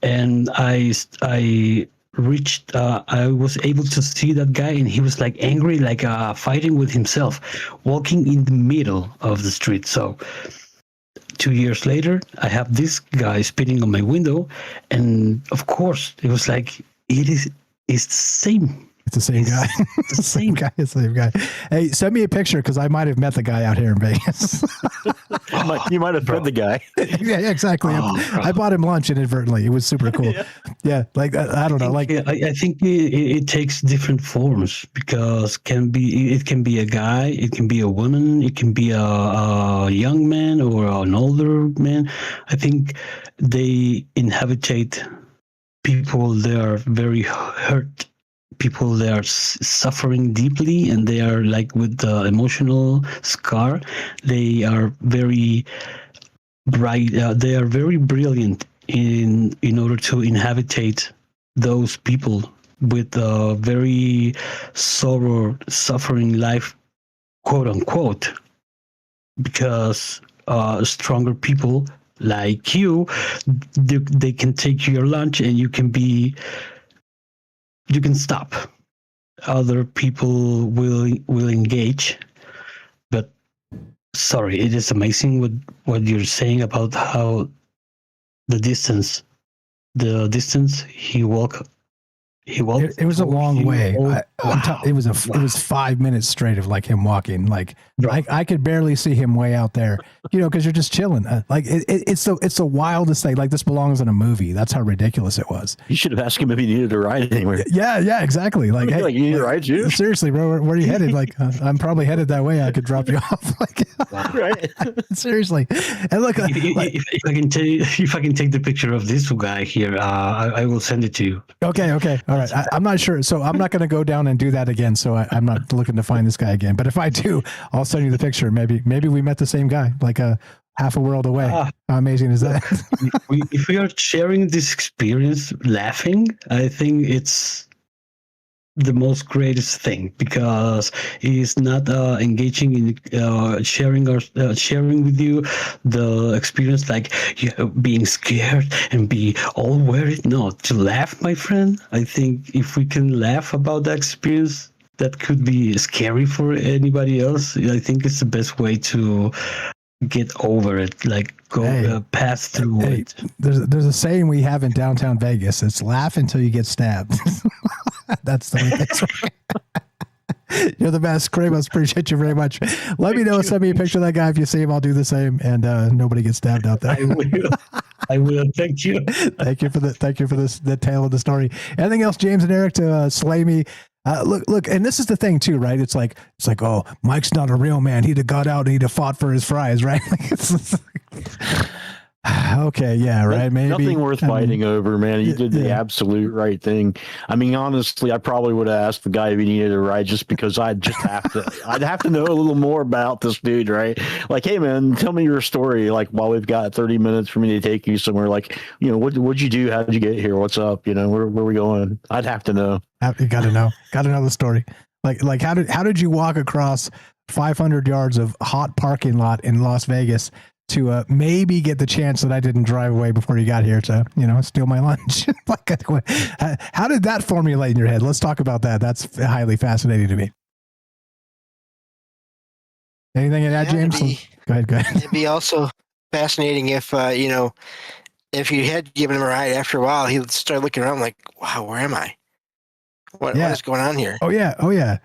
and I reached, I was able to see that guy, and he was like angry, like fighting with himself, walking in the middle of the street. So 2 years later, I have this guy spitting on my window, and of course it was like, it's the same. It's the same guy. It's the same guy. It's the same guy. Hey, send me a picture, because I might have met the guy out here in Vegas. You might have fed the guy. Yeah, exactly. I bought him lunch inadvertently. It was super cool. Yeah, like I don't know. Like I think it takes different forms, because it can be a guy, it can be a woman, it can be a young man or an older man. I think they inhabitate people that are very hurt. People that are suffering deeply, and they are like with the emotional scar. They are very bright. They are very brilliant in order to inhabitate those people with a very suffering life, quote unquote, because stronger people like you, they can take your lunch, and you can stop. Other people will engage. But sorry, it is amazing what you're saying about how the distance he walked He walked. It was a long way. It was 5 minutes straight of like him walking. Like I could barely see him way out there, because you're just chilling. It's the wildest thing. Like this belongs in a movie. That's how ridiculous it was. You should have asked him if he needed a ride anywhere. Yeah, exactly. Like, hey, you need a ride too? Seriously, bro, where are you headed? Like, I'm probably headed that way. I could drop you off. Like, right? Seriously. And look, if I can take the picture of this guy here, I will send it to you. Okay. All right. I'm not sure. So I'm not going to go down and do that again. So I'm not looking to find this guy again. But if I do, I'll send you the picture. Maybe we met the same guy, like half a world away. How amazing is that? If we are sharing this experience laughing, I think it's the most greatest thing, because it's not engaging in sharing with you the experience, like being scared and be all worried. No, to laugh, my friend. I think if we can laugh about that experience that could be scary for anybody else, I think it's the best way to get over it, like pass through it. There's a saying we have in downtown Vegas. It's laugh until you get stabbed. That's the way things work. You're the best, Kramos. Appreciate you very much. Let me know. Send me a picture of that guy if you see him. I'll do the same, and nobody gets stabbed out there. I will. Thank you. Thank you for the tale of the story. Anything else, James and Eric, to slay me? Look, and this is the thing too, right? It's like, oh, Mike's not a real man. He'd have got out and he'd have fought for his fries, right? Okay, yeah, right. Maybe nothing worth fighting over, man. You did the absolute right thing. I mean, honestly, I probably would have asked the guy if he needed a ride, just because I'd have to know a little more about this dude, right? Like, hey, man, tell me your story. Like, while we've got 30 minutes for me to take you somewhere, like, what'd you do? How did you get here? What's up? Where are we going? I'd have to know. You got to know the story. Like how did you walk across 500 yards of hot parking lot in Las Vegas to maybe get the chance that I didn't drive away before you got here to, steal my lunch? How did that formulate in your head? Let's talk about that. That's highly fascinating to me. Anything in that, James? Go ahead. It'd be also fascinating if, if you had given him a ride after a while, he would start looking around like, wow, where am I? What is going on here? Oh yeah.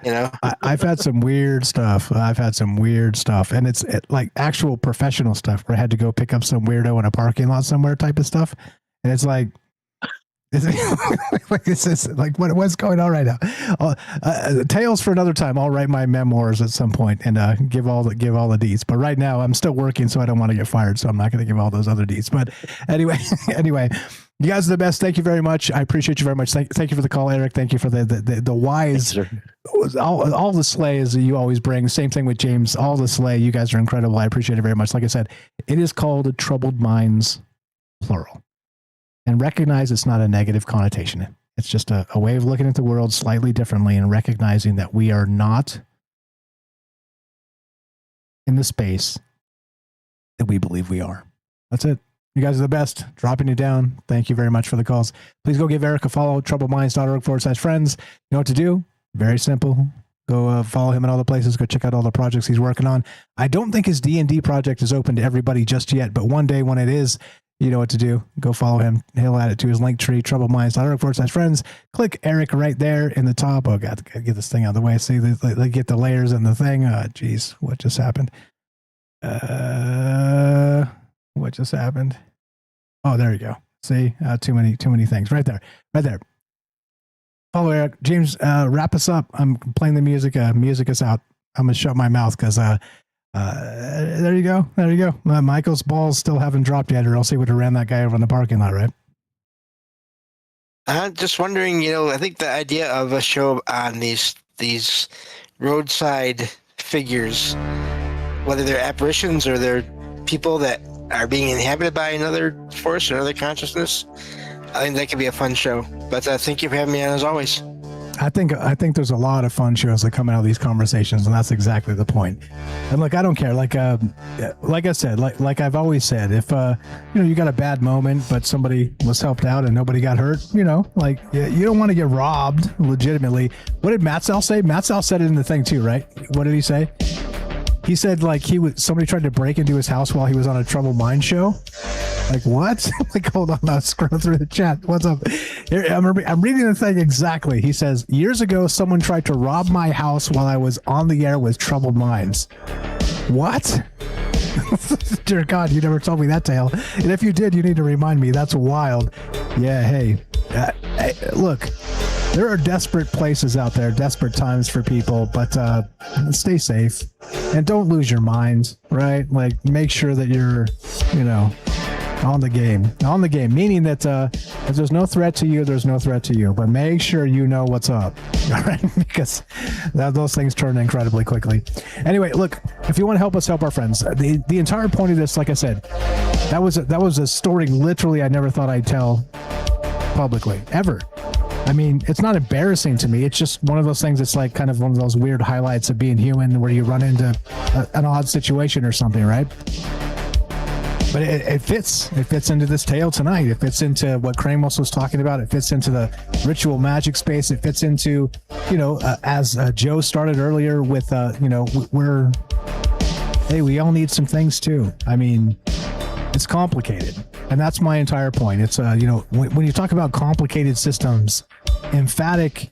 I've had some weird stuff. And it's like actual professional stuff where I had to go pick up some weirdo in a parking lot somewhere type of stuff. And it's like, this is like what's going on right now? Tales for another time. I'll write my memoirs at some point and give all the deets. But right now I'm still working, so I don't want to get fired. So I'm not going to give all those other deets. But anyway, you guys are the best. Thank you very much. I appreciate you very much. Thank you for the call, Eric. Thank you for the wise, all the slays that you always bring. Same thing with James. All the slay. You guys are incredible. I appreciate it very much. Like I said, it is called Troubled Minds, plural. And recognize it's not a negative connotation. It's just a way of looking at the world slightly differently and recognizing that we are not in the space that we believe we are. That's it. You guys are the best. Dropping you down. Thank you very much for the calls. Please go give Eric a follow, troubledminds.org/friends. You know what to do? Very simple. Go follow him in all the places. Go check out all the projects he's working on. I don't think his D&D project is open to everybody just yet, but one day when it is, you know what to do. Go follow him. He'll add it to his link tree, troubledminds.org/friends. Click Eric right there in the top. Oh, God, get this thing out of the way. See, they get the layers in the thing. Geez, what just happened? What just happened? Oh, there you go. See, too many things. Right there. Follow Eric. James, wrap us up. I'm playing the music. Music is out. I'm going to shut my mouth because there you go. Michael's balls still haven't dropped yet, or else he would have ran that guy over in the parking lot, right? I'm just wondering, I think the idea of a show on these roadside figures, whether they're apparitions or they're people that are being inhabited by another force or another consciousness, I think that could be a fun show. But thank you for having me on as always. I think there's a lot of fun shows that come out of these conversations, and that's exactly the point. And look, I don't care. Like I said, like I've always said, if you got a bad moment, but somebody was helped out and nobody got hurt, you don't want to get robbed legitimately. What did Matt Sell say? Matt Sell said it in the thing too, right? What did he say? He said like somebody tried to break into his house while he was on a Troubled Mind show. Like what? Like hold on, I'll scroll through the chat. What's up? Here, I'm reading the thing exactly. He says, years ago, someone tried to rob my house while I was on the air with Troubled Minds. What? Dear God, you never told me that tale. And if you did, you need to remind me. That's wild. Yeah, hey, look, there are desperate places out there, desperate times for people, but stay safe and don't lose your mind, right? Like make sure that you're, on the game, meaning that if there's no threat to you, there's no threat to you, but make sure you know what's up, all right? Because those things turn incredibly quickly. Anyway, look, if you want to help us help our friends, the entire point of this, like I said, that was a story literally I never thought I'd tell publicly, ever. I mean, it's not embarrassing to me. It's just one of those things. It's like kind of one of those weird highlights of being human where you run into an odd situation or something, right? But it fits. It fits into this tale tonight. It fits into what Kramos was talking about. It fits into the ritual magic space. It fits into, as Joe started earlier with, we all need some things too. I mean, it's complicated. And that's my entire point. It's, when you talk about complicated systems, emphatic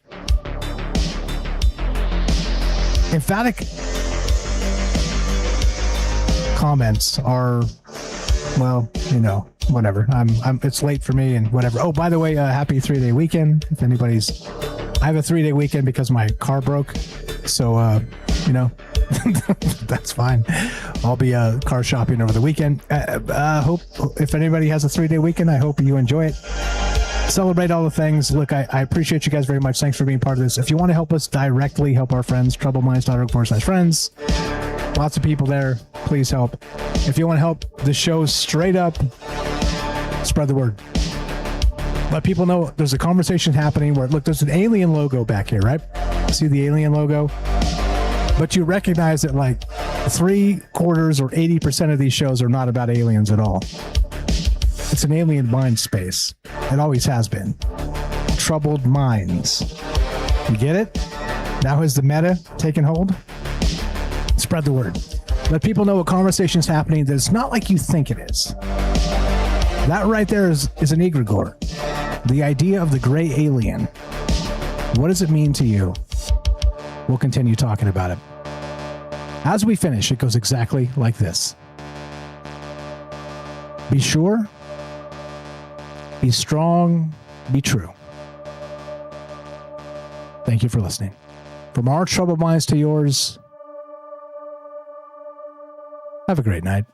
comments are, well, whatever. It's late for me and whatever. Oh, by the way, happy 3-day weekend. If I have a 3-day weekend because my car broke. So, that's fine. I'll be car shopping over the weekend. Hope if anybody has a 3-day weekend, I hope you enjoy it. Celebrate all the things. Look, I appreciate you guys very much. Thanks for being part of this. If you want to help us directly help our friends, troubledminds.org/friends. Lots of people there. Please help. If you want to help the show straight up, spread the word. Let people know there's a conversation happening where, look, there's an alien logo back here, right? See the alien logo? But you recognize that like 3/4 or 80% of these shows are not about aliens at all. It's an alien mind space. It always has been. Troubled Minds. You get it? Now has the meta taken hold? Spread the word. Let people know a conversation's happening that's not like you think it is. That right there is an egregore. The idea of the gray alien. What does it mean to you? We'll continue talking about it. As we finish, it goes exactly like this. Be sure, be strong, be true. Thank you for listening. From our troubled minds to yours, have a great night.